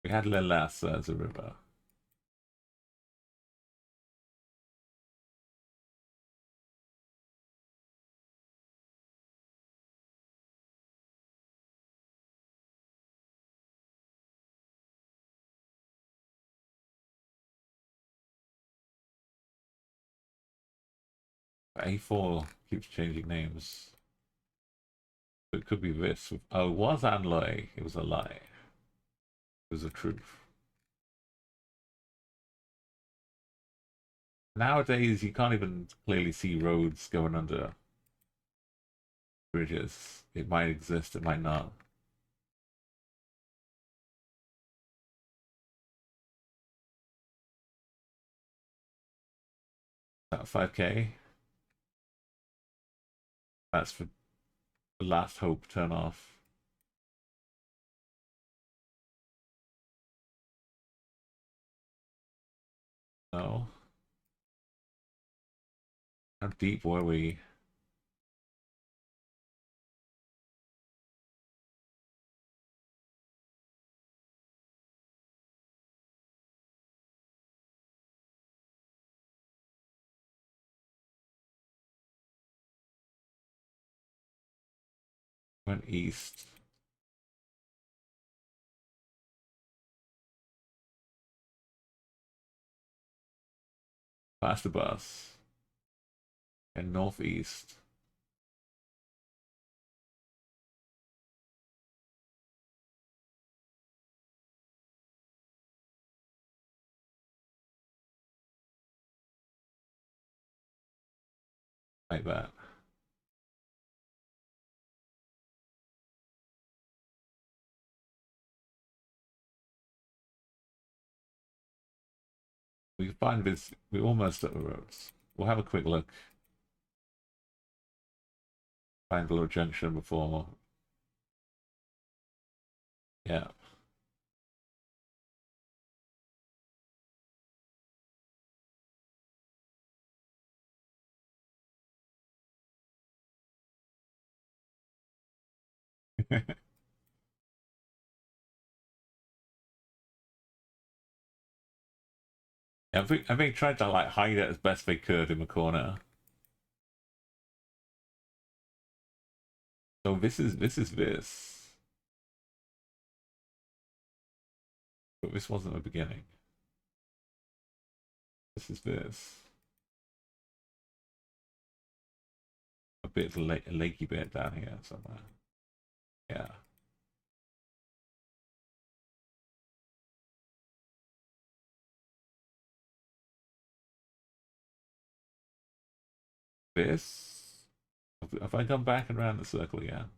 We had Lelasa as a river. A4 keeps changing names. It could be this. Oh, it was Anloy. It was a lie. It was the truth. Nowadays, you can't even clearly see roads going under bridges. It might exist, it might not. That 5K. That's for the last hope turn off. No. How deep were we? Went east. Past the bus. And northeast. Like that. We find this. We're almost at the roads. We'll have a quick look. Find a little junction before. Yeah. I think tried to like hide it as best they could in the corner. So this is this. But this wasn't the beginning. This is this. A bit of a lakey bit down here somewhere. Yeah. This. Have I gone back and around the circle again?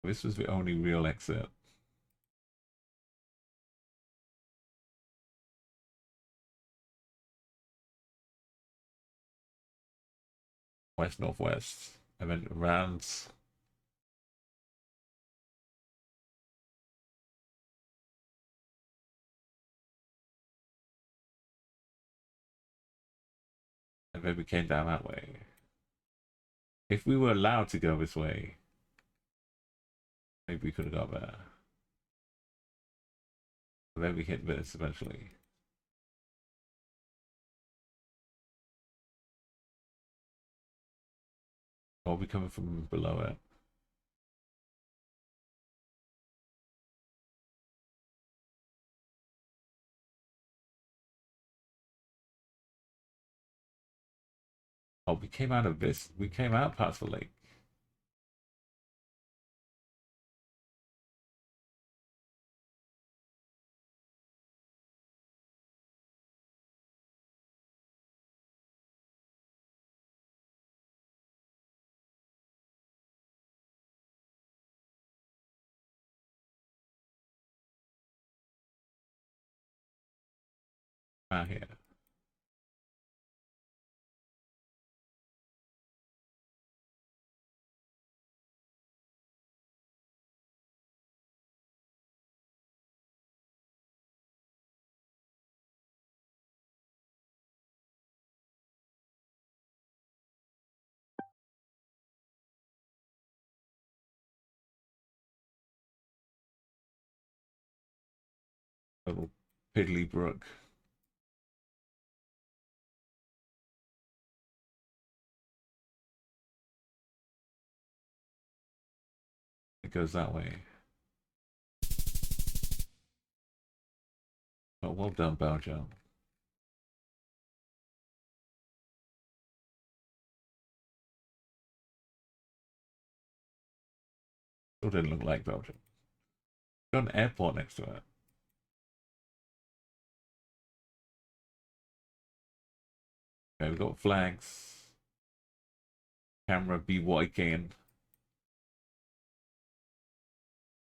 This was the only real exit. West northwest, and then around. And then we came down that way. If we were allowed to go this way, maybe we could have got there. But then we hit this eventually. Or we coming from below it. Oh, we came out of this. We came out past the lake. Out here. Little piddly brook. It goes that way. Oh, well done, Belgium. Still didn't look like Belgium. Got an airport next to it. Okay, we've got flags. Camera be waking.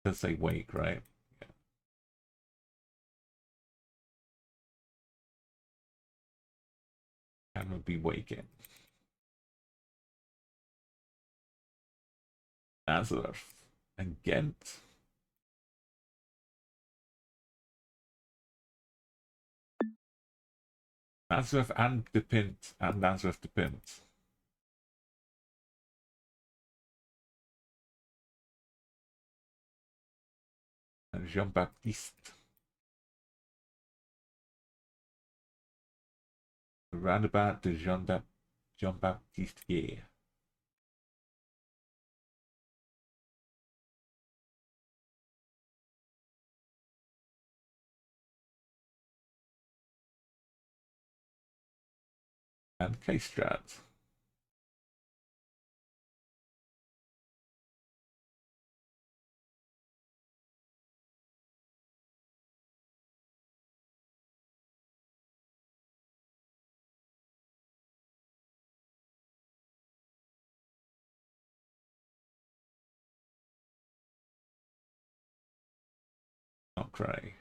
Does say wake, right? Yeah. Camera be waking. Nazareth and Ghent. Nazareth and De Pint and Nazareth De Pint. And Jean-Baptiste. The roundabout de Jean-Baptiste Gay. And K-Strat. Not cray.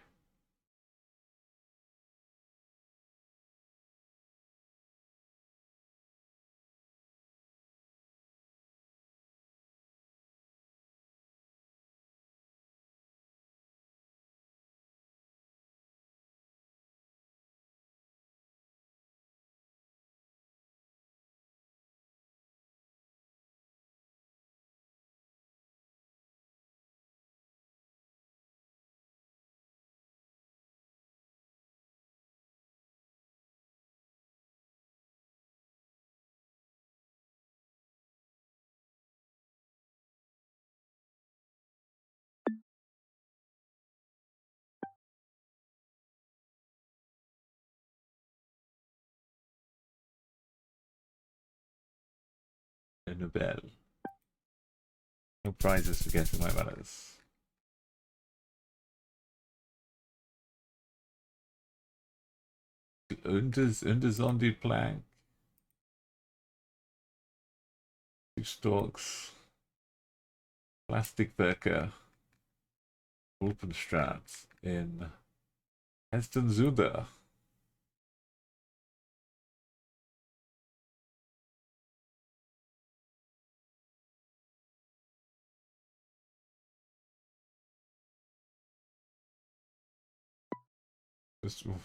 A Nobel. No prizes for getting my manners. Unders die plank. 2 stalks. Plastic Werke. Wolpenstraat in Hestenzude.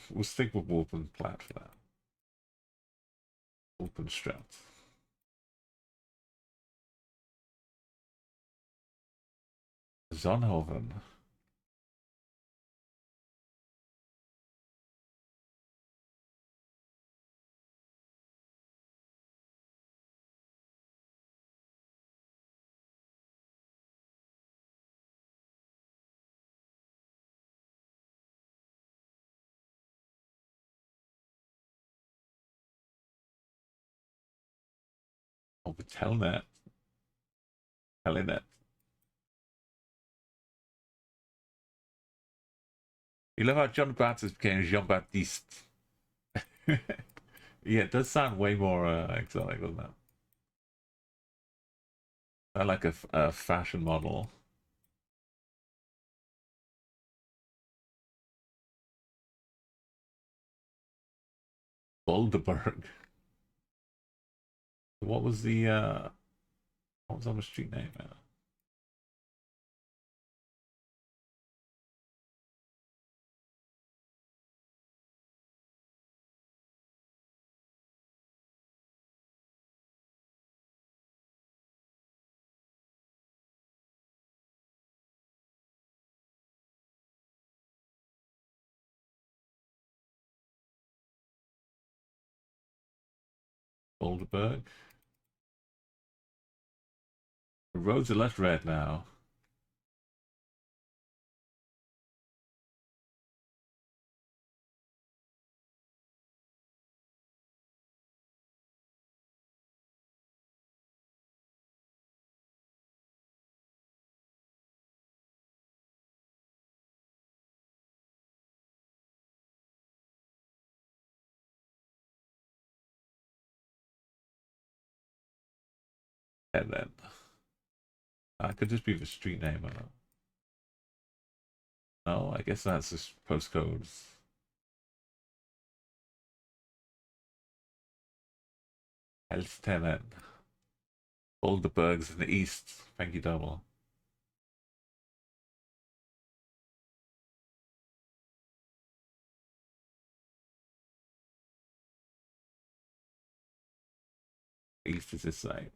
We'll stick with Wolpenplaat for that. Wolpenstraat. Zonhoven. Oh, but Telnet. Telenet. You love how John Baptiste became Jean Baptiste. Yeah, it does sound way more exotic, doesn't it? I like a fashion model. Bolderberg. What was the what was on the street name? Bolderberg. The roads are less red now. And then I could just be the street name. I don't know. No, I guess that's just postcodes. Helstenen. Bolderberg's in the east. Thank you, double. East is this side.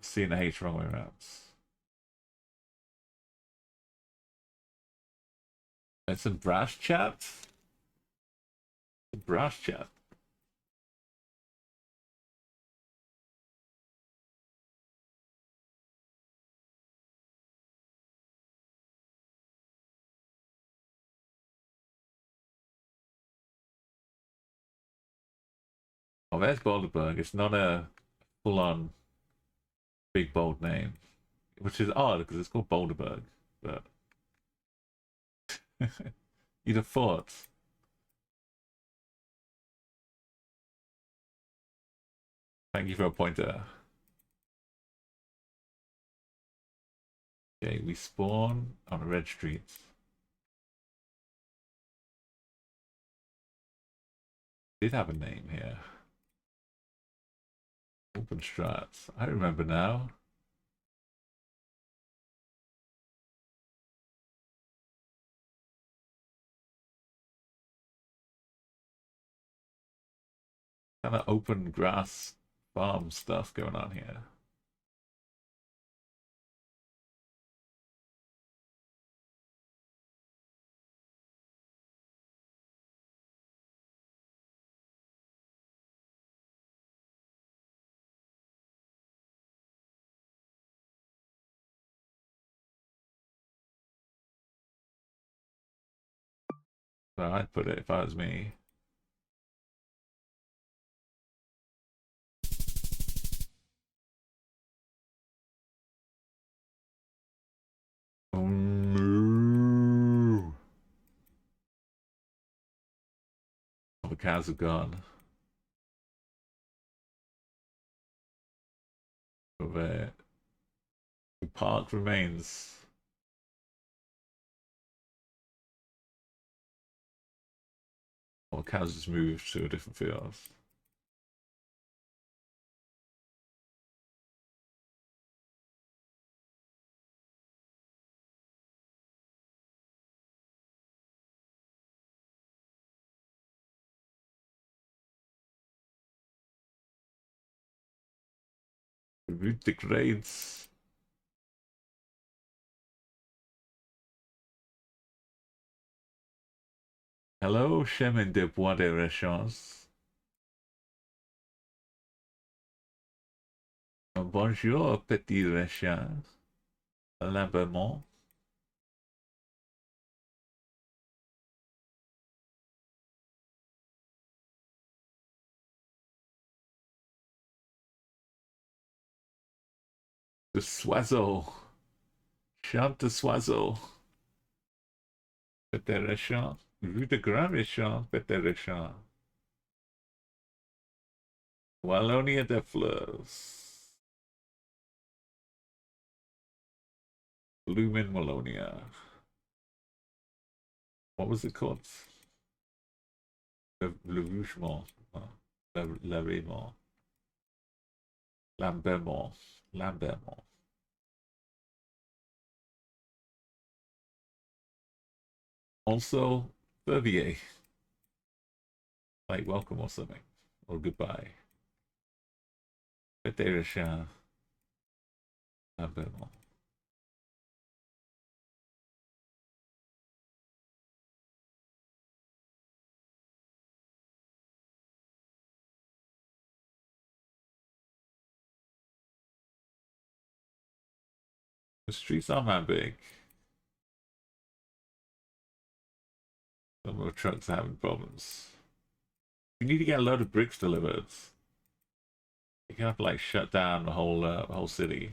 C and H wrong way around. It's a brass chat. Brass chat. Oh, there's Bolderberg. It's not a full-on big bold name, which is odd because it's called Bolderberg. But you'd have thought. Thank you for a pointer. Okay, we spawn on a red street. Did have a name here. Open strats. I remember now. Kind of open grass farm stuff going on here. So I'd put it if I was me. cows have gone. The park remains. Or cows just moved to a different field. Route degrades. Hello, chemin de bois de Rechance. Bonjour, petit Rechance. L'abonnement. De soiseau. Chant de soiseau. Petit Rechance. Rue de Grand Rechance, petit Rechance. Wallonia de Fleurs. Lumen Wallonia. What was it called? Le Rougemont. L'Aimant. Lambermont. Lambermont. Also, Verviers. Like welcome or something. Or goodbye. Petit Rechance. Lambermont. The streets aren't that big. Some of the trucks are having problems. You need to get a load of bricks delivered. You can have to like shut down the whole city.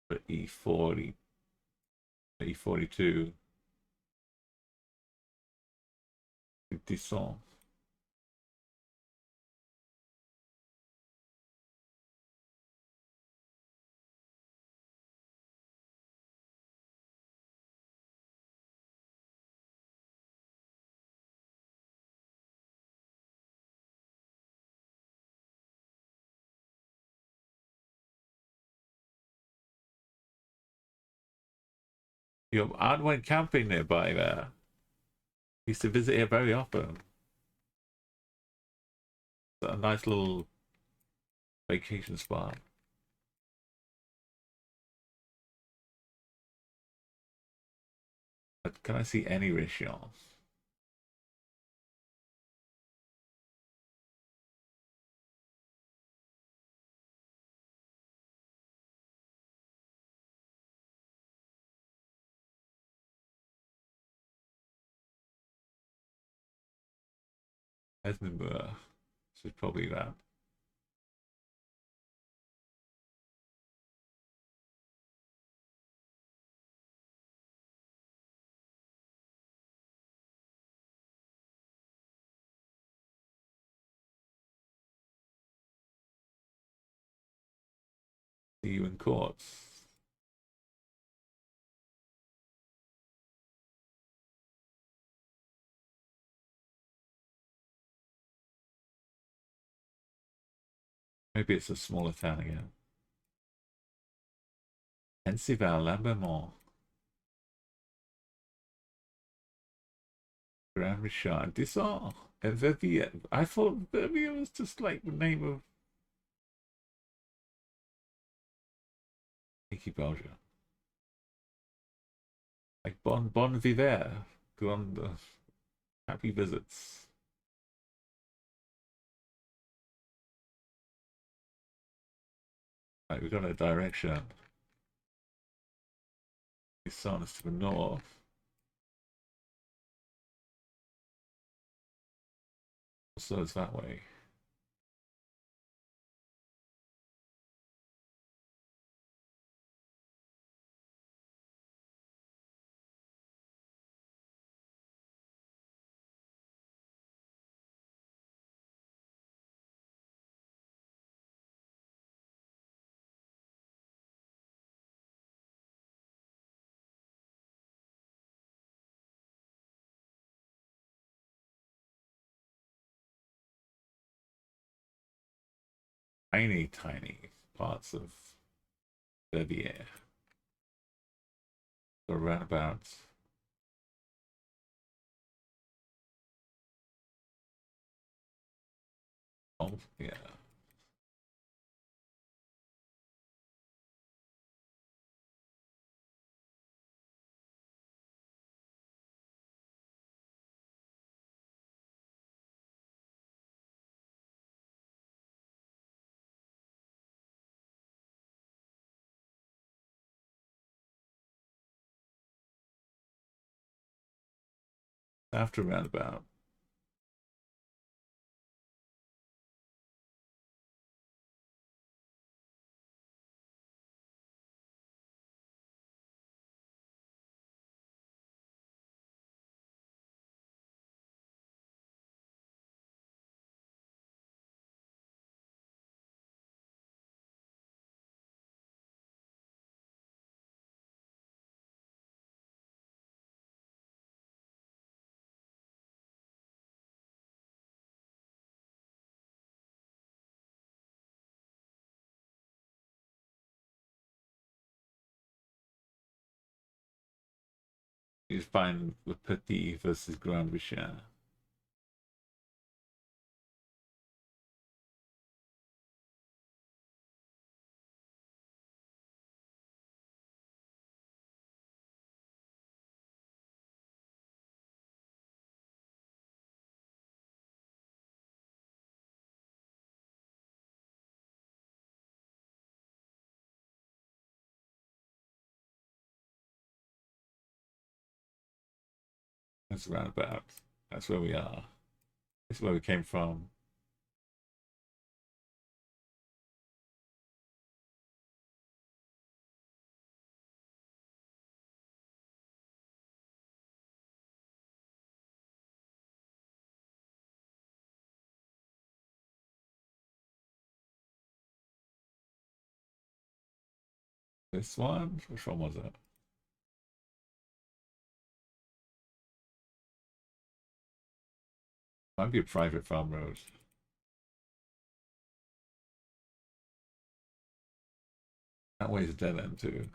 But E40, E42, Disson. Your aunt went camping nearby there. Used to visit here very often. It's a nice little vacation spot. But can I see any Richon? Edinburgh. This is probably that. See you in courts. Maybe it's a smaller town again. Pensival, Lambermont. Grand Richard. Disson. And Verviers. I thought Verviers was just like the name of Nicky Belgium. Like Bon Viver. Grand Happy Visits. Right, we got a direction. The sun is to the north. So it's that way. tiny, tiny parts of Verviers. So roundabout. Oh, yeah. After roundabout. You find the Petit versus Grand Richard. That's roundabout. That's where we are. That's where we came from. This one? Which one was it? Might be a private farm road. That way's a dead end too.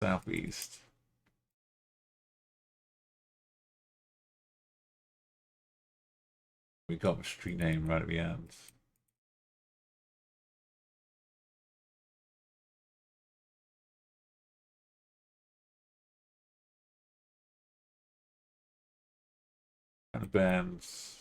Southeast. We got a street name right at the end. Kind of bands.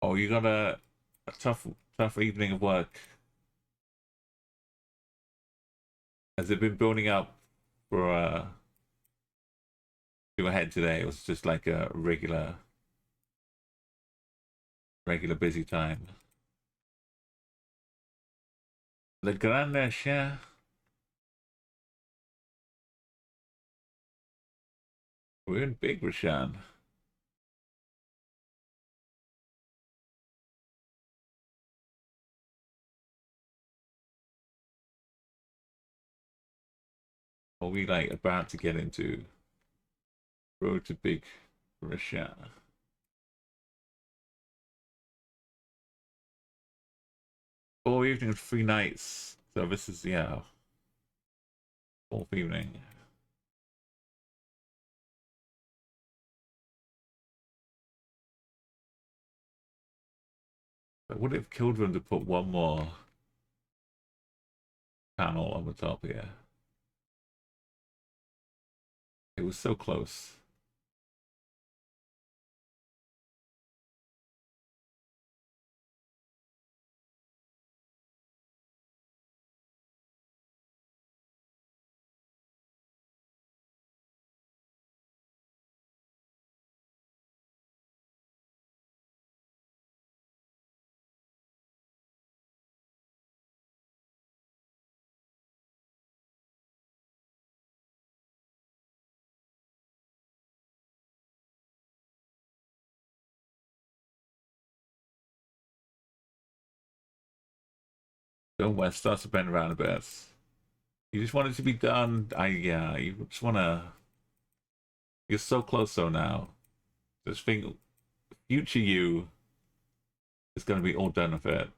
Oh, you got a tough evening of work. Has it been building up for to ahead today? It was just like a regular busy time. Le Grand Chien. We're in Big Rashan. Are we like about to get into Road to Big Rashan? 4 evenings, 3 nights. So this is, yeah, fourth evening. But would it have killed them to put one more panel on the top here? It was so close. Go west, starts to bend around a bit. You just want it to be done. Yeah, you just want to. You're so close though now. Just think, future you is going to be all done with it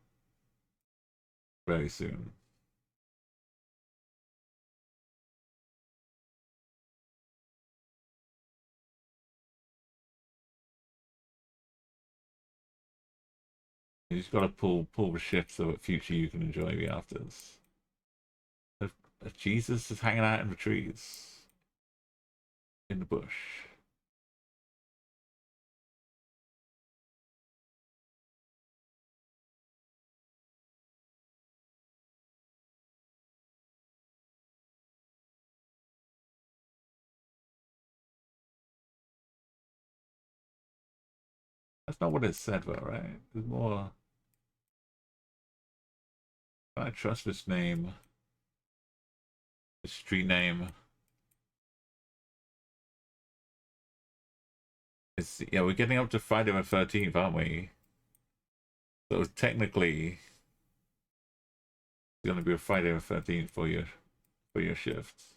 very soon. You just got to pull the shift so that future you can enjoy the afters. If Jesus is hanging out in the trees, in the bush. That's not what it said, though, right? There's more. I trust this name, this street name. It's, yeah, we're getting up to Friday the 13th, aren't we? So technically, it's going to be a Friday the 13th for your shifts.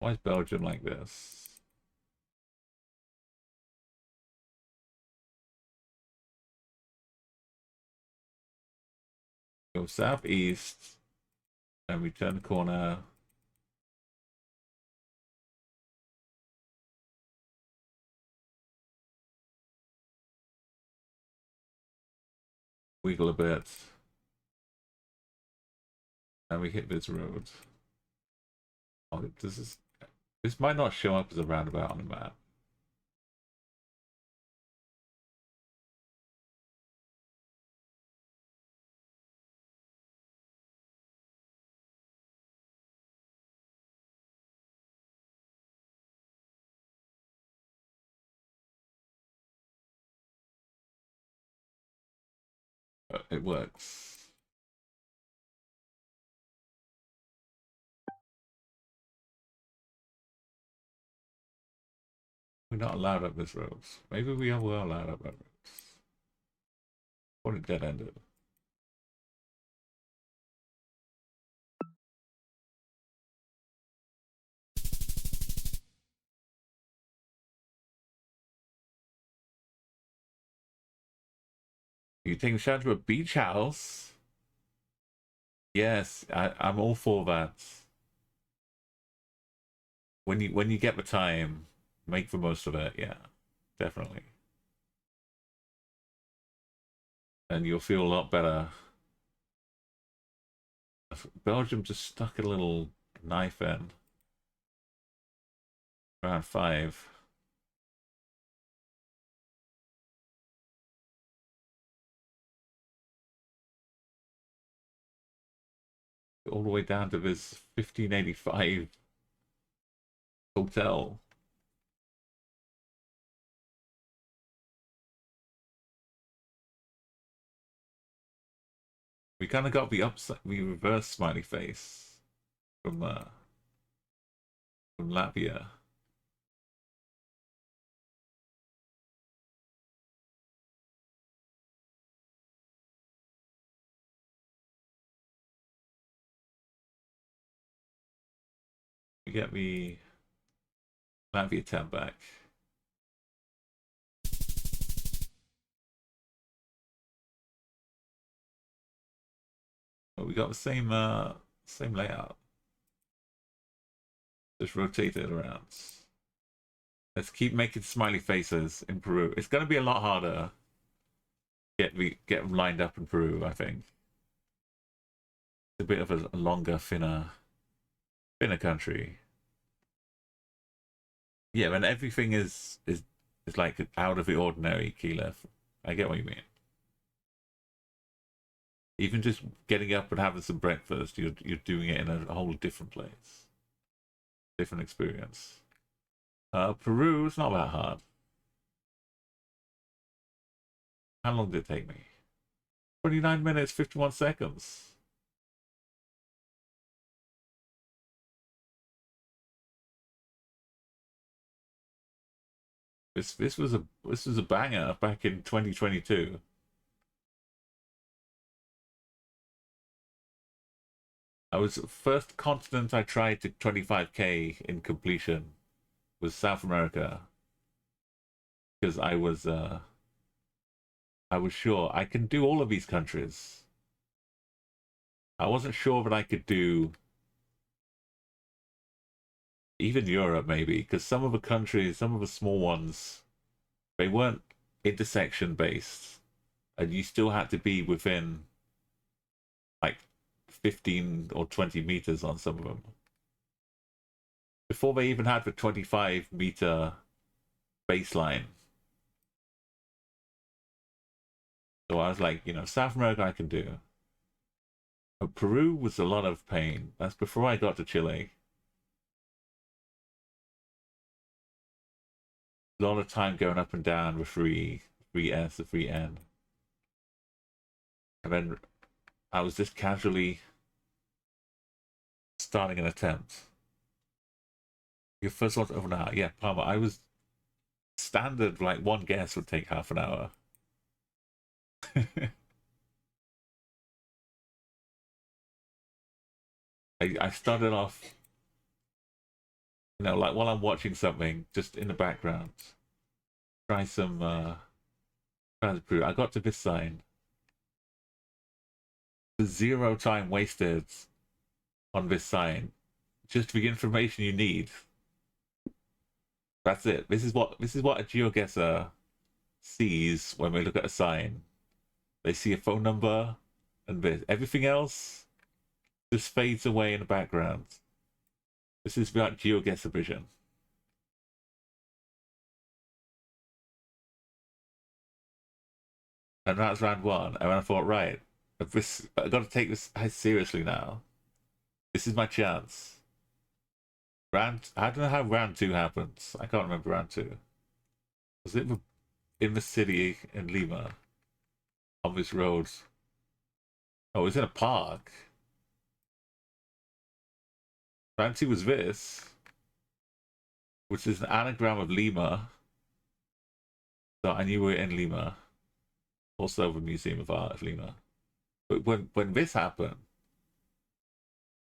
Why is Belgium like this? Go southeast, and we turn the corner. Wiggle a bit. And we hit this road. Oh, this might not show up as a roundabout on the map. But it works. We're not allowed up this road. Maybe we were allowed up that road. What a dead ended. You take charge of a beach house? Yes, I'm all for that. When you get the time, make the most of it. Yeah, definitely. And you'll feel a lot better. Belgium just stuck a little knife in. Round 5. All the way down to this 1585 hotel. We kind of got the upside, the reverse smiley face from Latvia. We get the Latvia tab back. But we got the same layout. Just rotate it around. Let's keep making smiley faces in Peru. It's going to be a lot harder. Get them lined up in Peru, I think. It's a bit of a longer, thinner country. Yeah, and everything is like out of the ordinary, Keyleth. I get what you mean. Even just getting up and having some breakfast, you're doing it in a whole different place, different experience. Peru is not that hard. How long did it take me? 29 minutes, 51 seconds. This was a banger back in 2022. I was first continent I tried to 25k in completion was South America because I was sure I can do all of these countries. I wasn't sure that I could do even Europe maybe because some of the countries, some of the small ones, they weren't intersection based, and you still had to be within like 15 or 20 meters on some of them before they even had the 25-meter baseline. So I was like, South America I can do. But Peru was a lot of pain. That's before I got to Chile. A lot of time going up and down with free S, the free N. And then I was just casually starting an attempt. Your first one's over an hour. Yeah, Palmer, I was standard, like one guess would take half an hour. I started off, like while I'm watching something, just in the background, try some, prove. I got to this sign. The 0 time wasted on this sign. Just the information you need. That's it. This is what a geoguesser sees when we look at a sign. They see a phone number and this. Everything else just fades away in the background. This is about geoguesser vision. And that's round 1. And I thought, right, I got to take this seriously now. This is my chance. I don't know how round 2 happens. I can't remember round 2. Was it in the city in Lima? On this road? Oh, it was in a park. Round 2 was this, which is an anagram of Lima. So I knew we were in Lima. Also the Museum of Art of Lima. But when this happened,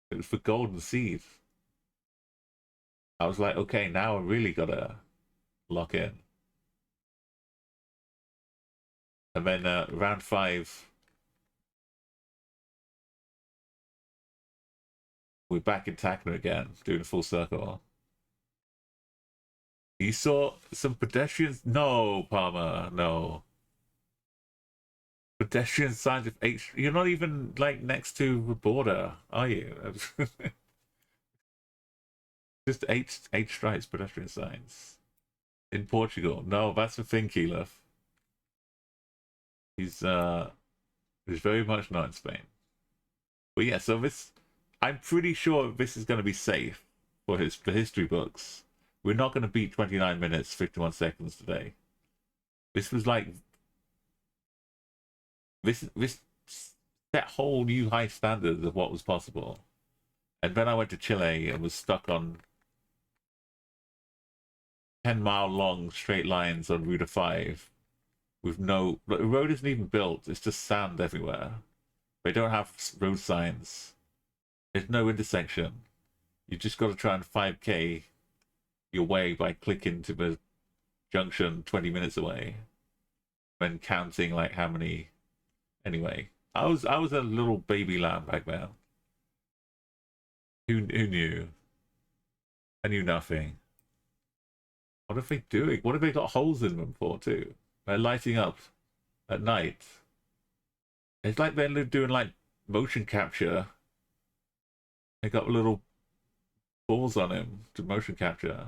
it was for Golden Seed. I was like, okay, now I really gotta lock in. And then round 5, we're back in Tacna again, doing a full circle. You saw some pedestrians? No, Palmer, no. Pedestrian signs of H. You're not even like next to the border, are you? Just H stripes pedestrian signs in Portugal. No, that's the thing, Keyleth. He's very much not in Spain. But yeah, so this, I'm pretty sure this is going to be safe for the history books. We're not going to beat 29 minutes 51 seconds today. This was like this set whole new high standards of what was possible. And then I went to Chile and was stuck on 10-mile long straight lines on Route 5 with the road isn't even built. It's just sand everywhere. They don't have road signs. There's no intersection. You just got to try and 5k your way by clicking to the junction 20 minutes away, then counting like how many. Anyway, I was a little baby lamb back then. Who knew? I knew nothing. What are they doing? What have they got holes in them for too? They're lighting up at night. It's like they're doing like motion capture. They got little balls on him to motion capture.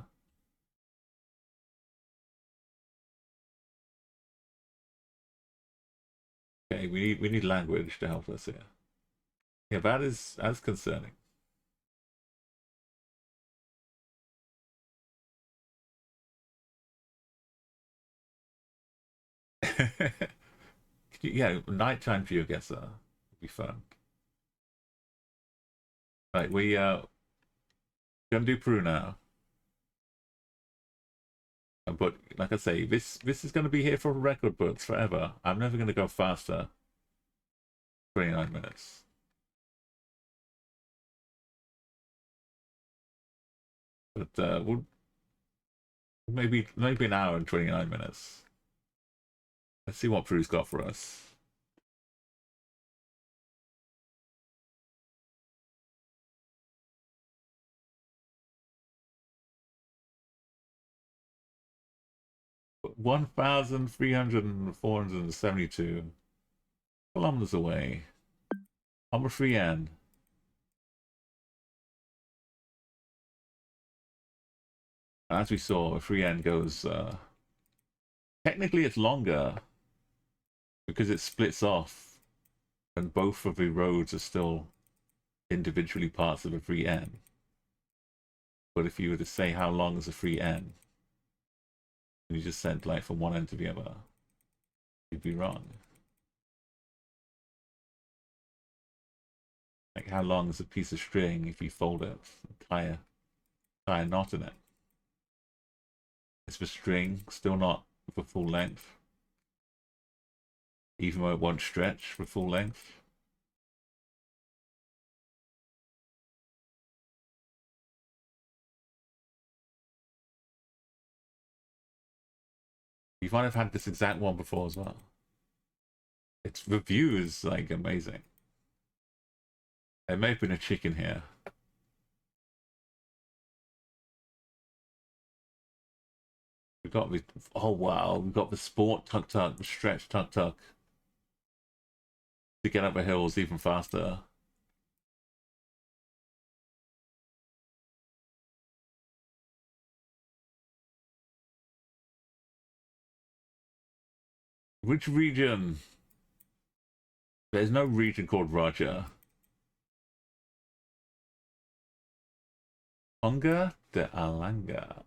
Okay, we need language to help us here. Yeah, that is concerning. Yeah, nighttime geoguesser would be fun. Right, we gonna do Peru now. But like I say, this is going to be here for record books forever. I'm never going to go faster. 29 minutes. But we'll maybe an hour and 29 minutes. Let's see what Prue's got for us. But 1,472 kilometers away. I'm a free end. As we saw, a free end goes. Technically, it's longer because it splits off, and both of the roads are still individually parts of a free end. But if you were to say how long is a free end, and you just said like from one end to the other, you'd be wrong. Like how long is a piece of string if you fold it, tie a knot in it? Is the string still not for full length? Even though it won't stretch for full length? You might have had this exact one before as well. Its the view is like amazing. There may have been a chicken here. We've got the, oh wow, we've got the sport tuk-tuk, the stretch tuk-tuk to get up the hills even faster. Which region? There's no region called Roger. Conga de Alanga.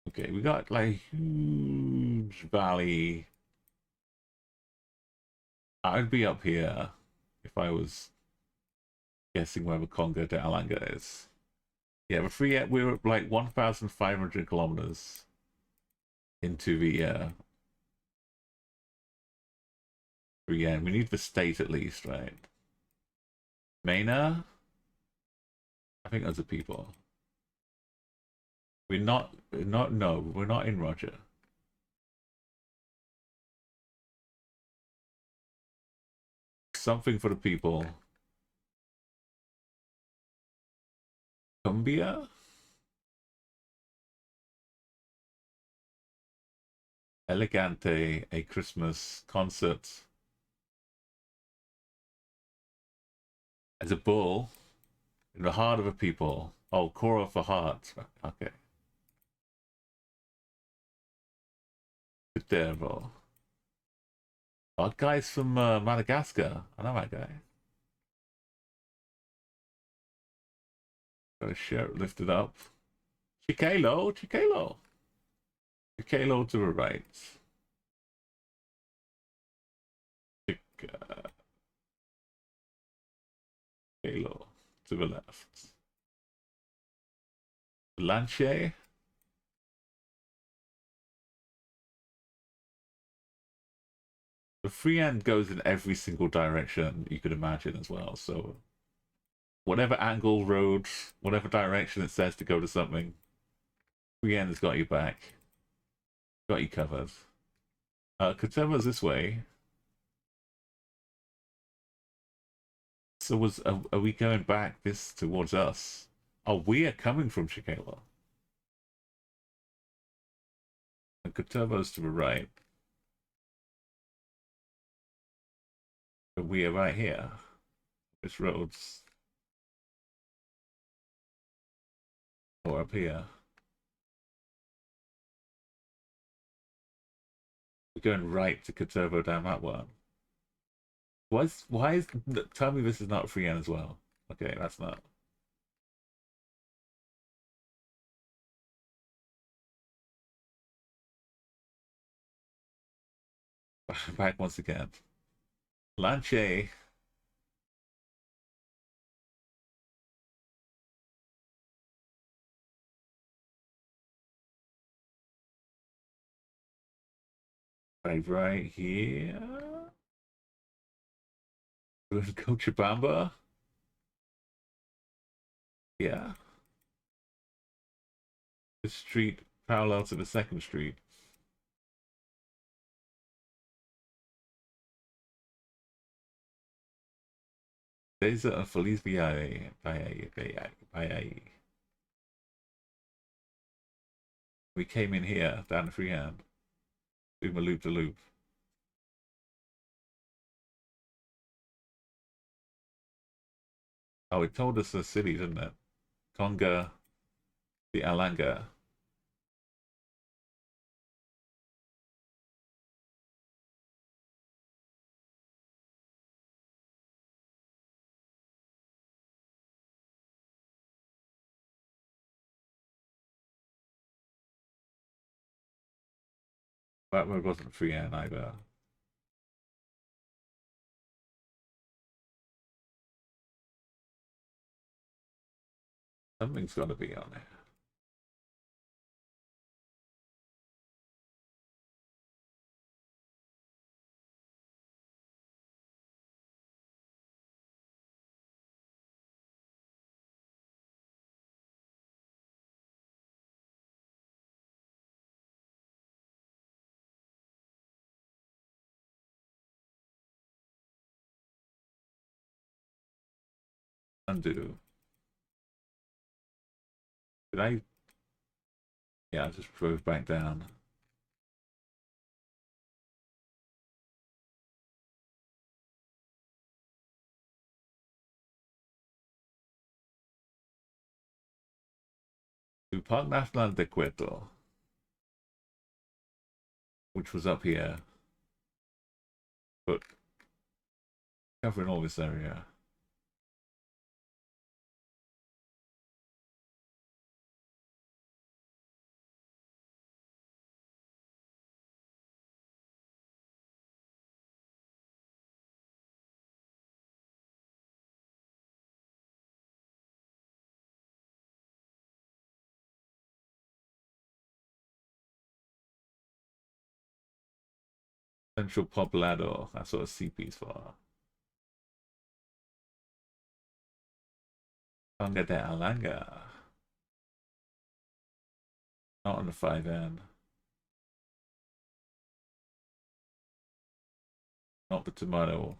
Okay, we got like huge valley. I'd be up here if I was guessing where the Conga de Alanga is. Yeah, we're like 1,500 kilometers into the free end. We need the state at least, right? Maina? I think those are people. We're not in Roger. Something for the people. Cumbia? Elegante, a Christmas concert. As a bull in the heart of a people. Oh, core of the heart. Okay. Good there, bro. Oh, guy's from Madagascar. I know that guy. Got his shirt lifted up. Chicalo. Chicalo to the right. Chicalo to the left. Lanche. The free end goes in every single direction you could imagine as well. So whatever angle, road, whatever direction it says to go to something, free end has got you back. Got you covered. Katema's this way. So are we going back this towards us? Oh, we are coming from Chicala. And Katema's to the right. But we are right here. This road's or up here. We're going right to Katervo down that one. Why is tell me this is not free end as well. Okay, that's not. Back once again. Lanche. right here. Cochabamba. Yeah. The street parallel to the second street. Desert and Feliz Viaje. Viaje. We came in here, down the freehand. Do my loop to loop. Oh, it told us the city, didn't it? Conga, the Alanga. That one wasn't freehand either. Something's got to be on it. Undo. Did I? Yeah, I just drove back down. To Park Nacional de Cueto, which was up here, but covering all this area. Central Poblado, that's what a CP's for. Conga de Alanga. Not on the 5N. Not the tomato.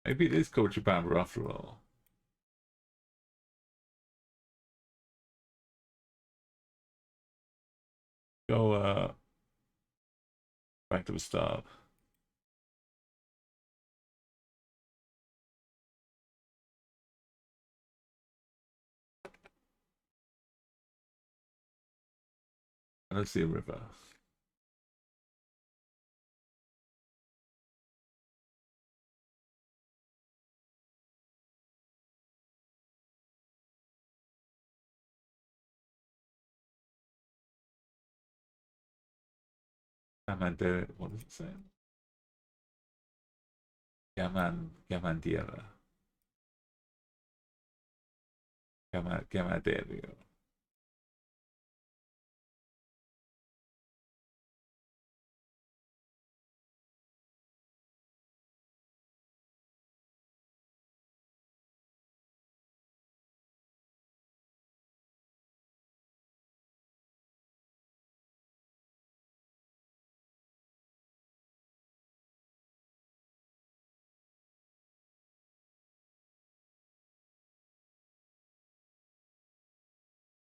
Maybe it is Cochabamba after all. Go back to the start. I don't see a river. What does it say? Gamandiera. Gamaderio.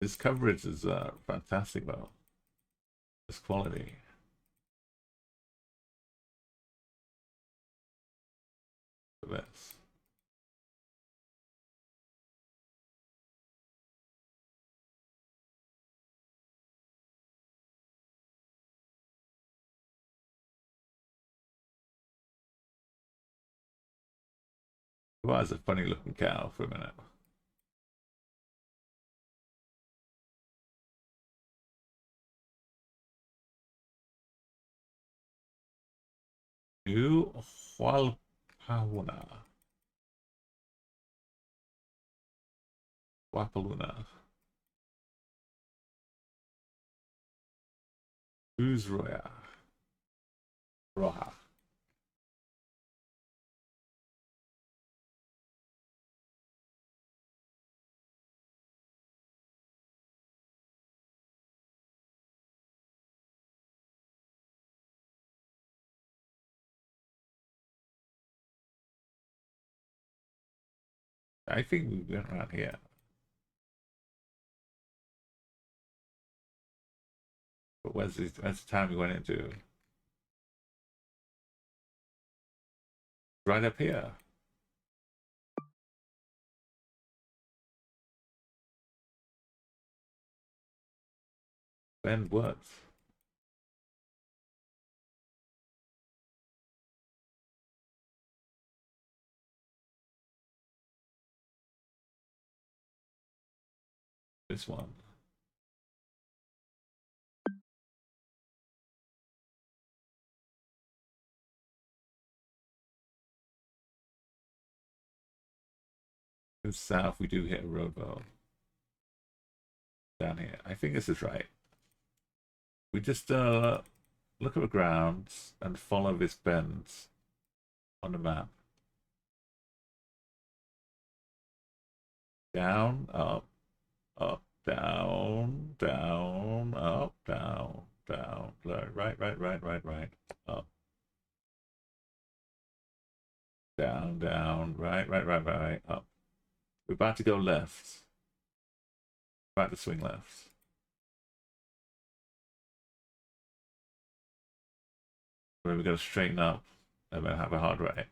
This coverage is fantastic though. This quality. For this. It was a funny looking cow for a minute. New Hualpahuna. Wapaluna. Who's Roya? Roja. I think we went around here. But where's the town we went into? Right up here. Bend Woods. This one. In south, we do hit a road though. Down here. I think this is right. We just look at the ground and follow this bend on the map. Down, up, up, down, down, up, down, down, right, right, up. Down, down, right, up. We're about to go left. About to swing left. We're going to straighten up and then have a hard right.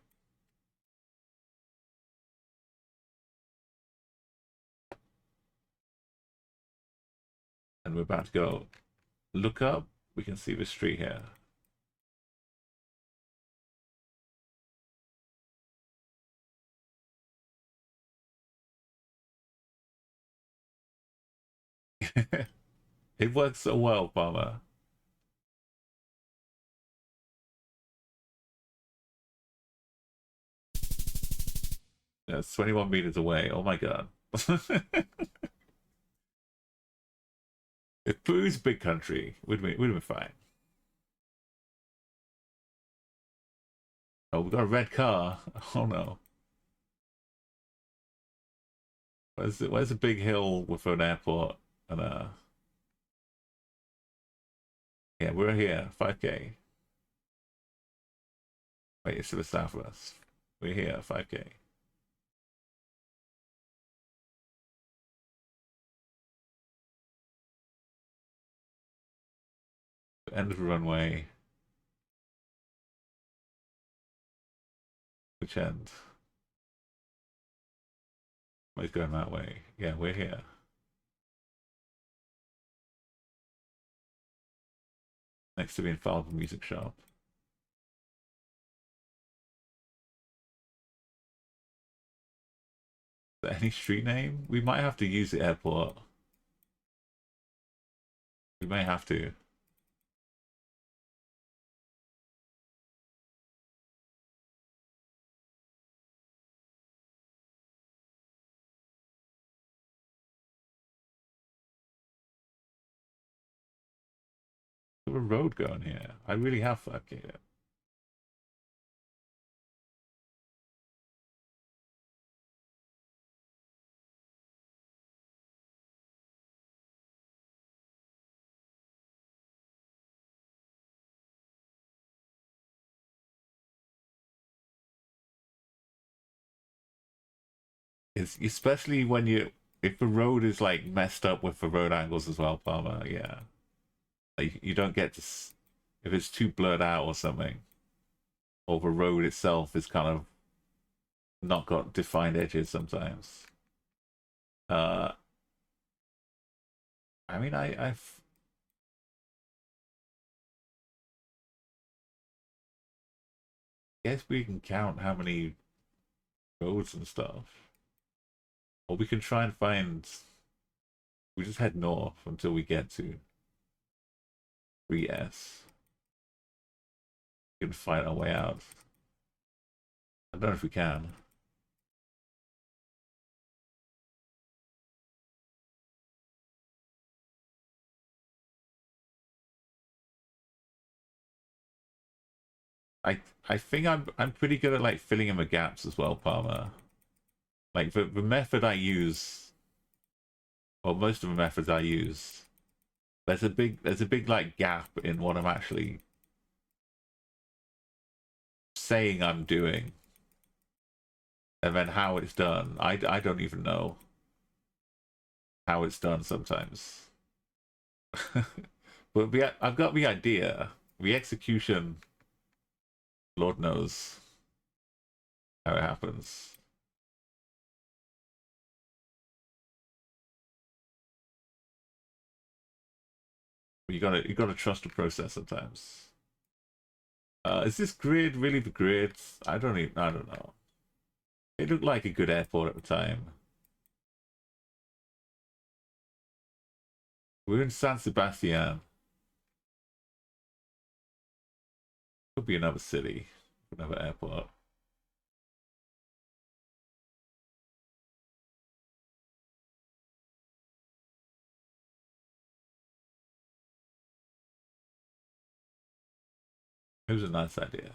And we're about to go look up. We can see the street here. It works so well, Palmer. That's 21 meters away. Oh my god. If Peru's a big country, we'd have been fine. Oh, we got a red car. Oh no. Where's the big hill with an airport and yeah, we're here. 5k. Wait, it's to the south of us. We're here, 5k. End of the runway. Which end? He's going that way. Yeah, we're here. Next to the infallible music shop. Is there any street name? We might have to use the airport. We may have to. There's a road going here. I really have fucked it. It's especially when if the road is like messed up with the road angles as well, Palmer. Yeah, like you don't get to if it's too blurred out or something, or the road itself is kind of not got defined edges sometimes. I mean, I've guess we can count how many roads and stuff. Or we can try and find... We just head north until we get to 3S. We can fight our way out. I don't know if we can. I think I'm pretty good at like filling in the gaps as well, Palmer. Like the method I use, or most of the methods I use, there's a big like gap in what I'm actually saying I'm doing, and then how it's done. I don't even know how it's done sometimes. But I've got the idea. The execution, Lord knows how it happens. You gotta trust the process sometimes. Is this grid really the grid? I don't know. It looked like a good airport at the time. We're in San Sebastian. Could be another city, another airport. It was a nice idea.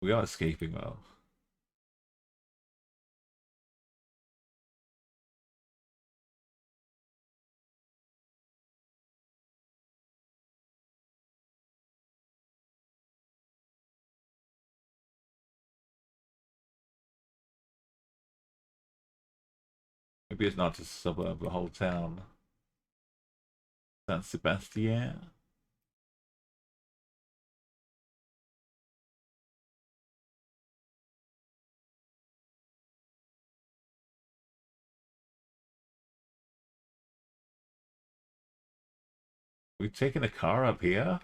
We are escaping though. Maybe it's not just a suburb, the whole town. San Sebastian. We've taken a car up here?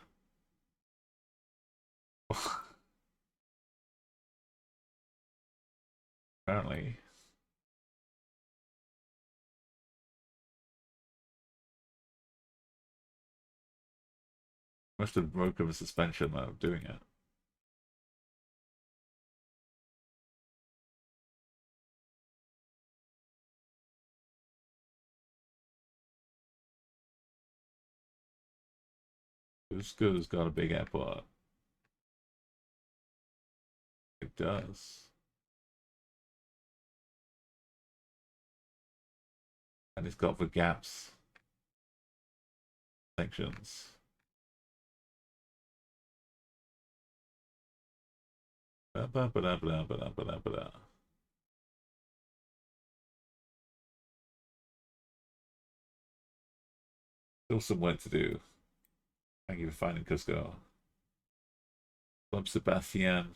Apparently. Must have broken the suspension of doing it. Cusco's got a big airport. It does. And it's got the gaps sections. Ba -ba -ba -da -ba -da -ba -da -ba -da -ba -da. Still some work to do. Thank you for finding Cusco. Club Sebastian.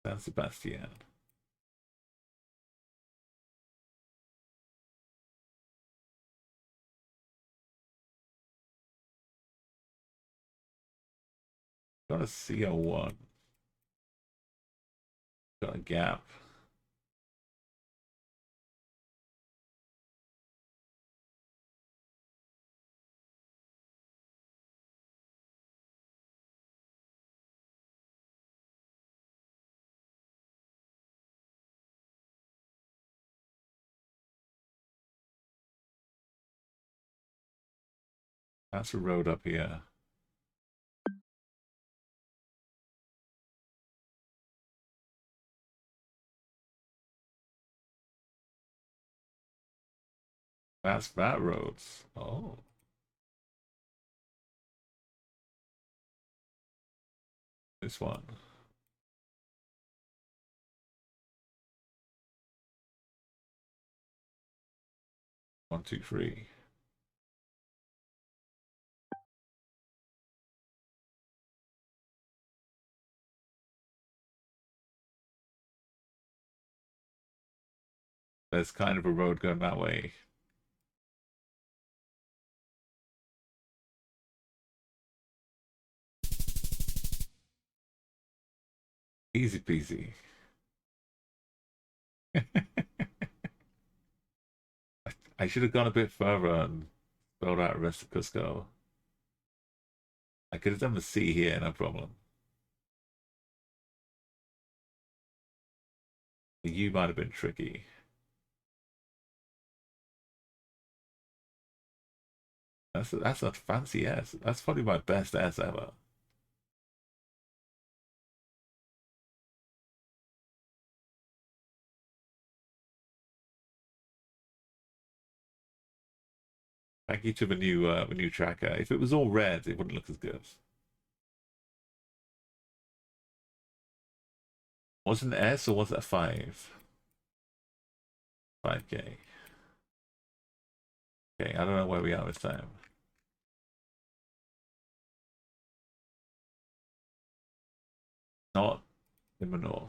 San Sebastian. Got a CO1. Got a gap. That's a road up here. That's that roads. Oh. This one. One, two, three. There's kind of a road going that way. Easy peasy. I should have gone a bit further and spelled out the rest of Cusco. I could have done the C here, no problem. The U might have been tricky. That's a fancy S. That's probably my best S ever. Thank you to the new tracker. If it was all red, it wouldn't look as good. Was it an S or was it a 5? 5K. Okay, I don't know where we are this time. Not in the north.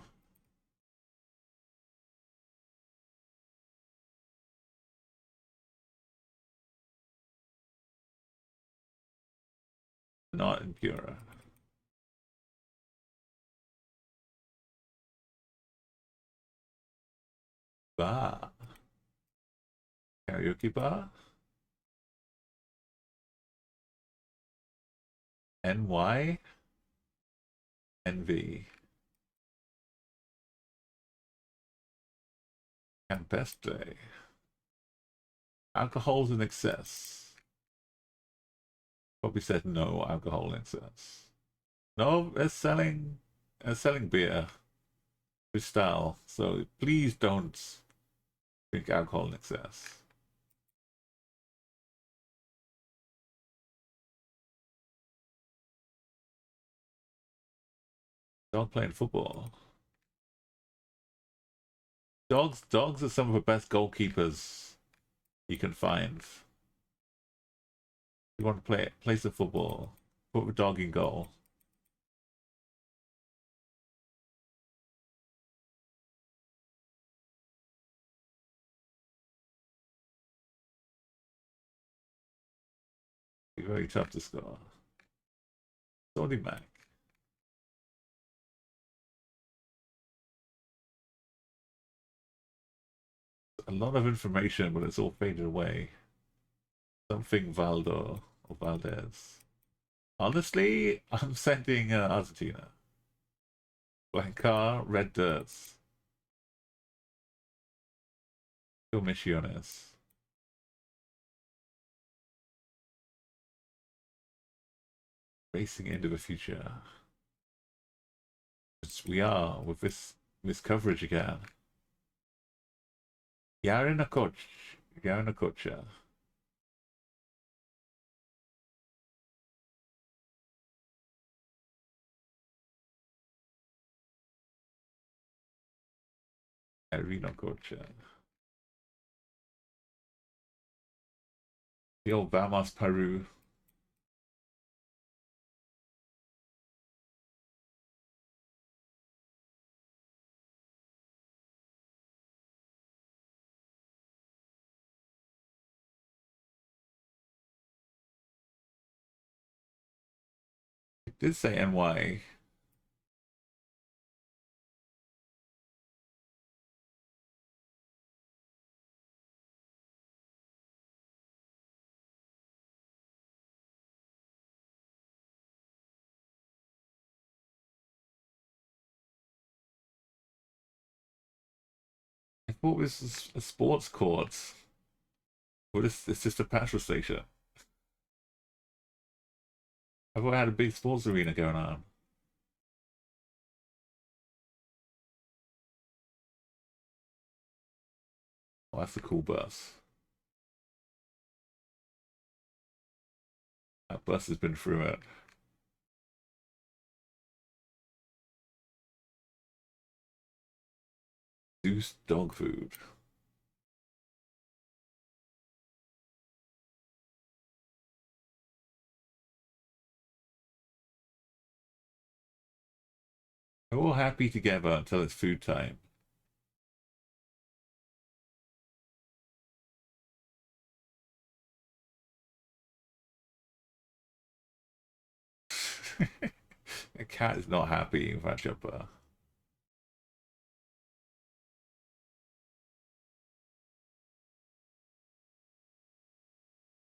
Not in Pura. Bar. Karaoke bar. NY. NV. Campestre. Alcohol's in excess. Probably said no alcohol in excess. No, they're selling beer with style. So please don't drink alcohol in excess. Dog playing football. Dogs are some of the best goalkeepers you can find. You want to play some football, put the dog in goal. Be very tough to score. Sorry, Mac. A lot of information, but it's all faded away. Something Valdo or Valdez. Honestly, I'm sending Argentina. Blancar, Red Dirts. Misiones. Racing into the future. As we are with this coverage again. Yarina coach. Yarina coacha. Yarina coacha. The old Vamos Peru. It did say NY. I thought this was a sports court. Well, it's just a petrol station. I thought I had a big sports arena going on. Oh, that's a cool bus. That bus has been through it. Zeus dog food. We're all happy together until it's food time. The cat is not happy with our jumper.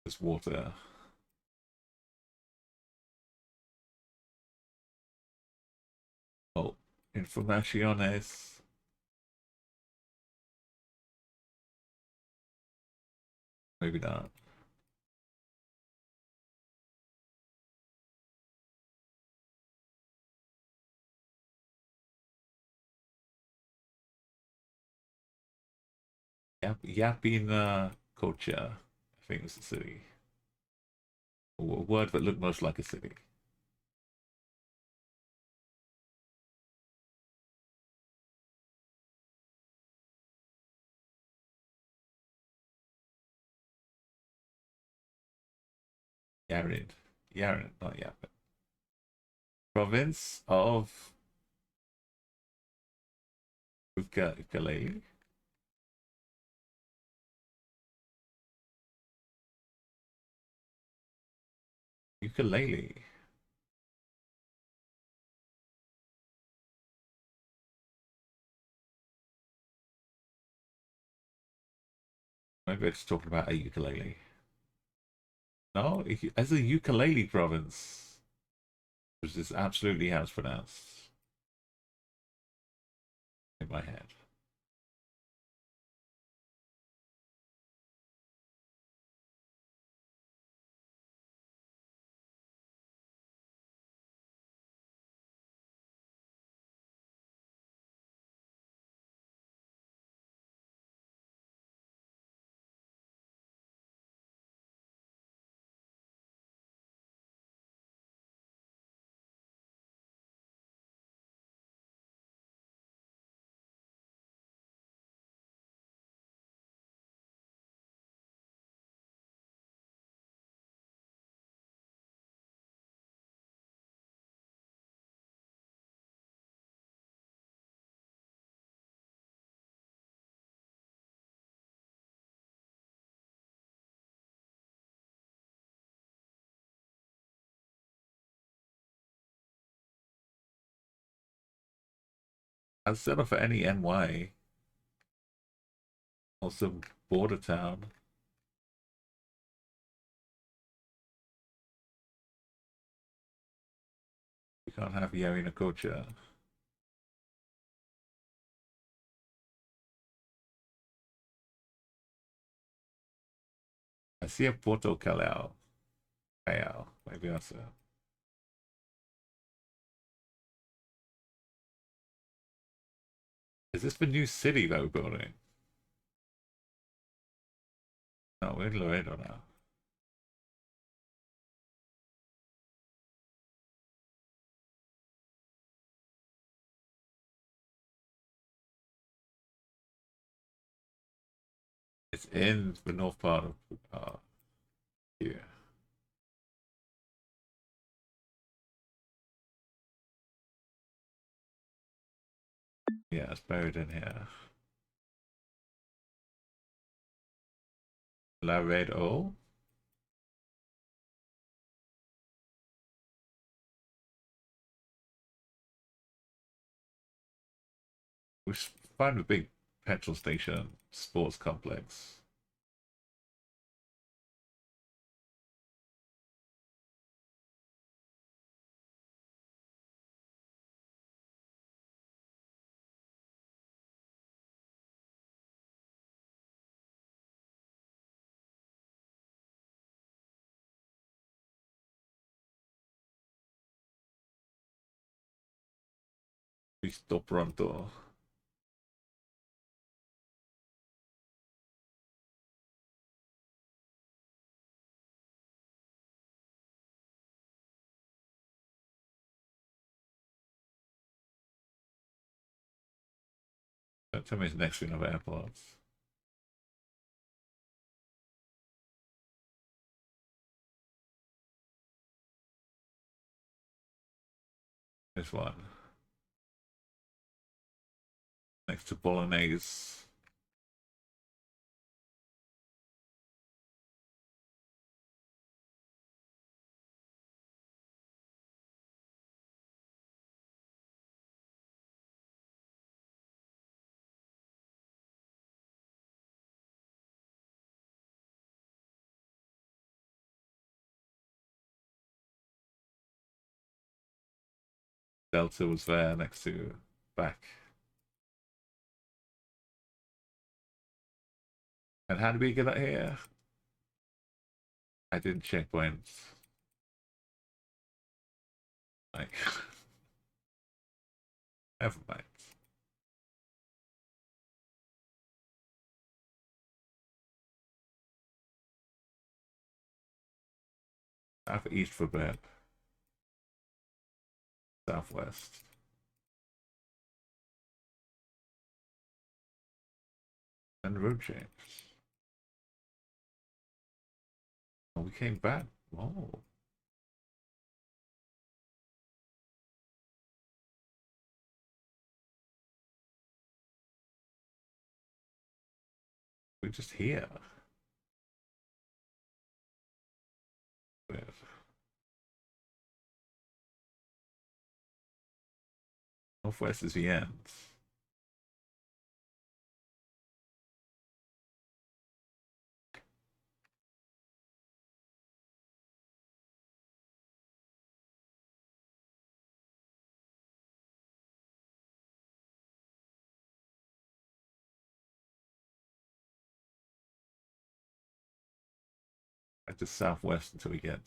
There's water. Oh, informaciones. Maybe not. Yapina Kocha, I think it's a city. A word that looked most like a city. Yarin. Yarin, not Yapin. Province of Ukulele. Ukulele. Maybe it's talking about a ukulele. No, as a ukulele province, which is absolutely how it's pronounced in my head. I've set up for any NY. Also, border town. We can't have Yarina Kocha. I see a Porto Calao. Calao. Maybe that's a. Is this the new city that we're building? No, we're in Laredo now. It's in the north part of here. Yeah, it's buried in here. Laredo. We find a big petrol station, sports complex. Visto pronto. Don't tell me it's next to another airports. This one. Next to Bolognese. Delta was there next to back. And how do we get out here? I did checkpoints. Like, never mind. Southeast for bed. Southwest. And road change. Oh, we came back. Oh. We're just here. Weird. Northwest is the end. Like just southwest until we get.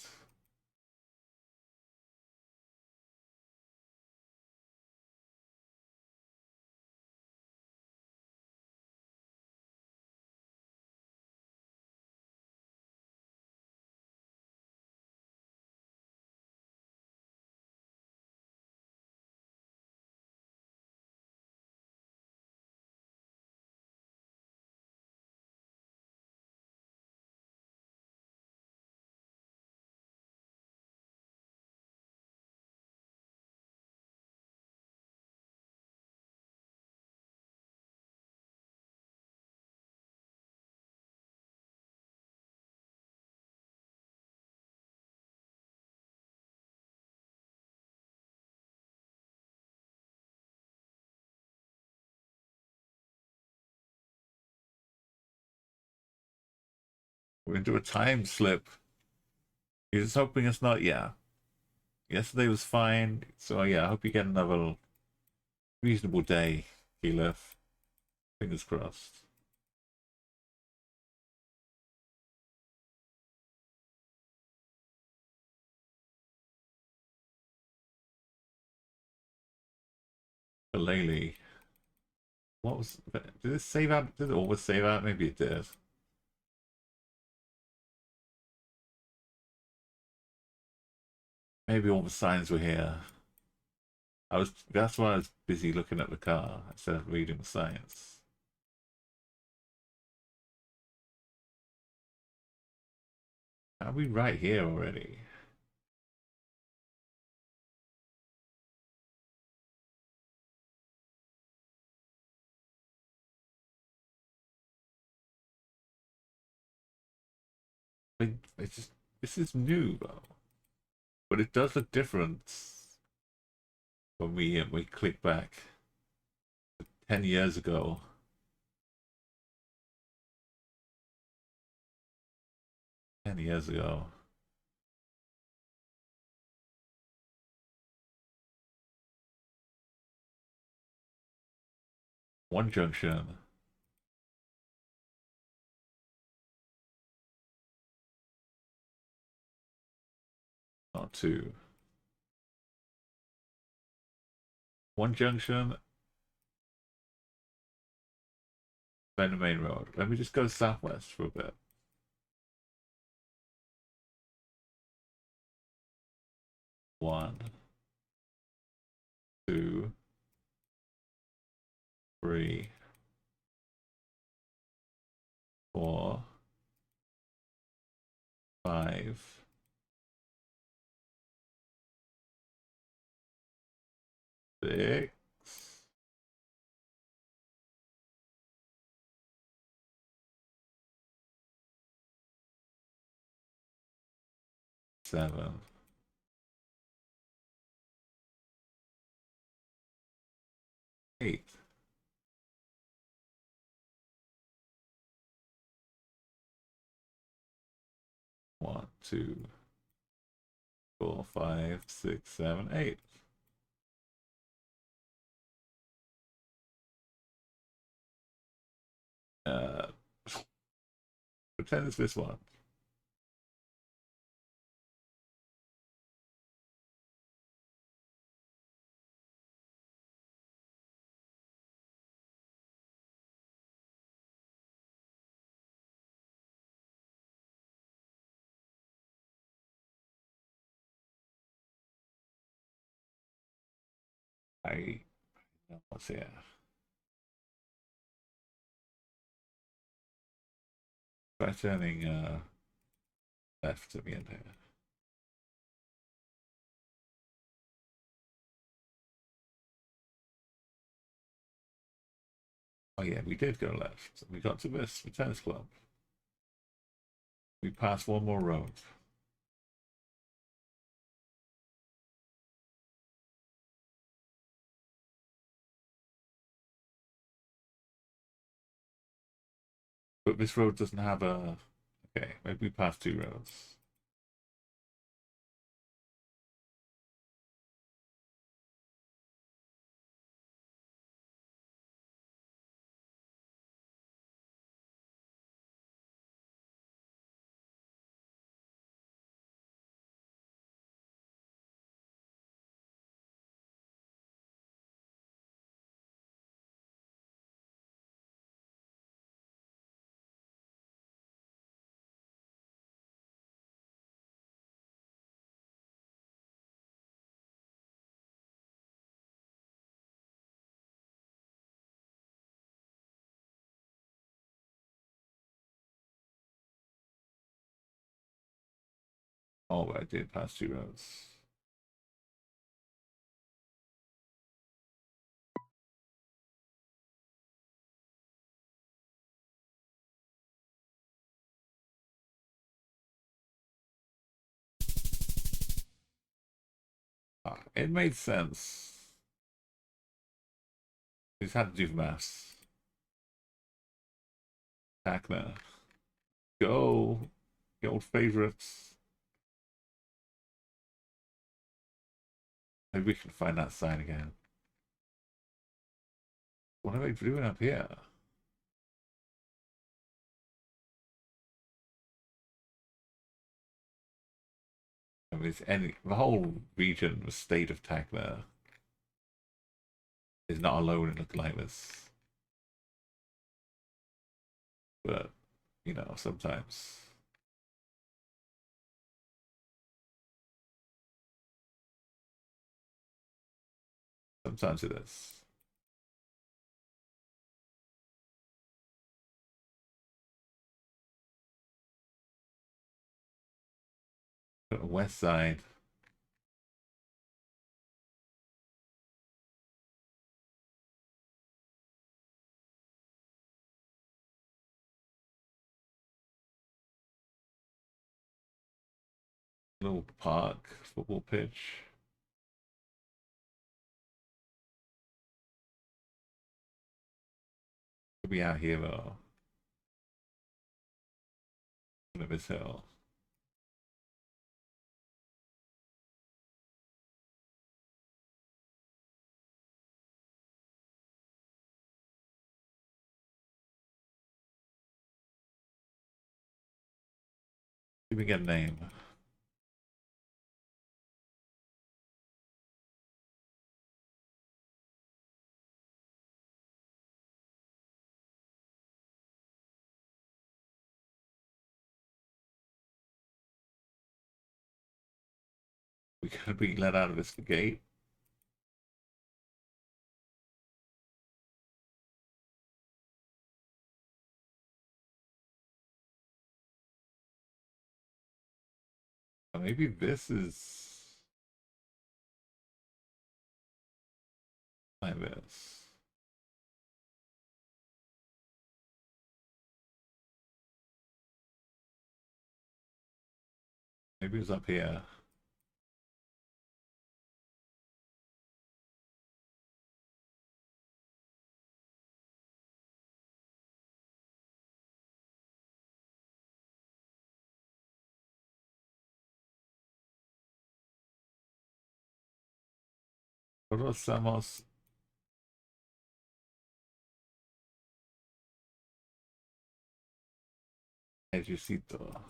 We're into a time slip. You're just hoping it's not, yeah. Yesterday was fine. So yeah, I hope you get another reasonable day, Keyleth. Fingers crossed. Laylee. What was did this save out? Did it always save out? Maybe it did. Maybe all the signs were here. That's why I was busy looking at the car instead of reading the signs. Are we right here already? It's just this is new though, but it does look different when we click back 10 years ago. One junction. Not two. One junction. Then the main road. Let me just go southwest for a bit. One, two, three, four, five, six, seven, eight. One, two, four, five, six, seven, eight. Uh, pretend it's this one. I what's here? Try turning left at the end here. Oh yeah, we did go left. We got to this tennis club. We passed one more road. But this road doesn't have a... Okay, maybe we passed two roads. Oh, I did pass two roads. It made sense. We just had to do maths. Hackner. Go. The old favorites. Maybe we can find that sign again. What are they doing up here? I mean, the whole region, the state of Tacna, is not alone in looking like this. But, you know, sometimes. Sometimes it is. West side. Little park, football pitch. Could be out here though. Look at this hill. Let me get a name. We could be let out of this gate. Or maybe this is like this. Maybe it's up here. Todos somos Edusito.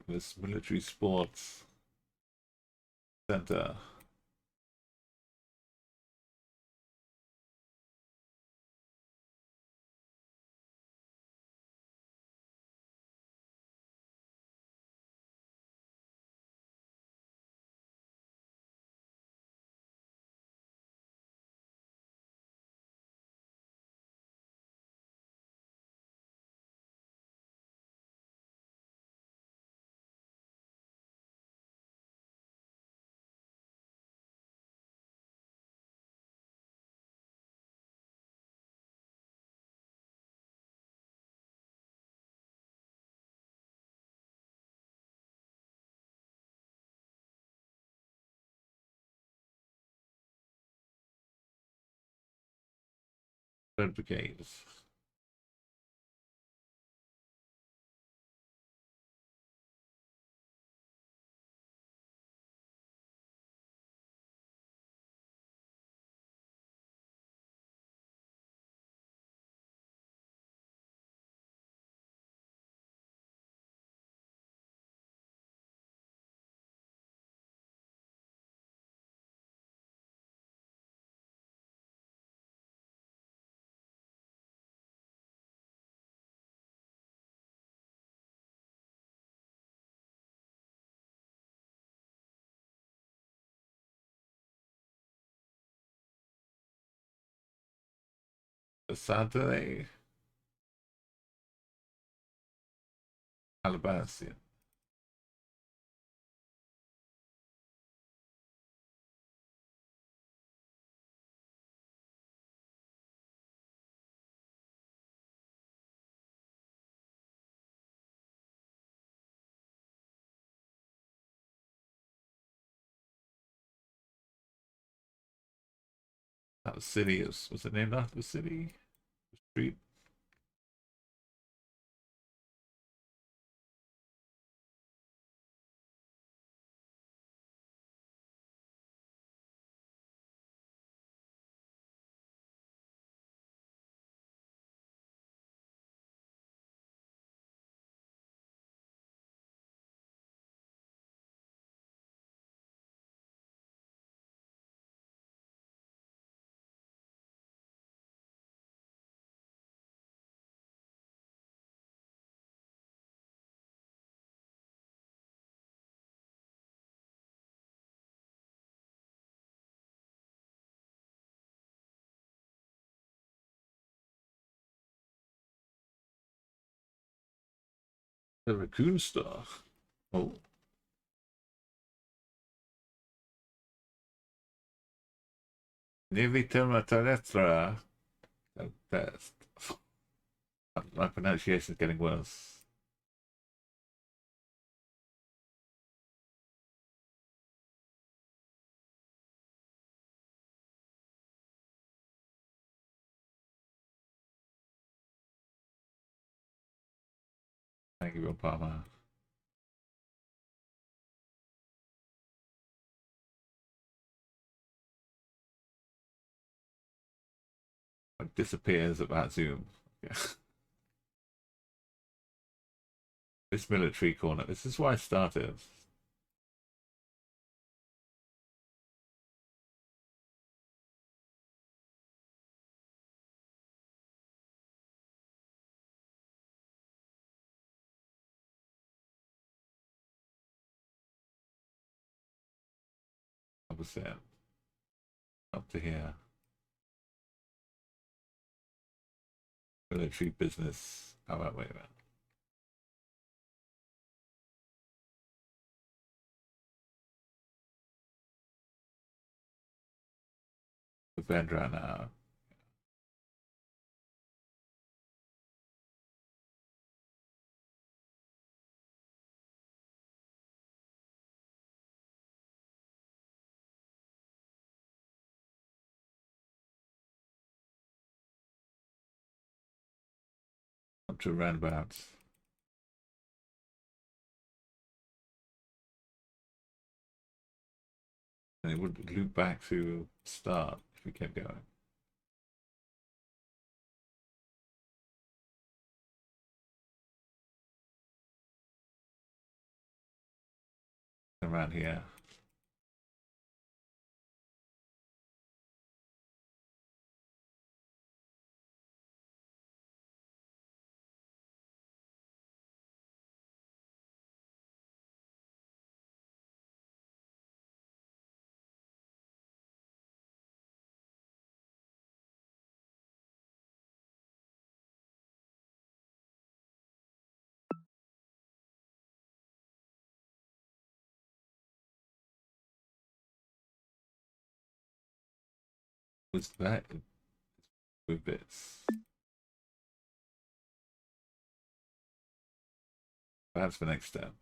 This military sports center. Third brigades. Saturday. Alabama. That was city is was it named after the city? The street? The raccoon star. Oh. Nearly terrestra. Best. My pronunciation is getting worse. Thank you, Obama. It disappears at that zoom. Yeah. This military corner. This is why I started. Percent up to here. Military business. How about wait a minute? The bend right now. Up to roundabouts. And it would loop back to start if we kept going. around here. Was that with bits? That's the next step.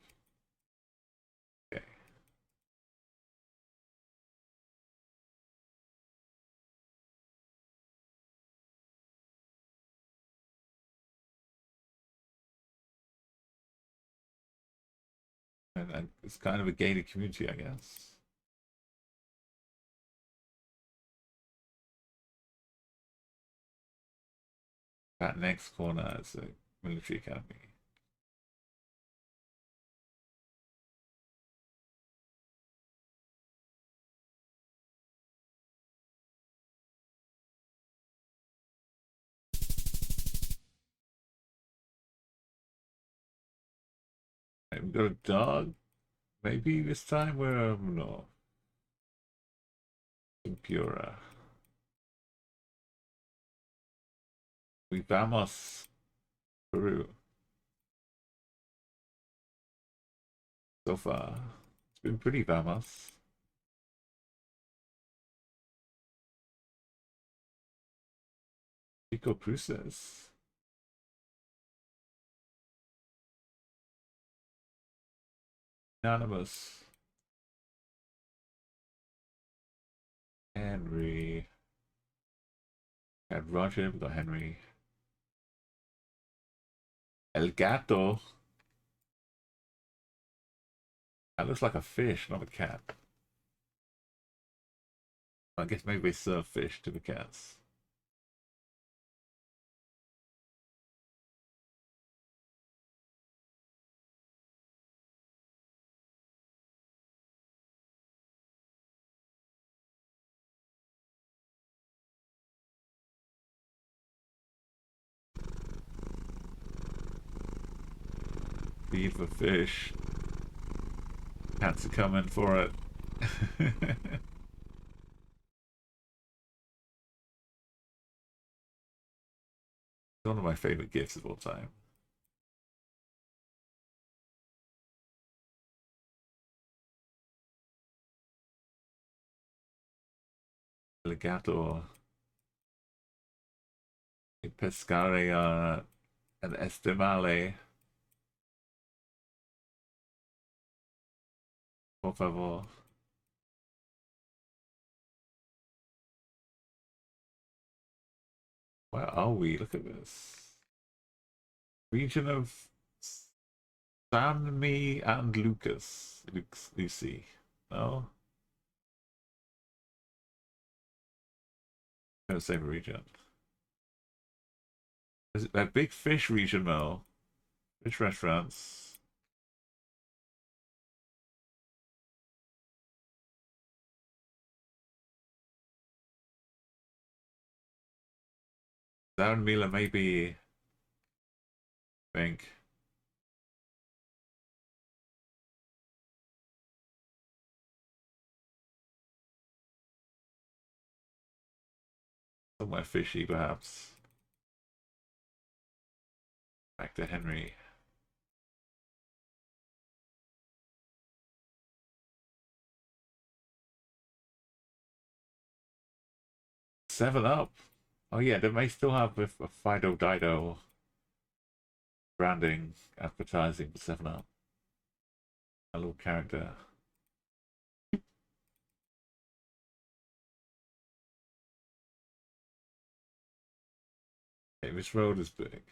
Okay. And it's kind of a gated community, I guess. That next corner is a military academy. Okay, we got a dog. Maybe this time we're no. Impura. We vamos Peru. So far, it's been pretty vamos. Chico Cruces. Anonymous. Henry. Got Roger, we got Henry. El Gato. That looks like a fish, not a cat. I guess maybe they serve fish to the cats. Feed for fish. Cats are coming for it. One of my favorite gifts of all time. Legato. E pescare an estimale. Por favor. Where are we? Look at this. Region of Sammy and Lucas. Lucy. No? No, same region. Is it that big fish region, Mel? Fish restaurants. Down Mila, maybe. I think. Somewhere fishy, perhaps. Back to Henry. Seven Up. Oh yeah, they may still have a Fido Dido branding, advertising for 7 Up. A little character. Okay, this road is big.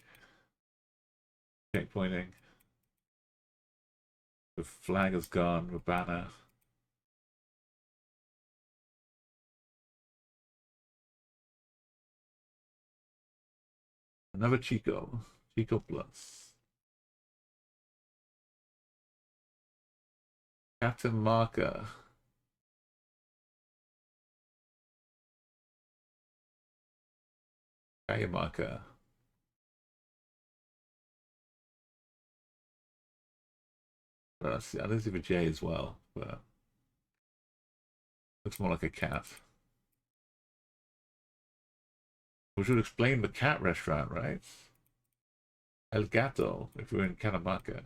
Checkpointing. The flag is gone, the banner. Another Chico. Chico Plus. Captain Marker. Kaya Marker. I don't see the J as well, but looks more like a cat. We should explain the cat restaurant, right? El Gato, if we're in Catamarca.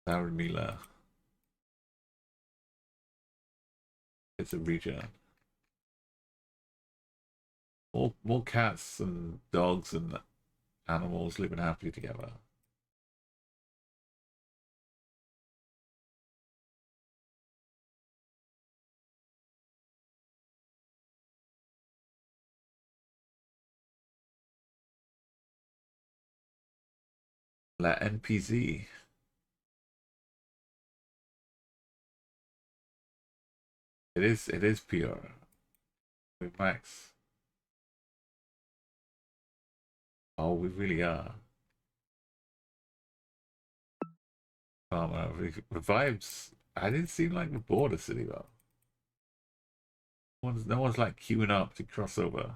Mila. It's a region. More cats and dogs and animals living happily together. La NPZ. It is pure. With Max. Oh, we really are. The vibes. I didn't seem like the border city though. No one's like queuing up to cross over.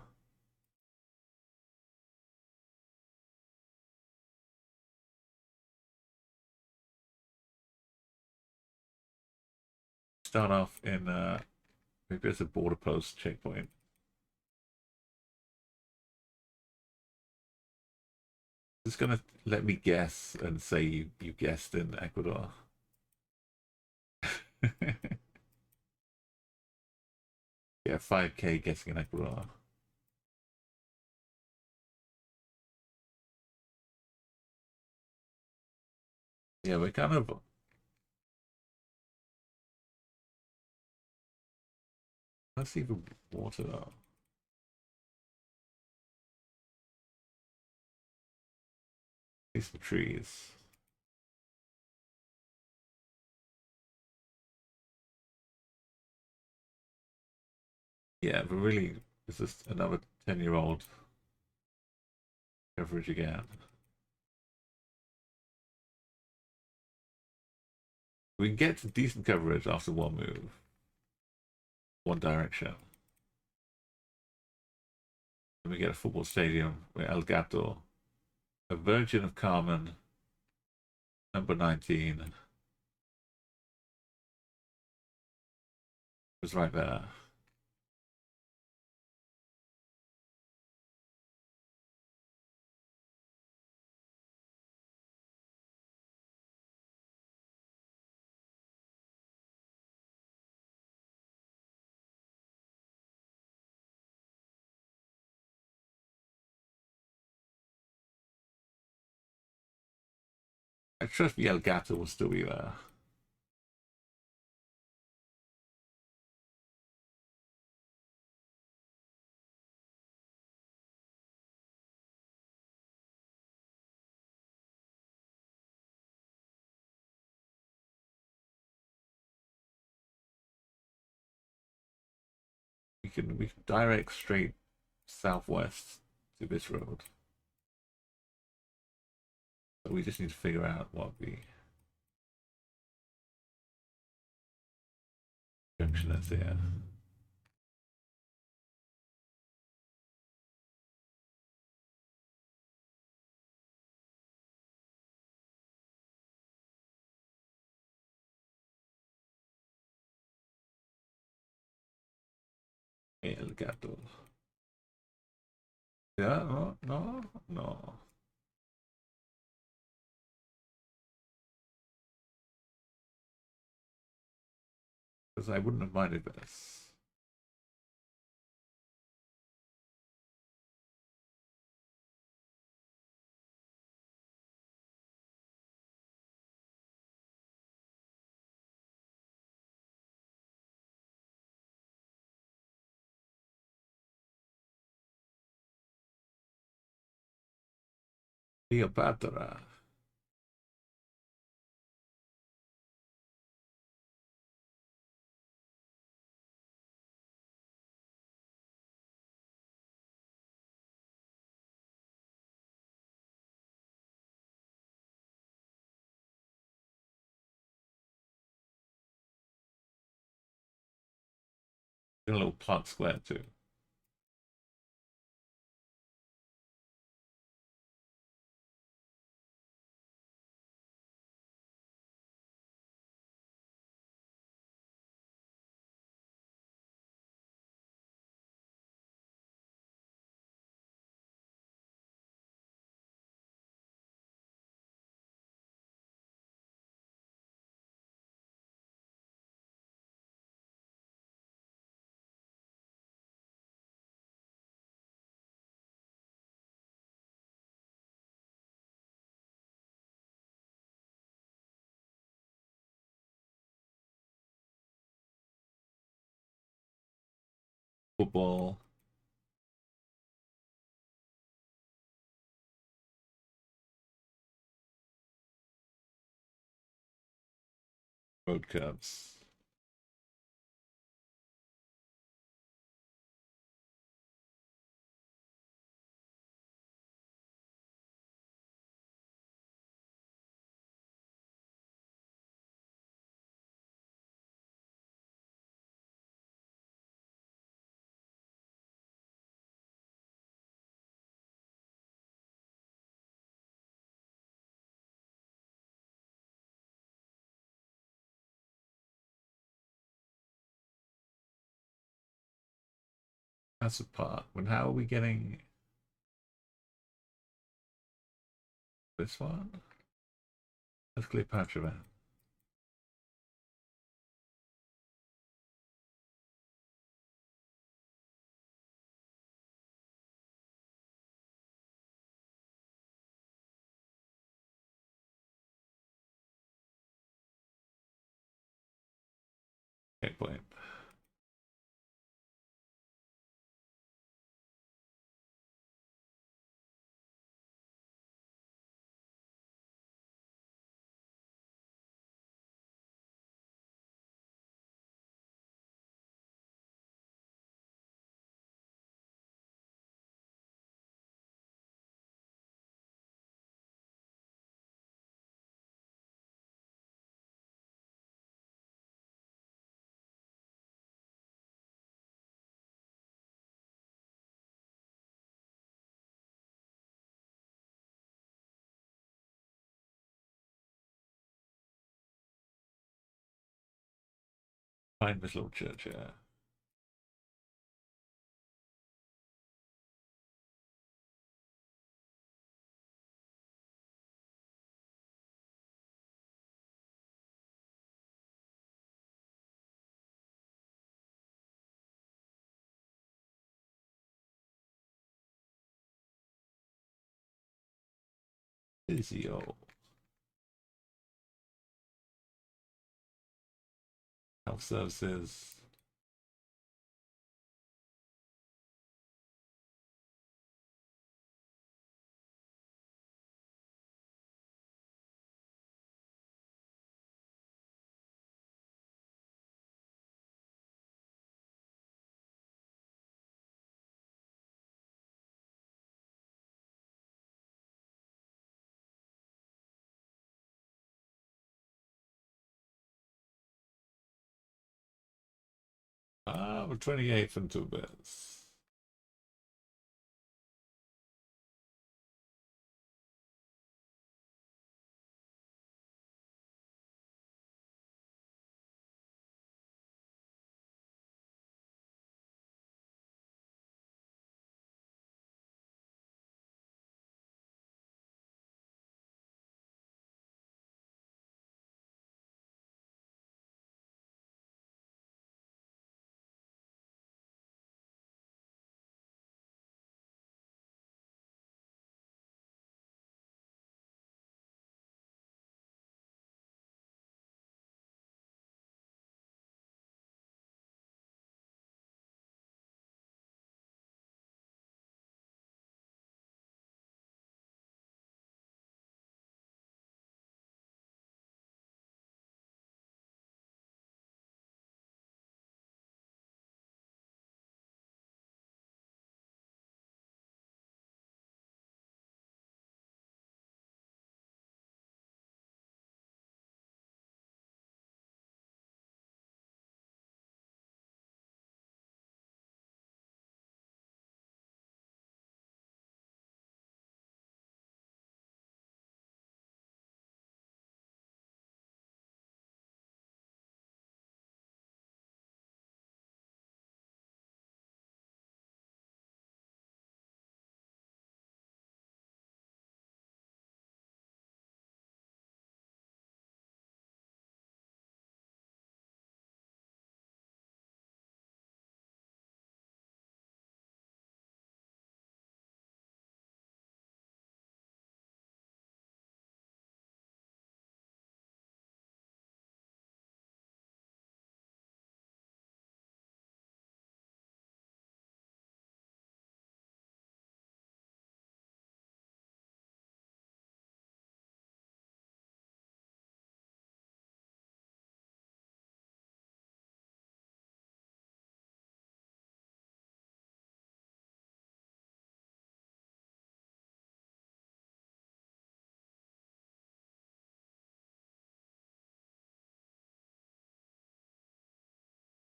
Start off in maybe it's a border post checkpoint. Just gonna let me guess and say you guessed in Ecuador. Yeah, 5K guessing in Ecuador. Yeah, we're kind of. Let's see the water though. These some trees. Yeah, but really, it's just another 10-year-old coverage again. We can get to decent coverage after one move. One direction. Then we get a football stadium where El Gato, a Virgin of Carmen, number 19, was right there. I trust the El Gato will still be there. We can direct straight southwest to this road. So we just need to figure out what the junction is here. El Gato. Yeah, no. Because I wouldn't have minded this. Cleopatra. a little pot square too. Football. Road curves. That's a part. When how are we getting this one? Let's Cleopatra man. Okay, point. Find this little church here. Physio. Health services. Ah, we're 28th and 2 bits.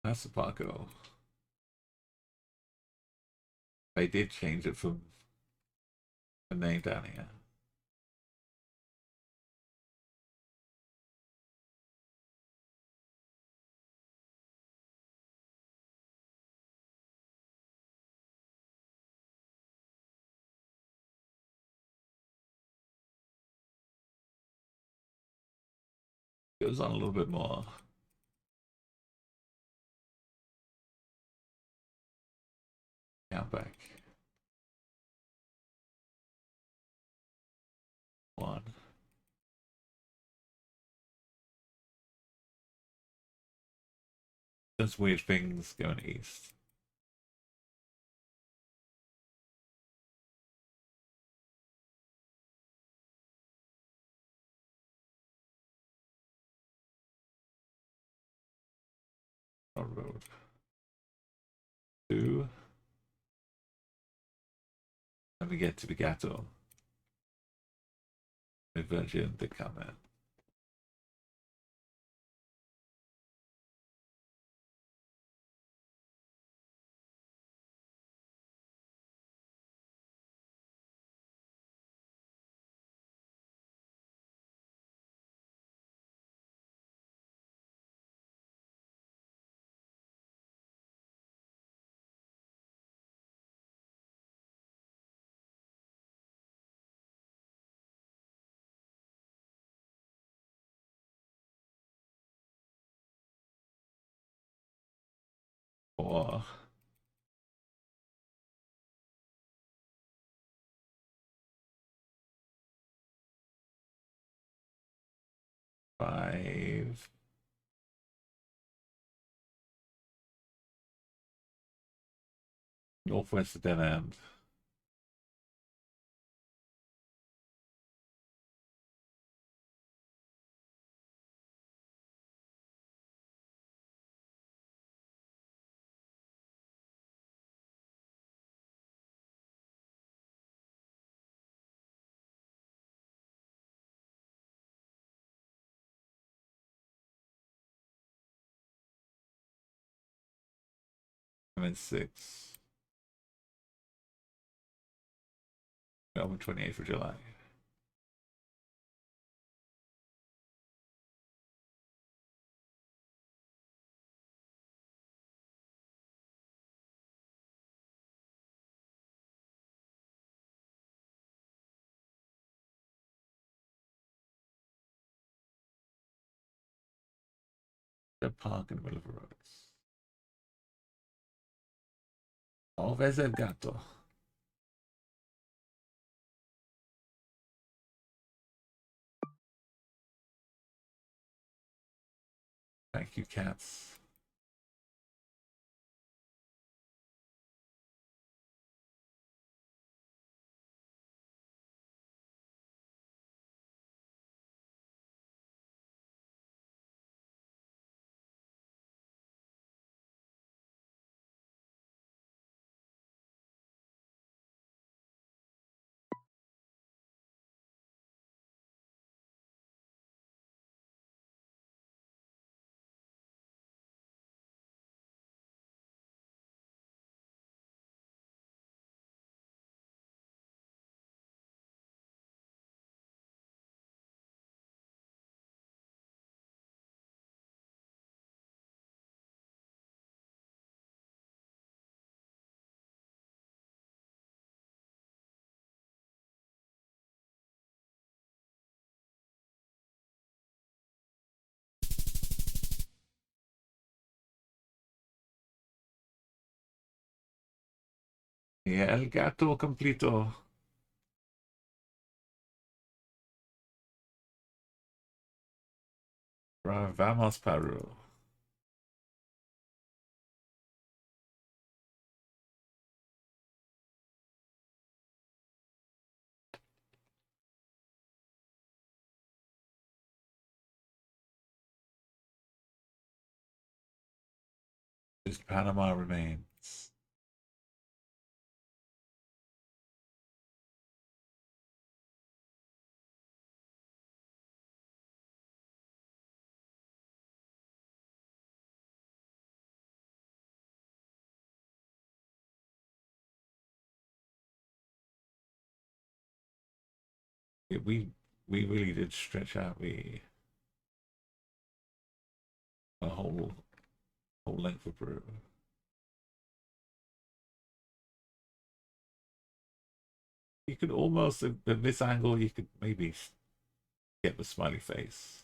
That's the Paco. They did change it from the name down here. Goes on a little bit more. Count back. 1. Just weird things going east. Road 2. Let me get to the Gato. The Virgin to come in. Or 5. Northwest dead end. I'm in 6. I'm 28th of July. The park in the middle of the roads. Oh, where's el gato? Thank you, cats. Yeah, el gato completo. Vamos, Peru. Just Panama remains. We really did stretch out the a whole length of Peru. You could almost at this angle you could maybe get the smiley face.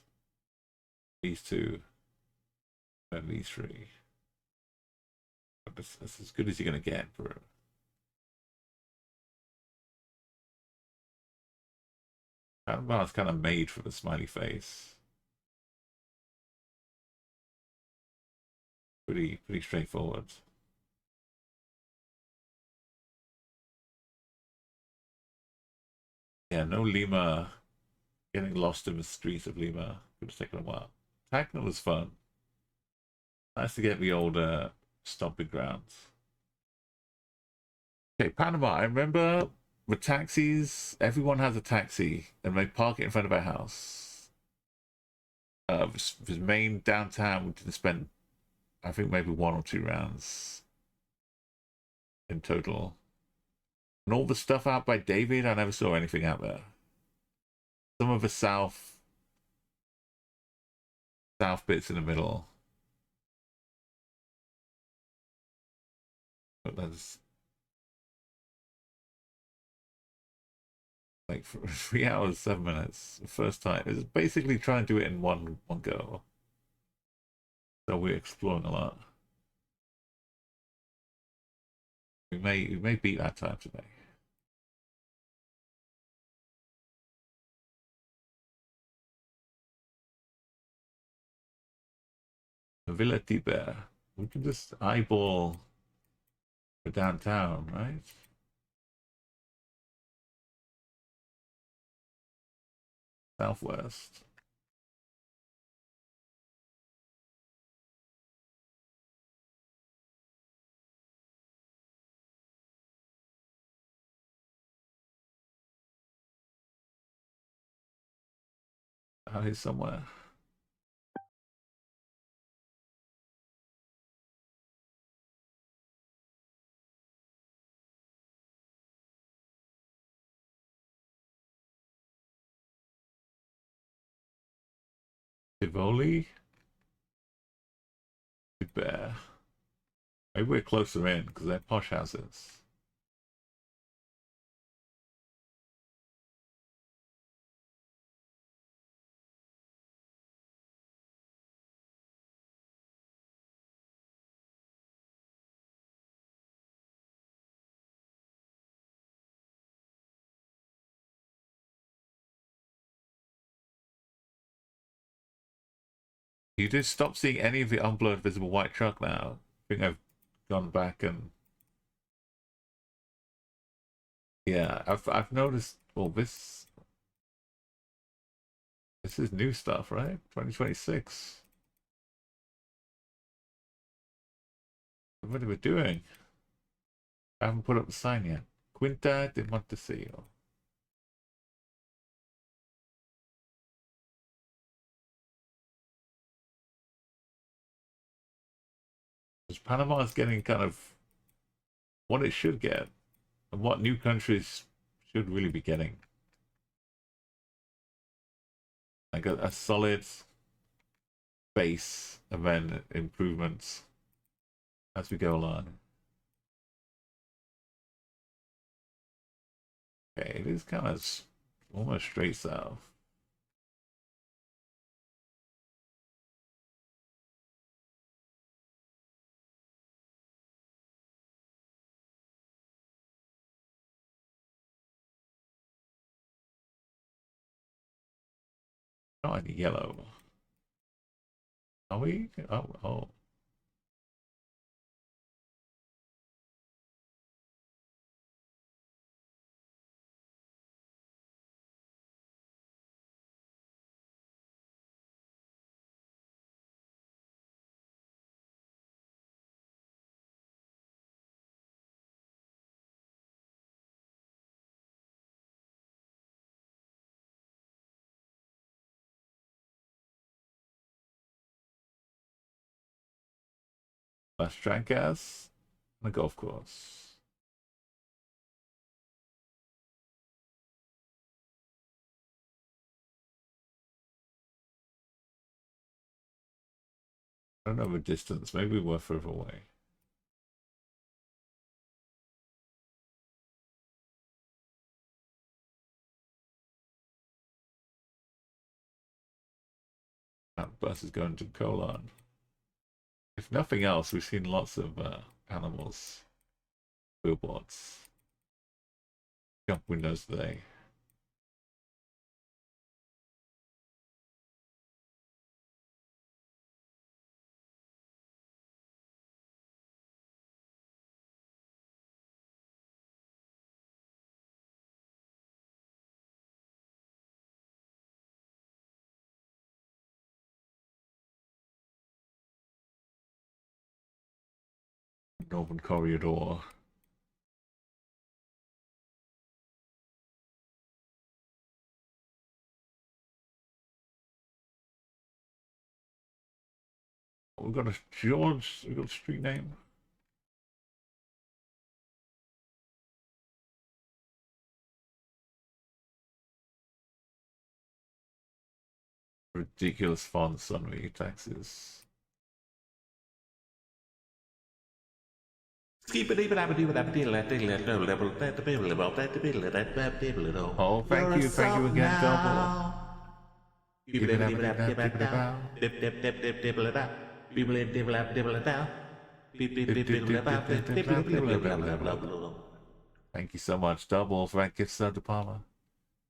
These two and these three. But that's as good as you're gonna get, Peru. Panama's kind of made for the smiley face. Pretty straightforward. Yeah, no Lima. Getting lost in the streets of Lima could have taken a while. Tacna was fun. Nice to get the old stomping grounds. Okay, Panama. I remember the taxis. Everyone has a taxi, and they park it in front of our house. This main downtown, we didn't spend, I think, maybe 1 or 2 rounds in total. And all the stuff out by David, I never saw anything out there. Some of the south bits in the middle. But that's like for 3 hours, 7 minutes. The first time. It's basically trying to do it in one go. So we're exploring a lot. We may beat that time today. Villa Tiber. We can just eyeball the downtown, right? Southwest. Out here somewhere. Tivoli? Bear. Maybe we're closer in because they're posh houses. You just stop seeing any of the unblurred visible white truck now. I think I've gone back and yeah, I've noticed. Well, this is new stuff, right? 2026. What are we doing? I haven't put up the sign yet. Quinta de Montesio. Because Panama is getting kind of what it should get, and what new countries should really be getting. Like a solid base, and then improvements as we go along. Okay, it is kind of almost straight south. Not any yellow. Are we? Oh. Las Trancas on the golf course. I don't know the distance. Maybe we're further away. That bus is going to Colon. If nothing else, we've seen lots of animals, billboards, jump windows today. Northern Corridor. We've got a George. We've got a street name. Ridiculous fonts on the taxes. Oh, thank you again, Double. Thank you so much, Double, for that gift sub to Palmer.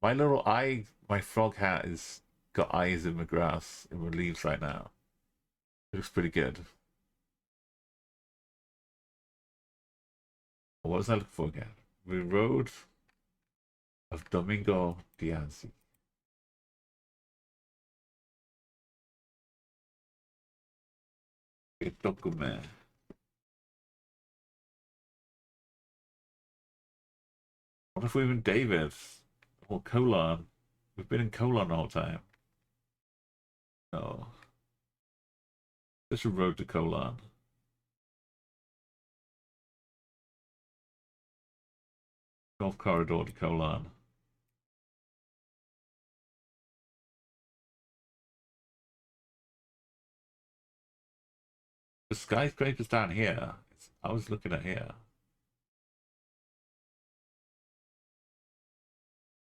My little eye, my frog hat is got eyes in the grass, in the leaves right now. It looks pretty good. What was I looking for again? The road of Domingo Diaz. A document. What if we're in Davis or Colon? We've been in Colon the whole time. No. There's a road to Colon. Golf corridor to Colon. The skyscraper's down here. I was looking at here.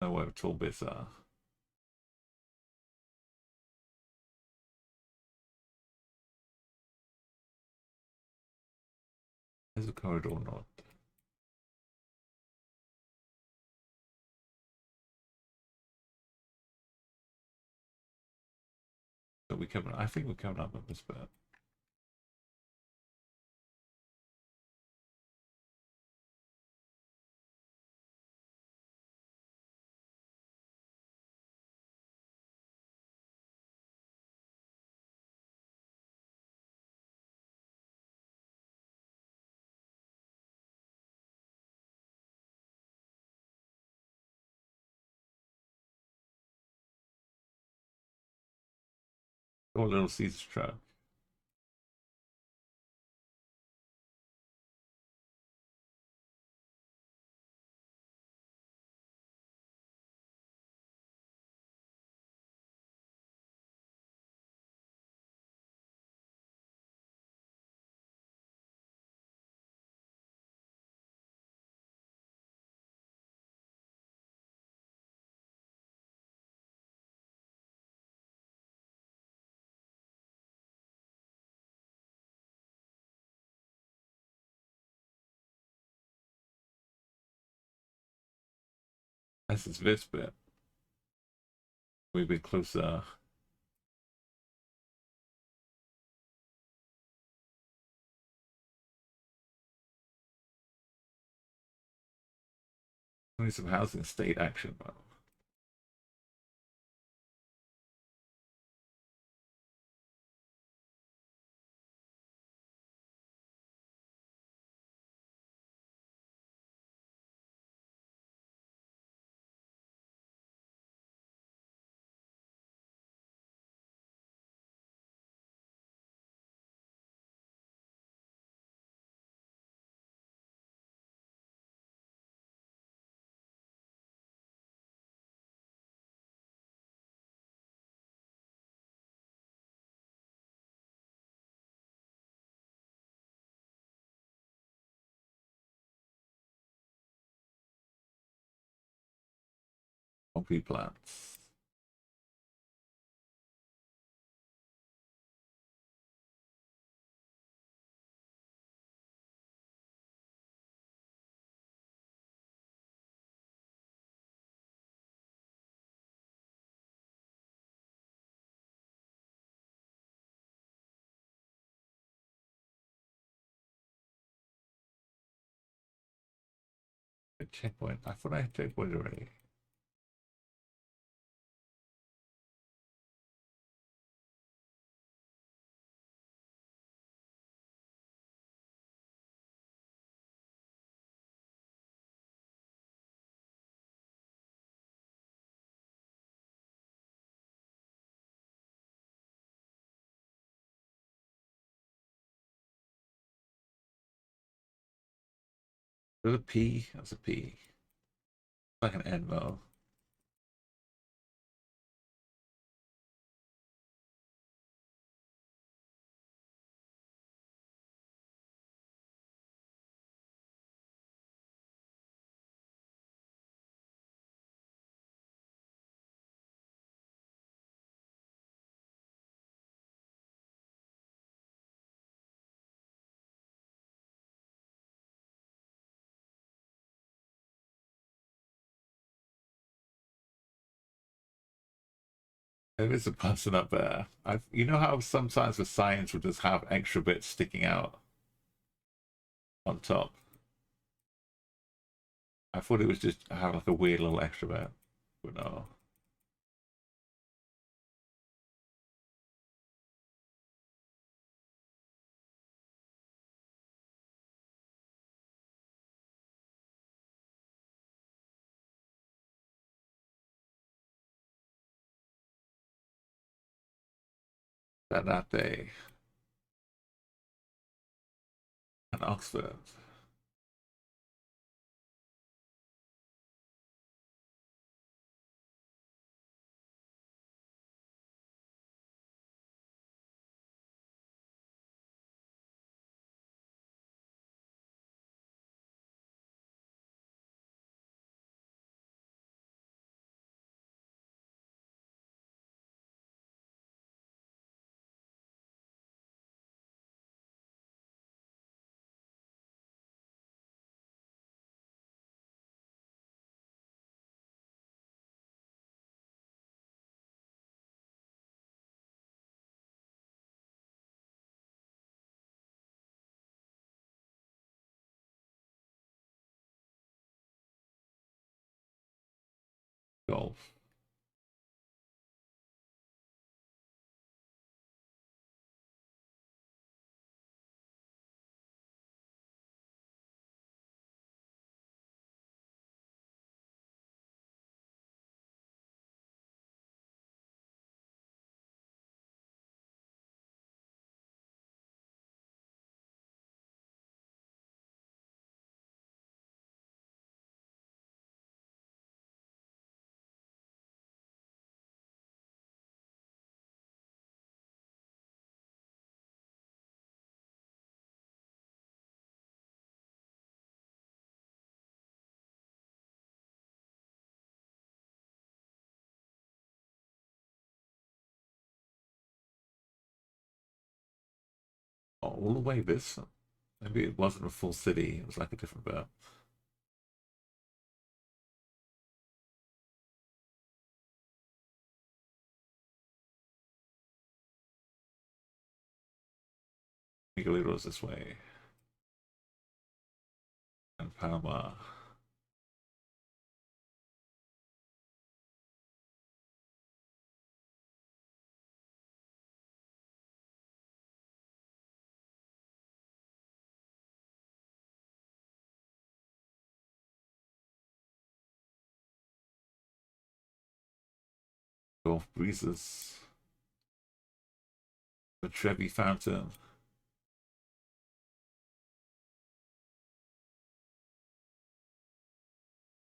I don't know where the tall bits are. There's a corridor not. So I think we're coming up with this bit. Oh, Little Caesar's truck. This is this bit. We've been closer. Doing some housing state action, though. Poppy plants. A checkpoint. I thought I had checkpoint already. There's a P. That's a P. Like an N though. There is a person up there. You know how sometimes the signs will just have extra bits sticking out on top? I thought it was just have like a weird little extra bit, but no. That day in Oxford. Golf. Oh, all the way this. Maybe it wasn't a full city. It was like a different bit. Miguelito was this way. And Panama. Gulf breezes. The Trevi Fountain.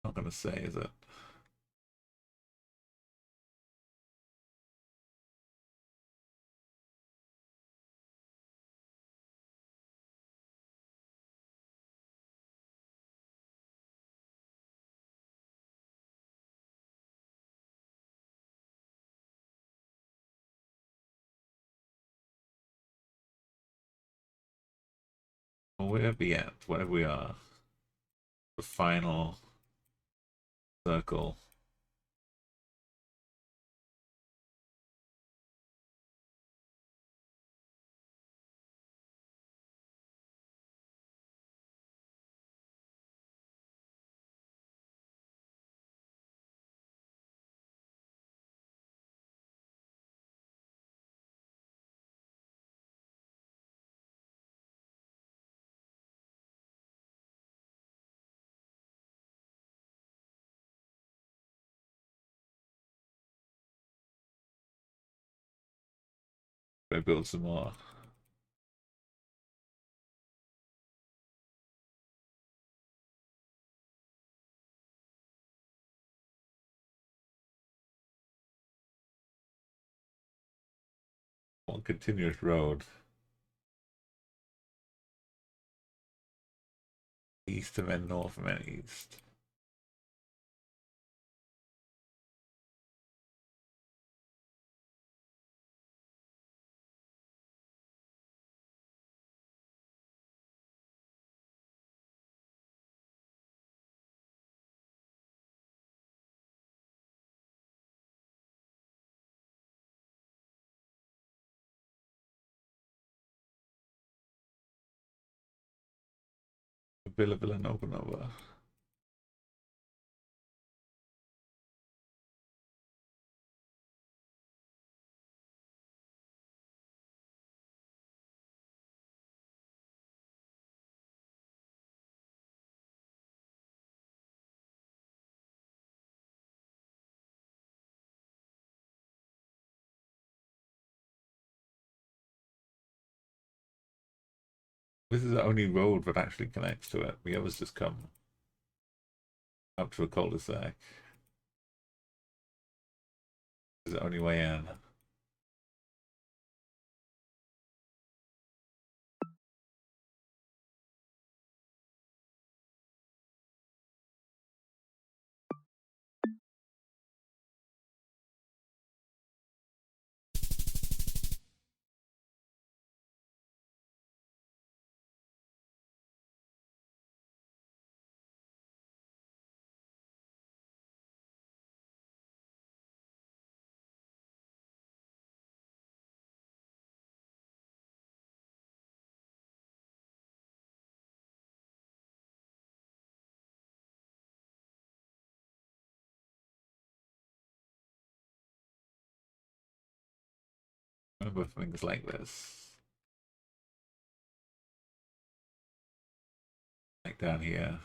Not gonna say, is it? we're at the end, wherever we are. The final circle. Go build some more. One continuous road. East and then north and then east. Villa Nova. This is the only road that actually connects to it. The others just come up to a cul-de-sac. This is the only way in. Remember things like this. Like down here.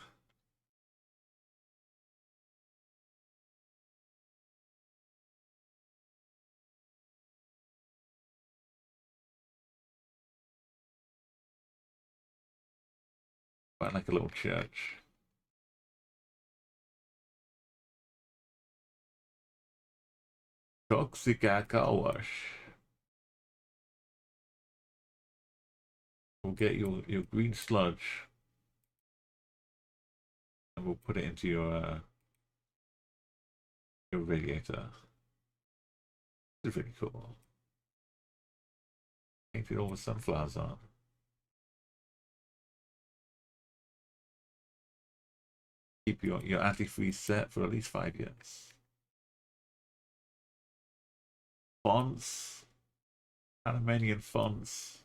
Quite like a little church. Toxic car wash. We'll get your green sludge. And we'll put it into your radiator. This is really cool. Painted all the sunflowers on. Keep your antifreeze set for at least 5 years. Fonts. Panamanian fonts.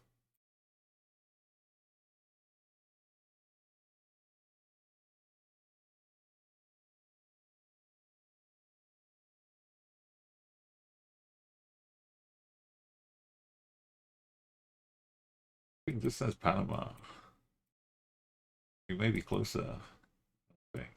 I think this says Panama. We may be closer, I think.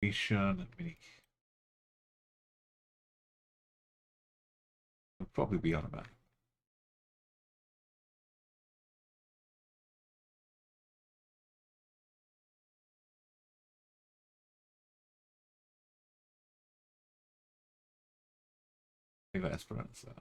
Mission Mini. It'll probably be on a map. Viva Esperanza.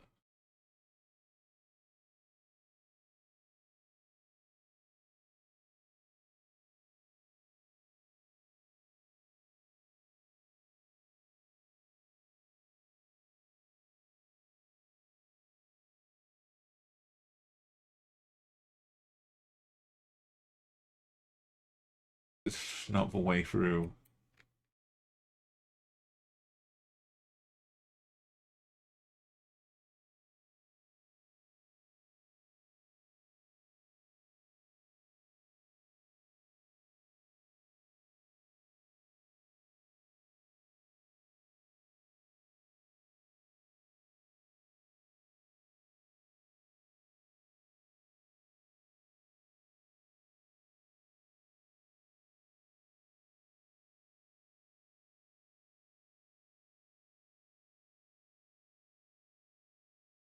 It's not the way through.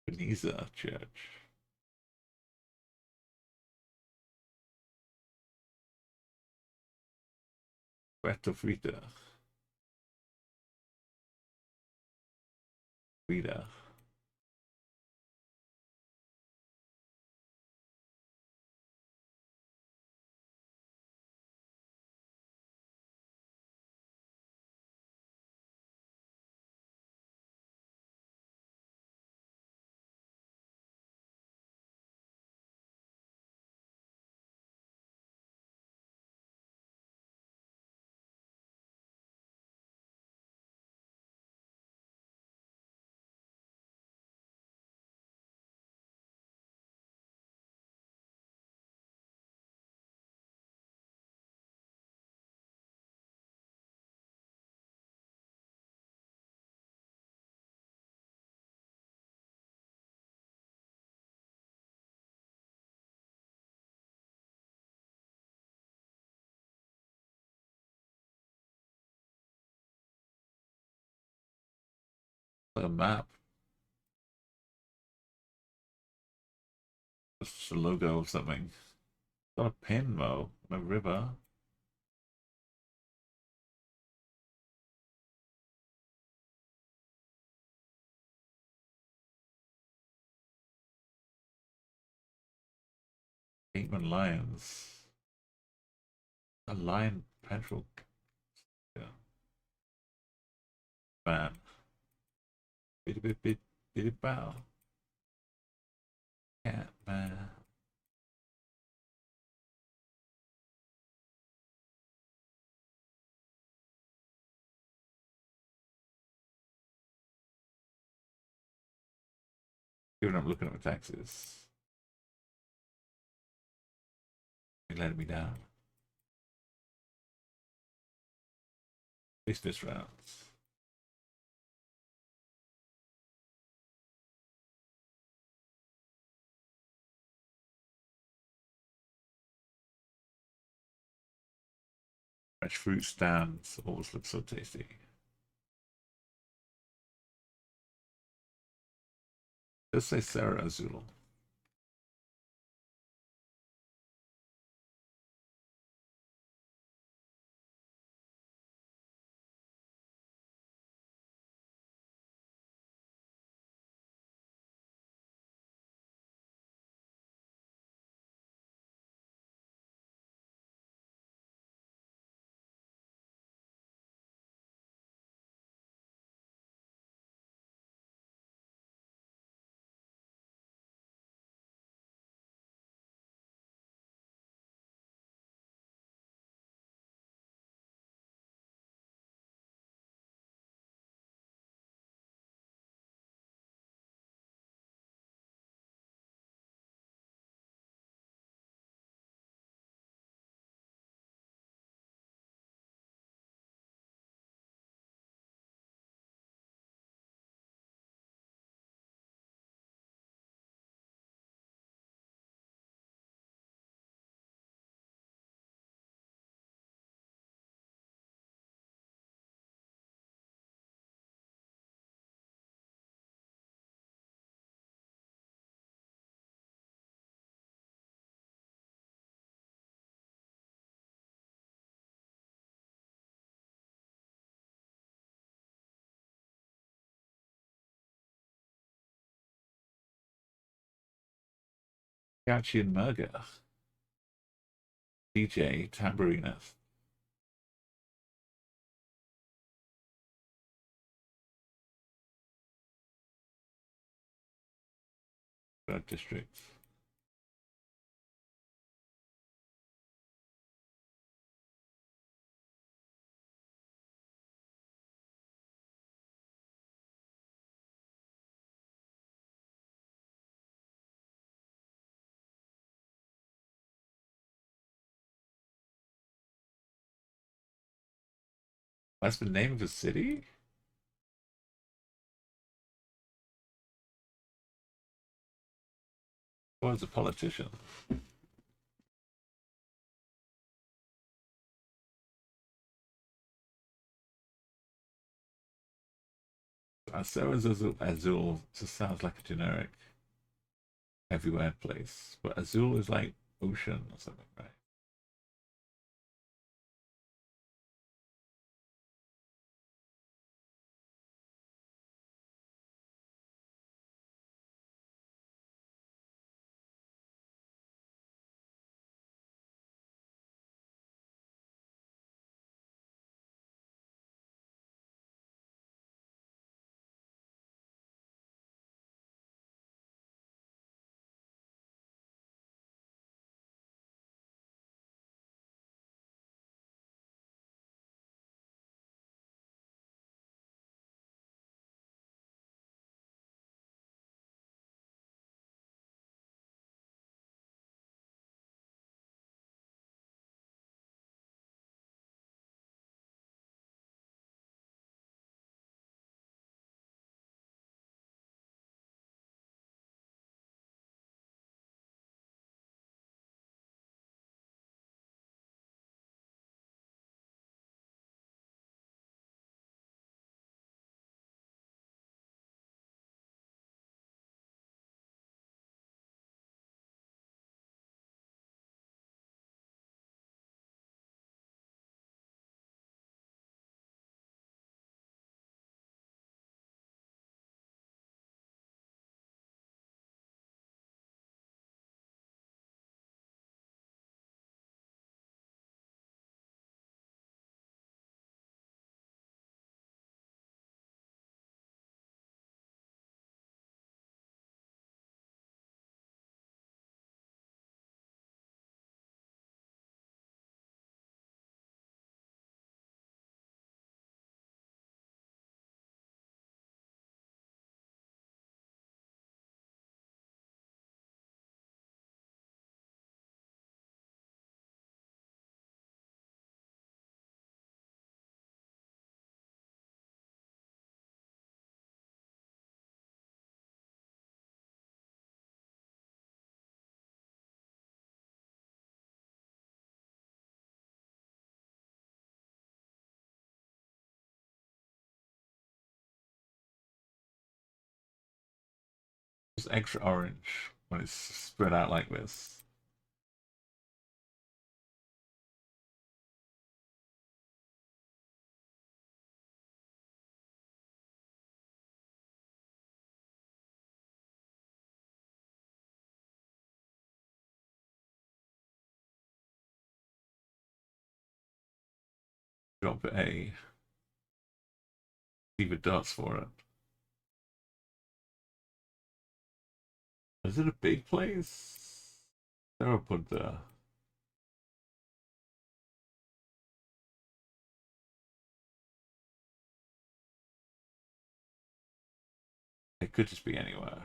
Ebenezer Church. Puerto Frita. Frida. A map. It's a logo of something. Got a pin, Mo. A river. Gateman Lions. A lion petrol. Yeah. Man. Bitty bit bit bitty bow. Cat man. Even I'm looking at my taxes. They letting me down. At least this rounds. Fresh fruit stands always look so tasty. Let's say Sarah Azul. Gachi and Murger. DJ Tambourinist. Third district. That's the name of the city? Or as a politician? So as Azul just sounds like a generic everywhere place. But Azul is like ocean or something, right? It's extra orange when it's spread out like this. Drop A. See the dots for it. Is it a big place? There are put there. It could just be anywhere.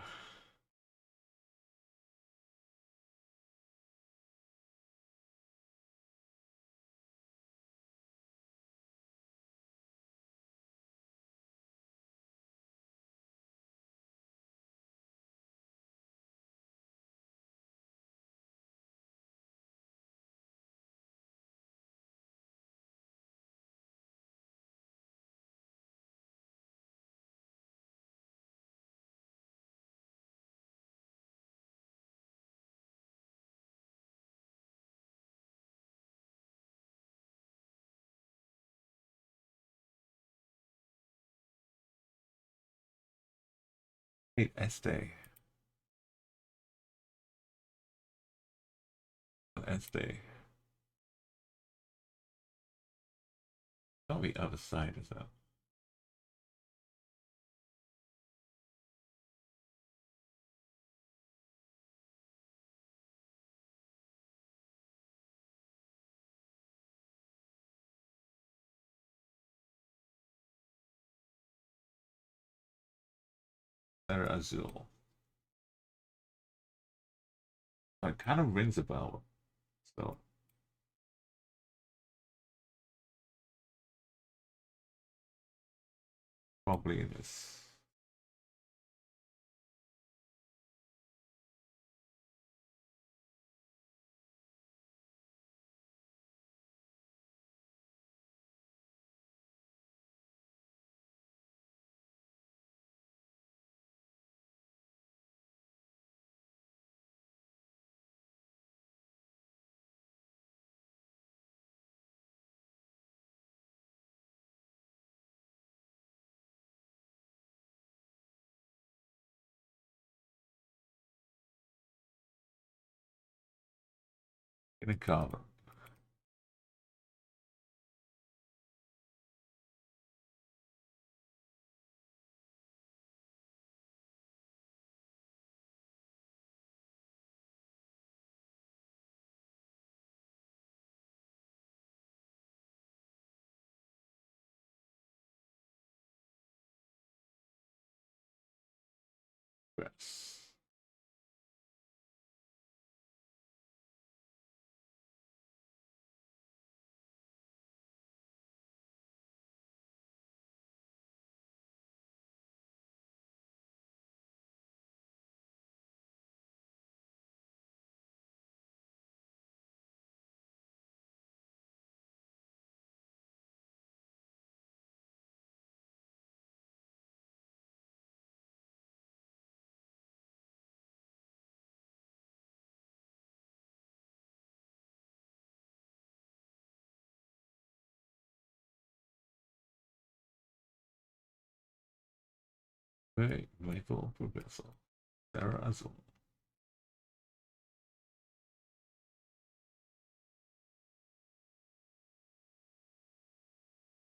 Wait, Este. SD. Not the other side, is that? They're Azul. It kind of rings a bell. So probably this. In a carbon. Yes. Wait, Maple Professor. Sarah Azul.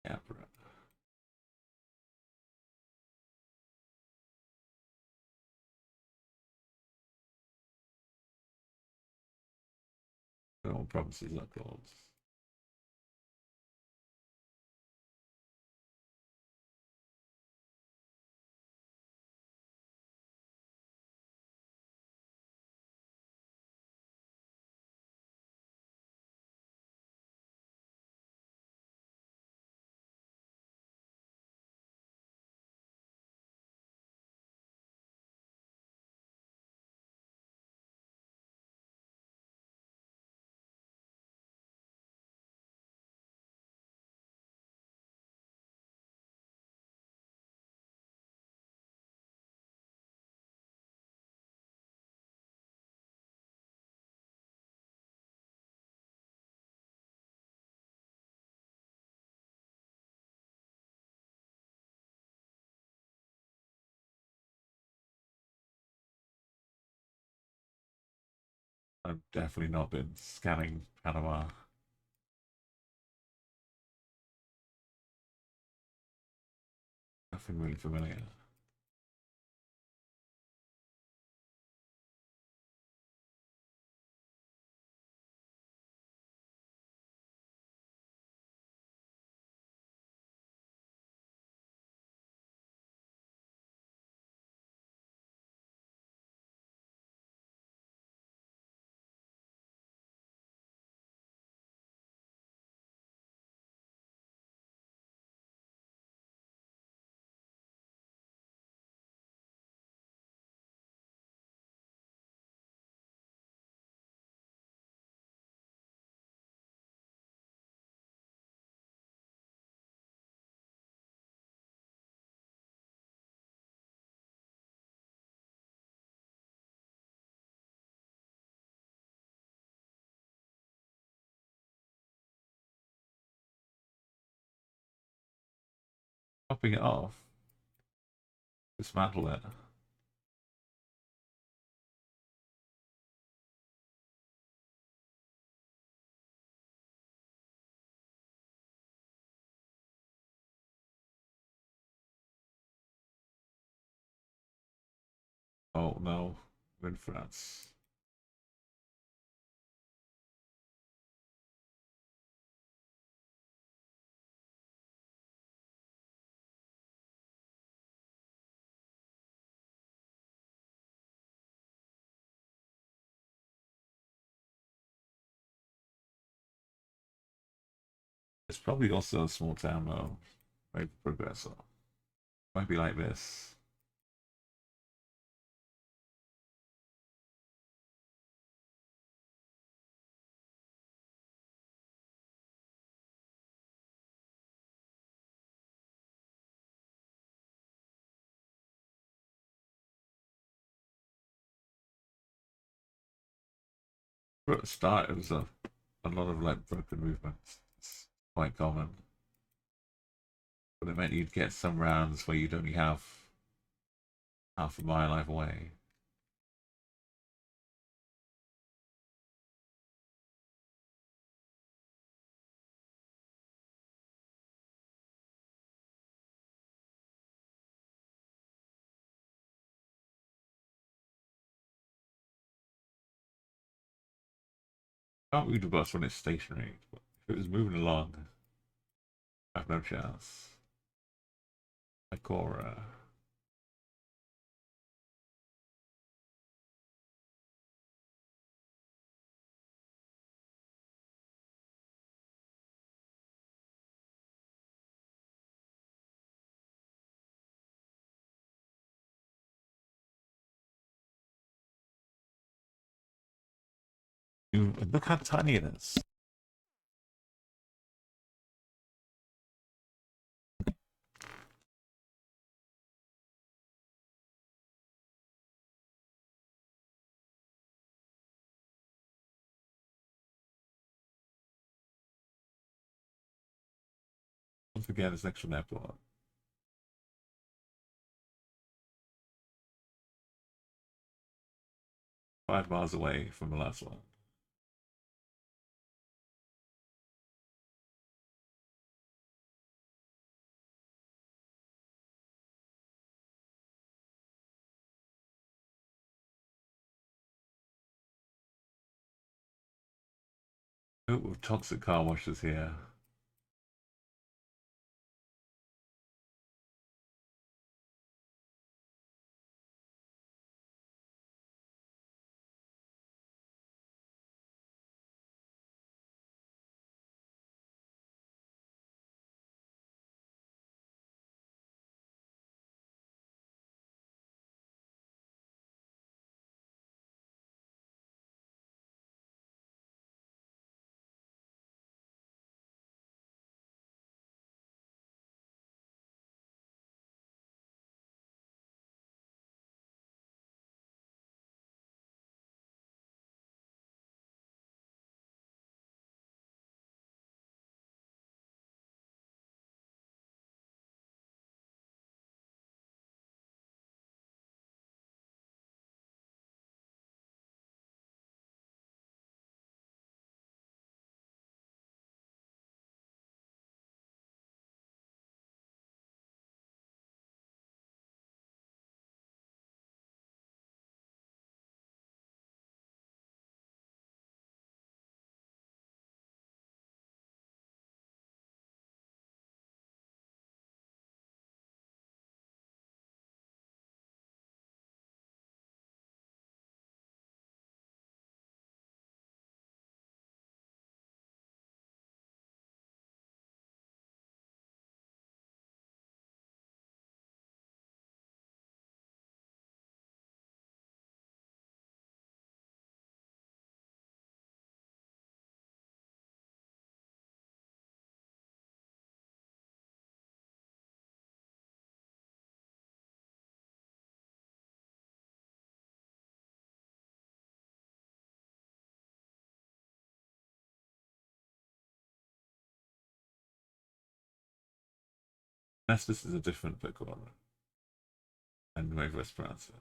Capra. No promises are gold. I've definitely not been scanning Panama. Nothing really familiar. Popping it off. Dismantle it. Oh no, we're in France. It's probably also a small town though. Maybe progressor. Might be like this. But at the start, it was a lot of like broken movements. It's quite common. But it meant you'd get some rounds where you'd only have half a mile either way. Can't move the bus when it's stationary, but if it was moving along, I have no chance. Agora. Look how tiny it is. Once again, it's next to an airport. 5 miles away from the last one. Oh, toxic car washes here. Unless this is a different Agora. And Nueva Esperanza.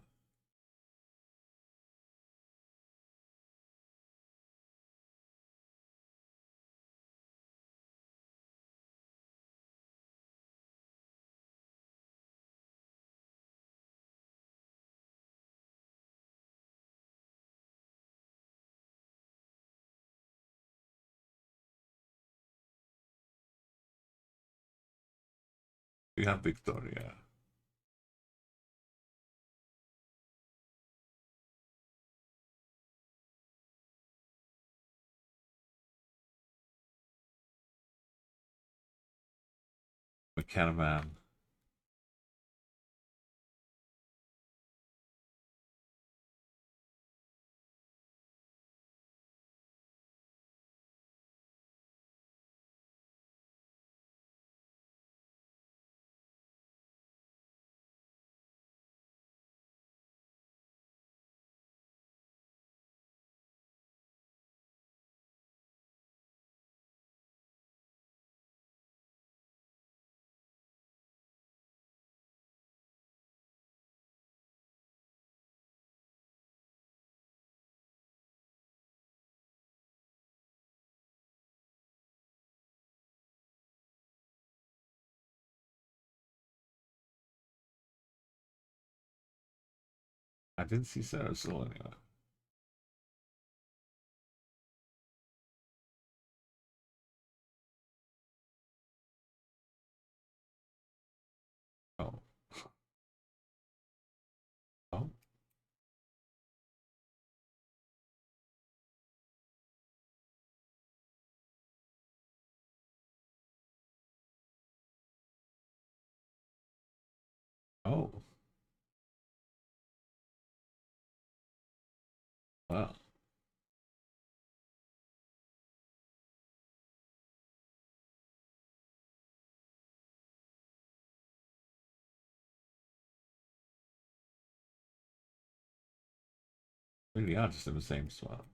We have Victoria. McKennaman. I didn't see Sarah Soul anywhere. Oh. Oh. Oh. Wow. Really are just in the same spot.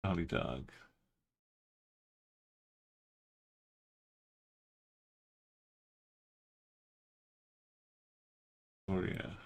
Howdy dog. Victoria.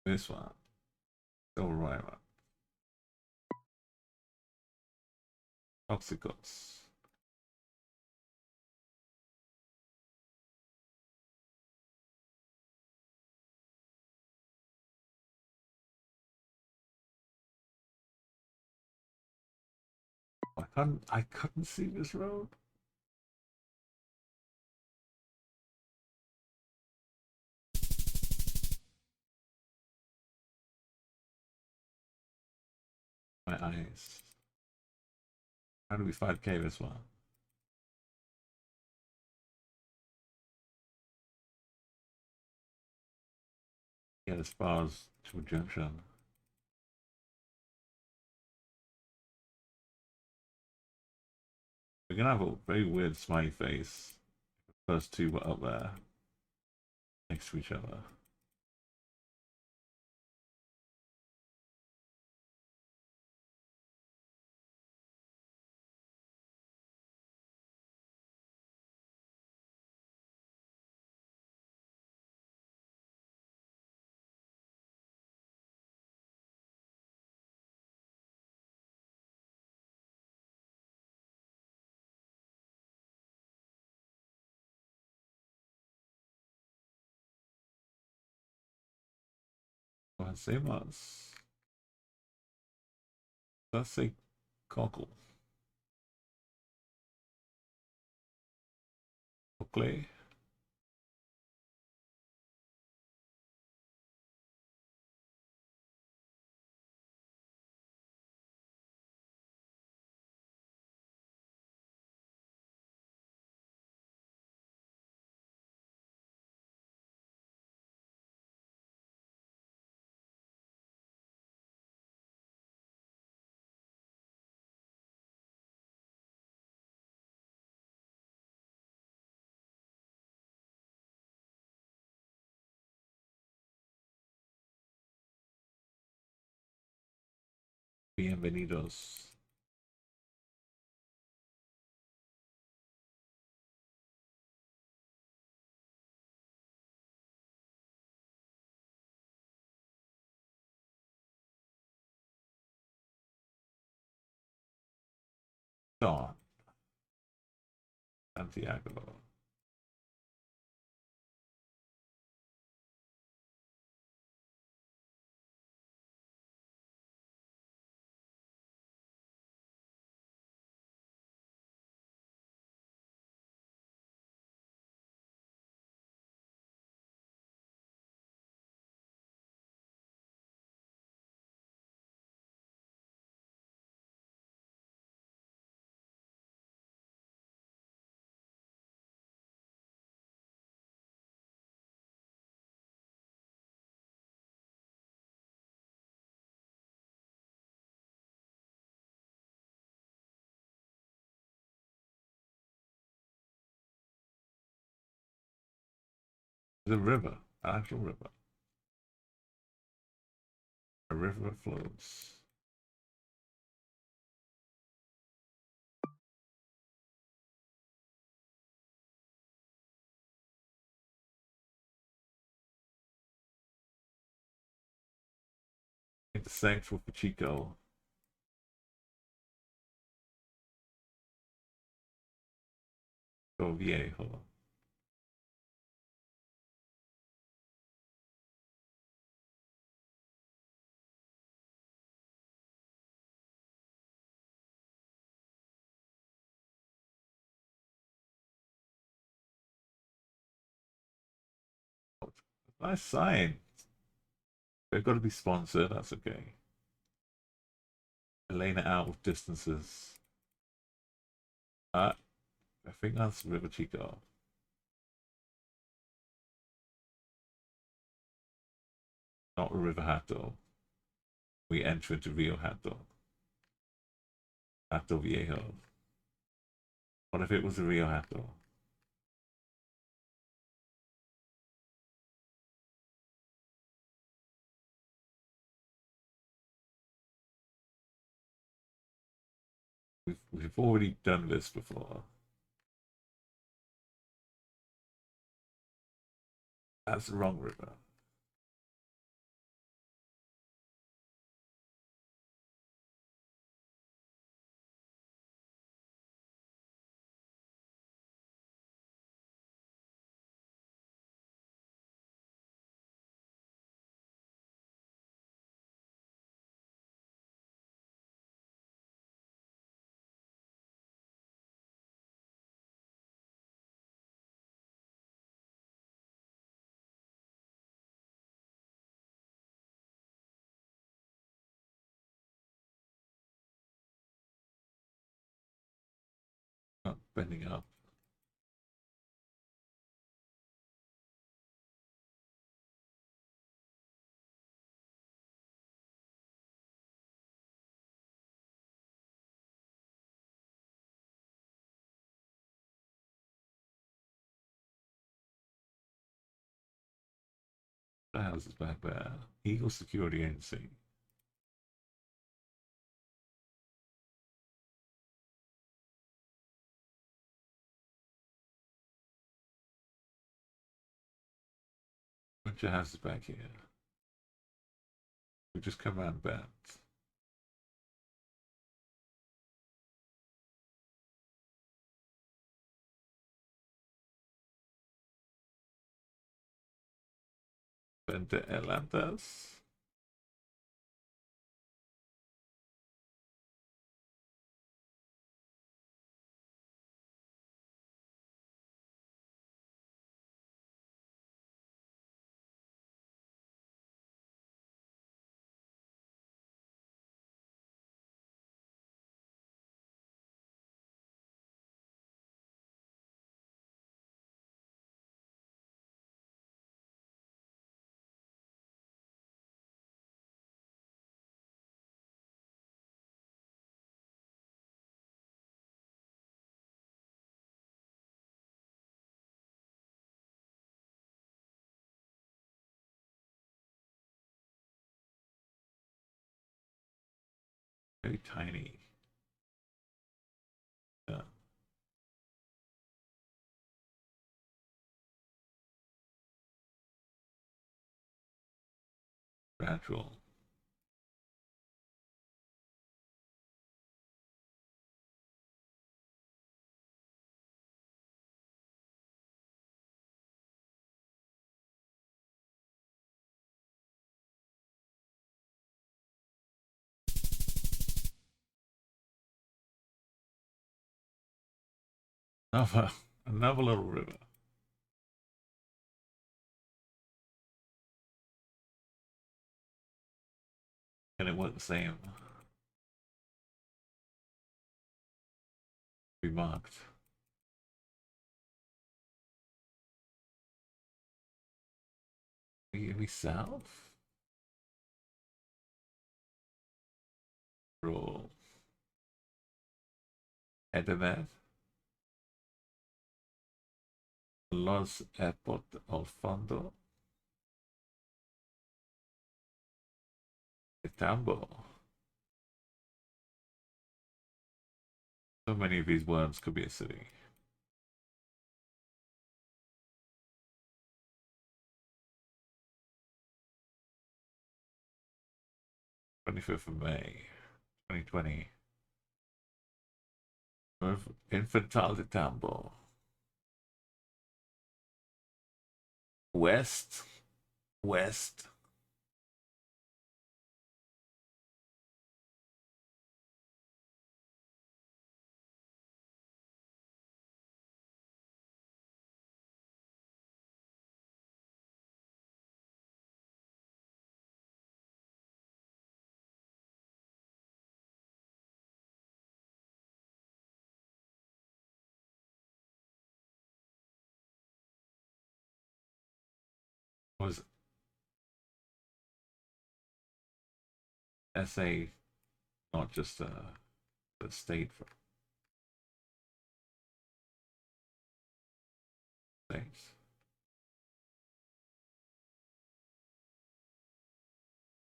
This one. Still right one. Toxicos. I couldn't see this road. My eyes. How do we 5k this one? Get as far as to a junction. We're gonna have a very weird smiley face. The first two were up there next to each other. Oh, same us. Let's say cockle. Oakley. Bienvenidos. Dawn. Santiago. The river. An actual river. A river flows. It's thankful for Chico. Go Viejo. Nice sign. They've got to be sponsored, that's okay. Elena out with distances. I think that's River Chico. Not River Hato. We enter into Rio Hato. Hato Viejo. What if it was a Rio Hato? We've already done this before. That's the wrong river. bending up. The house is back there. Eagle Security Agency. Bunch of houses back here. We just come around bends. Then to Atlantis. Very tiny. Yeah. Gradual. Another little river. And it went the same. Remarked. Are we south? Roll. Edenet. Los Airport al fondo. Tambo. So many of these worms could be a city. "25th of May, 2020. Infantile de Tambo. West. West. Was SA not just a state for things?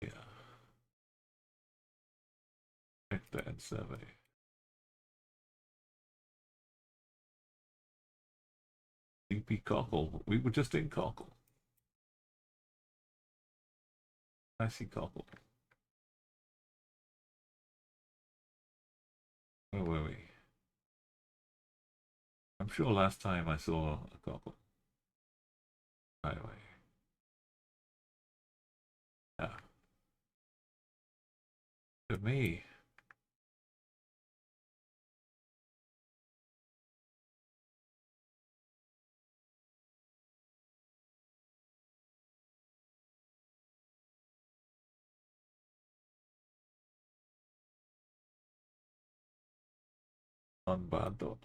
Yeah. Check that survey. CP Cockle. We were just in Cockle. I see Cockle. Where were we? I'm sure last time I saw a Cockle. Highway. Yeah. To me. On Bado.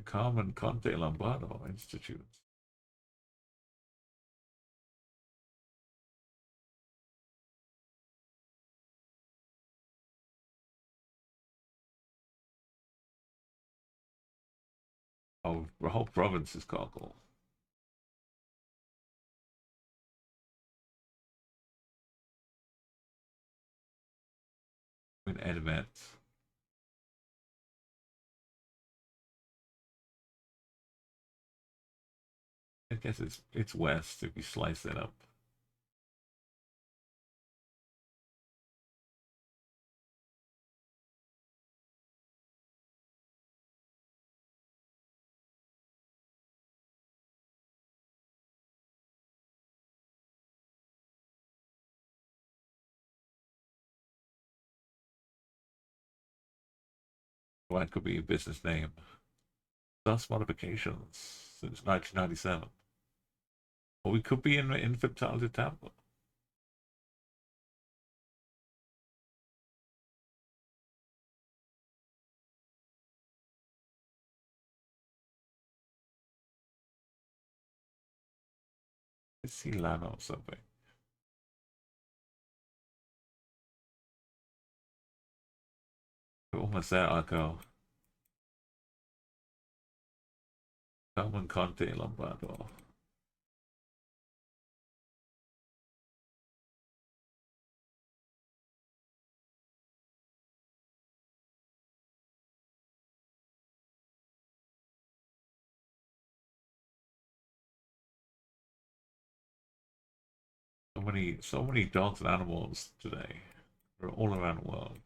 Carmen Conte Lombardo Institute. Oh, the whole province is cockle. In Edmet. I guess it's west if you slice it up. Well, that could be a business name. Thus modifications since 1997. Or we could be in Infantile Tampa. Let's see Lano or something. We're almost there, Arco. Carmen Conte Lombardo. So many dogs and animals today. They're all around the world.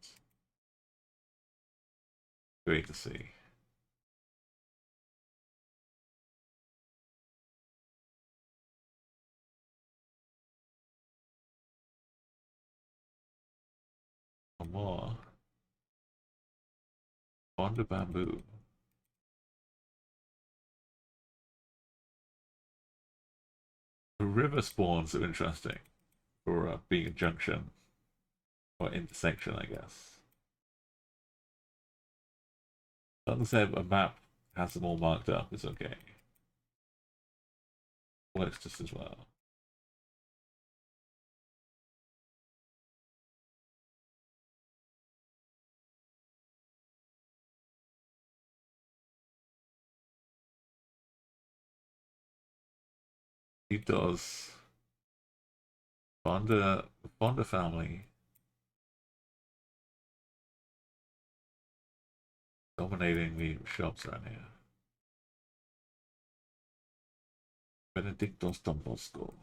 Great to see. One more. Wanda Bamboo. The river spawns are interesting for being a junction or intersection, I guess. As long as a map has them all marked up, it's okay. Works just as well. It does. Fonda family dominating the shops around here. Benedictos Don Bosco.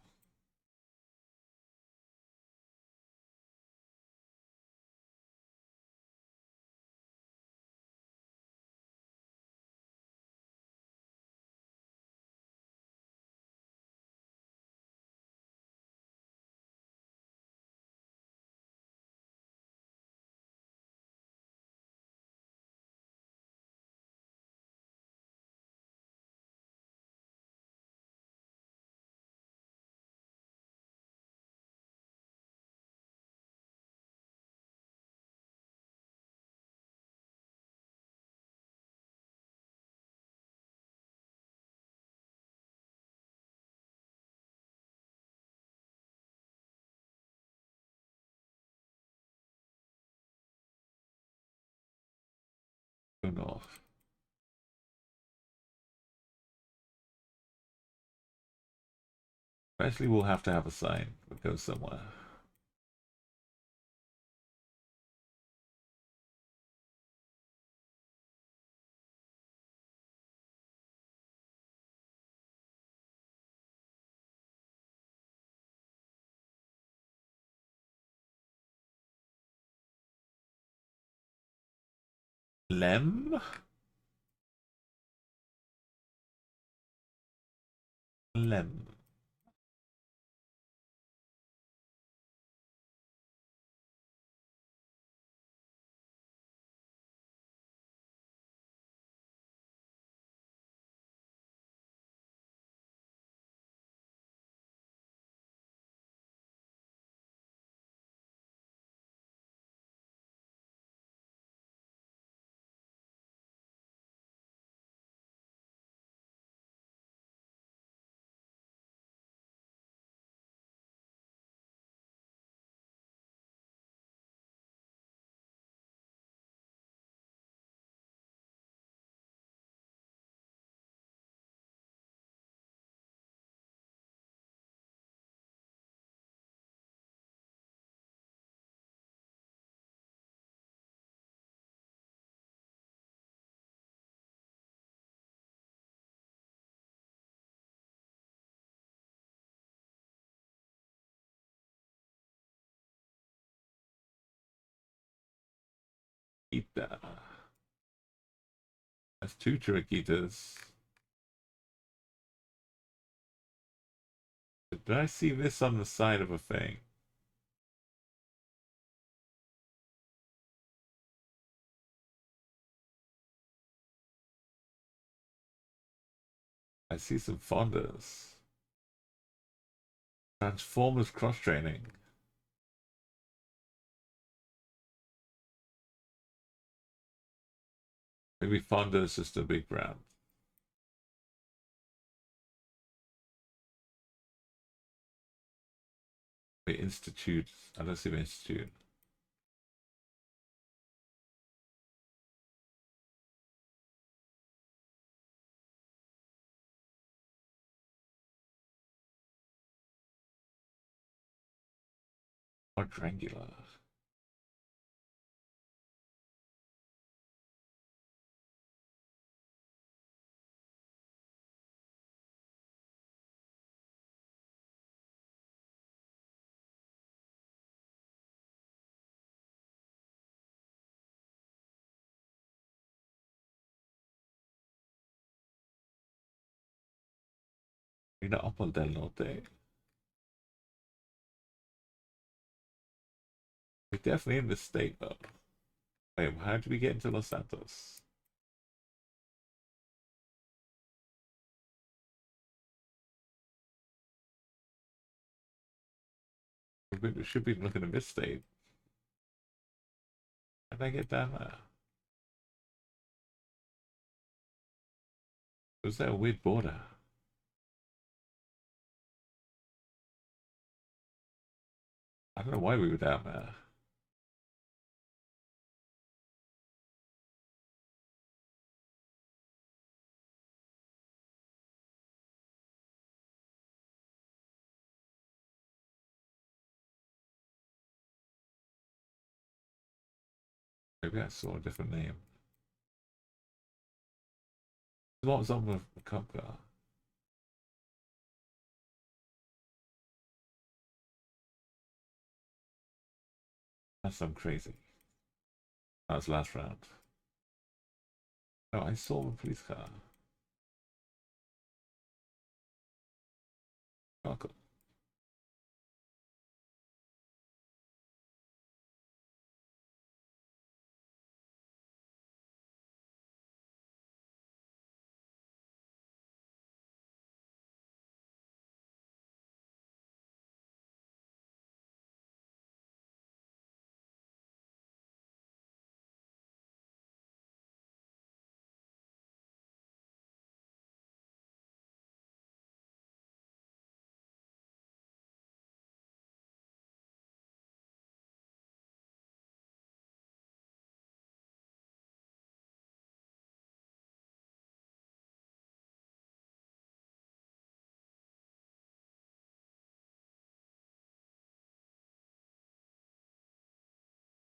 Go north. Eventually we'll have to have a sign that goes somewhere. Lem? Lem. Chiquita. That's two Chiquitas. Did I see this on the side of a thing? I see some Fondas. Transformers cross-training. Maybe Fonda is just a big brand. The Institute. I don't see the Institute. Quadrangular. Mira Apple del Norte. We're definitely in this state though. Wait, how did we get into Los Santos? We should be looking at this state. How did I get down there? Was that a weird border? I don't know why we were down there. Maybe I saw a different name. What was on with the cop car? That's some crazy. That was last round. Oh, I saw a police car. Welcome.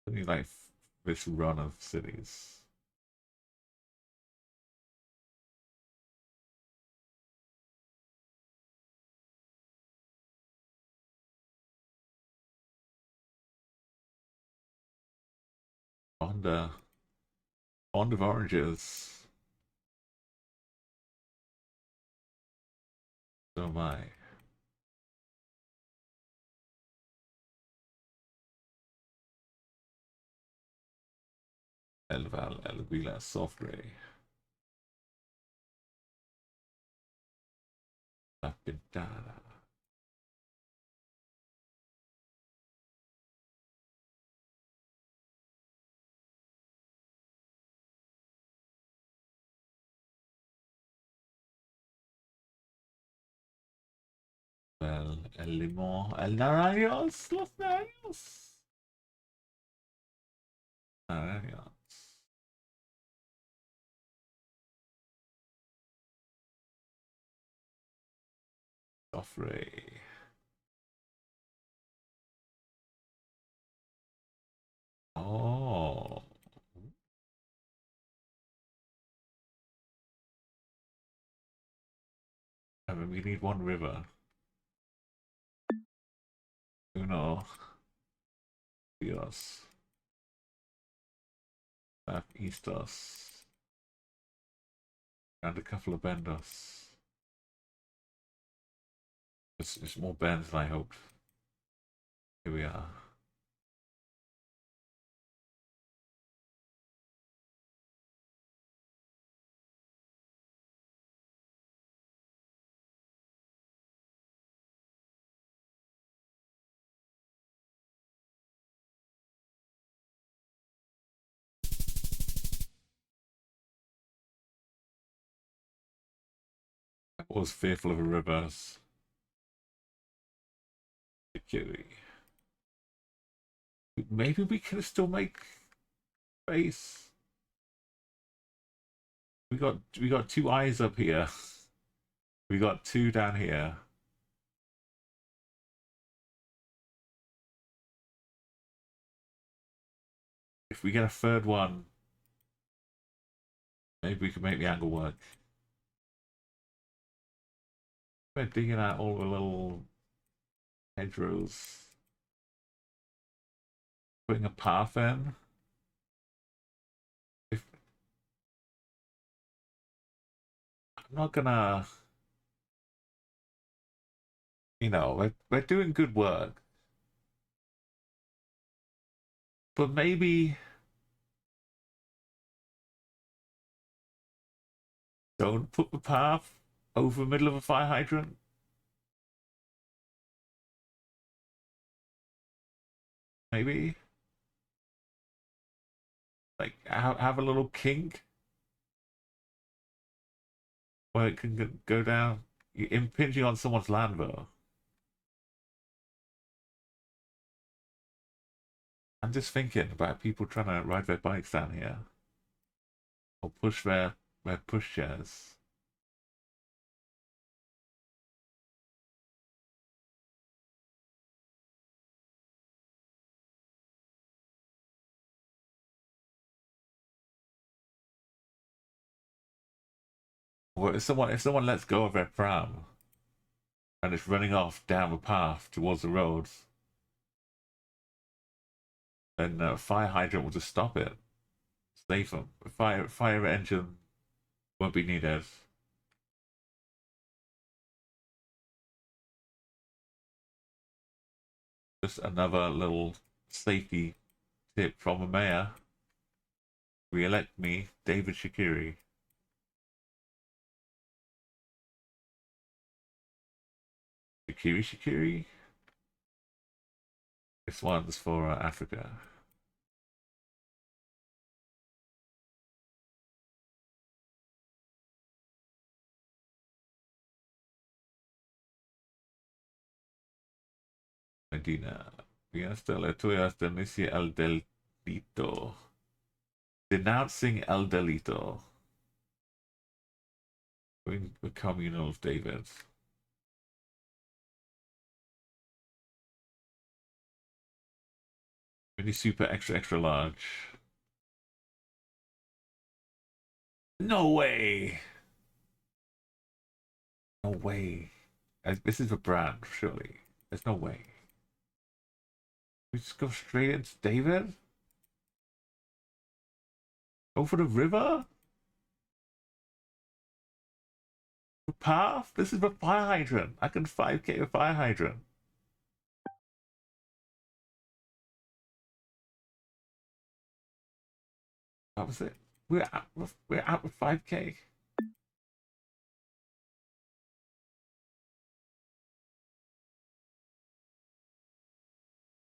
Only like this run of cities. Honda. Fond of oranges. So am I. El Val, El Vila, Soft Grey. La Pintada. El Limón, El Naranjos, Los Naranjos. Naranjos. Joffrey. Oh. I mean, we need one river. Uno. Dios. East us. And a couple of benders. It's more bends than I hoped. Here we are. I was fearful of a reverse. Security. Maybe we can still make base. We got two eyes up here. We got two down here. If we get a third one, maybe we can make the angle work. We're digging out all the little hedgerows. Putting a path in. If I'm not gonna, you know, we're doing good work, but maybe don't put the path over the middle of a fire hydrant. Maybe like have a little kink where it can go down. You're impinging on someone's land though. I'm just thinking about people trying to ride their bikes down here or push their pushchairs. Or if someone lets go of their pram and it's running off down the path towards the roads, then a fire hydrant will just stop it. Save them. The fire engine won't be needed. Just another little safety tip from the mayor. Re-elect me, David Shakiri. Shakiri? This one's for Africa. Medina. Fiesta la tuya denuncia el delito. Denouncing el delito. The communal of David. Mini super extra large. No way! No way. This is a brand, surely. There's no way. We just go straight into David? Over the river? The path? This is a fire hydrant. I can 5k a fire hydrant. That was it. We're out with 5k.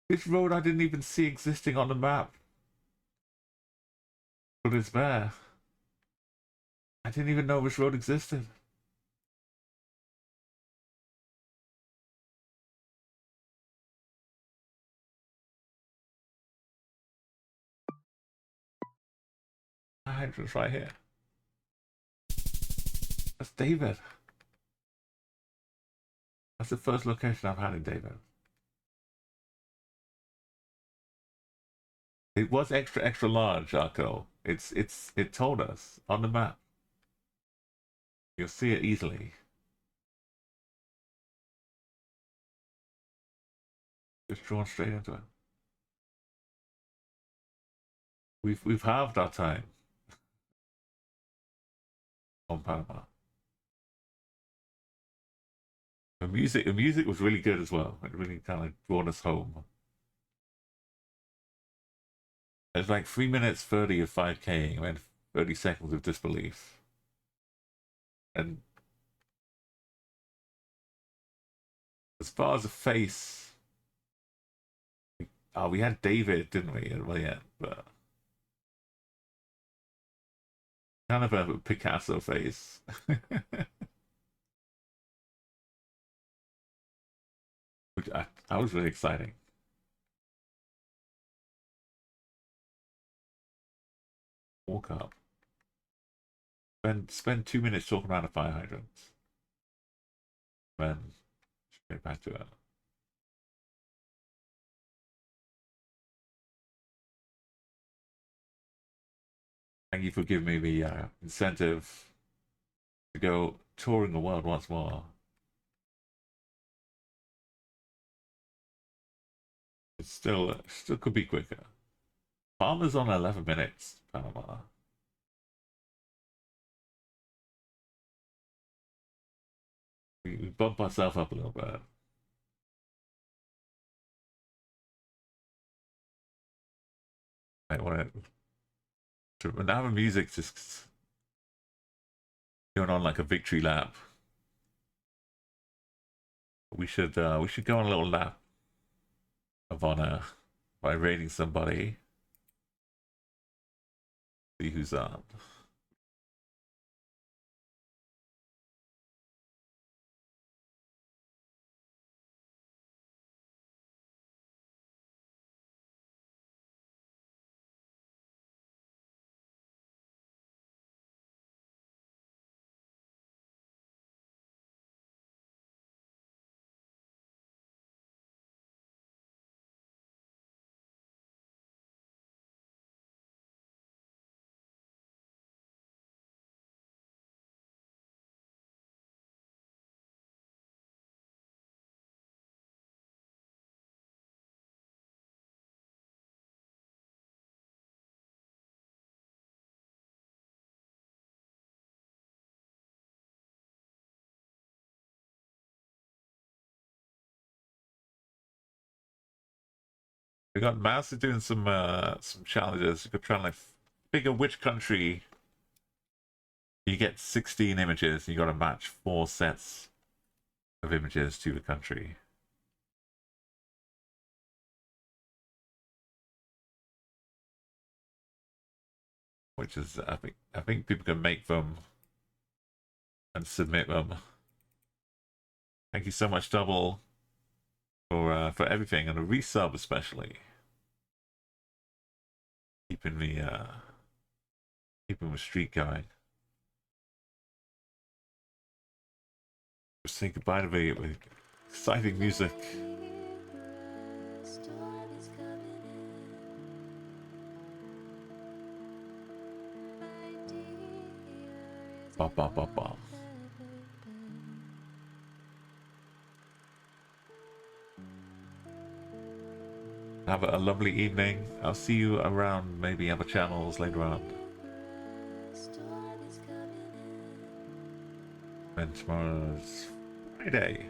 This road I didn't even see existing on the map. But it's there. I didn't even know this road existed. Hydrant's right here. That's David. That's the first location I've had in David. It was extra large, Arco. It told us on the map. You'll see it easily. Just drawn straight into it. We've halved our time on Panama. The music was really good as well. It really kind of brought us home. It's like 3 minutes 30 of 5K and then 30 seconds of disbelief. And as far as the face, we had David, didn't we? Well, yeah, but kind of a Picasso face. Which I was really exciting. Walk up. Spend 2 minutes talking around a fire hydrant. Then straight back to it. Thank you for giving me the incentive to go touring the world once more. It still could be quicker. Palmer's on 11 minutes, Panama. We bumped ourselves up a little bit. I want to now the music's just going on like a victory lap. We should go on a little lap of honor by raiding somebody. See who's on. We got Mouse doing some challenges. You could try and like figure which country you get 16 images. You got to match 4 sets of images to the country. Which is I think people can make them and submit them. Thank you so much, Double, for everything, and a resub especially. Keeping the streak going. Just say goodbye to me with exciting music. Ba ba ba ba. Have a lovely evening. I'll see you around maybe other channels later on. And tomorrow's Friday.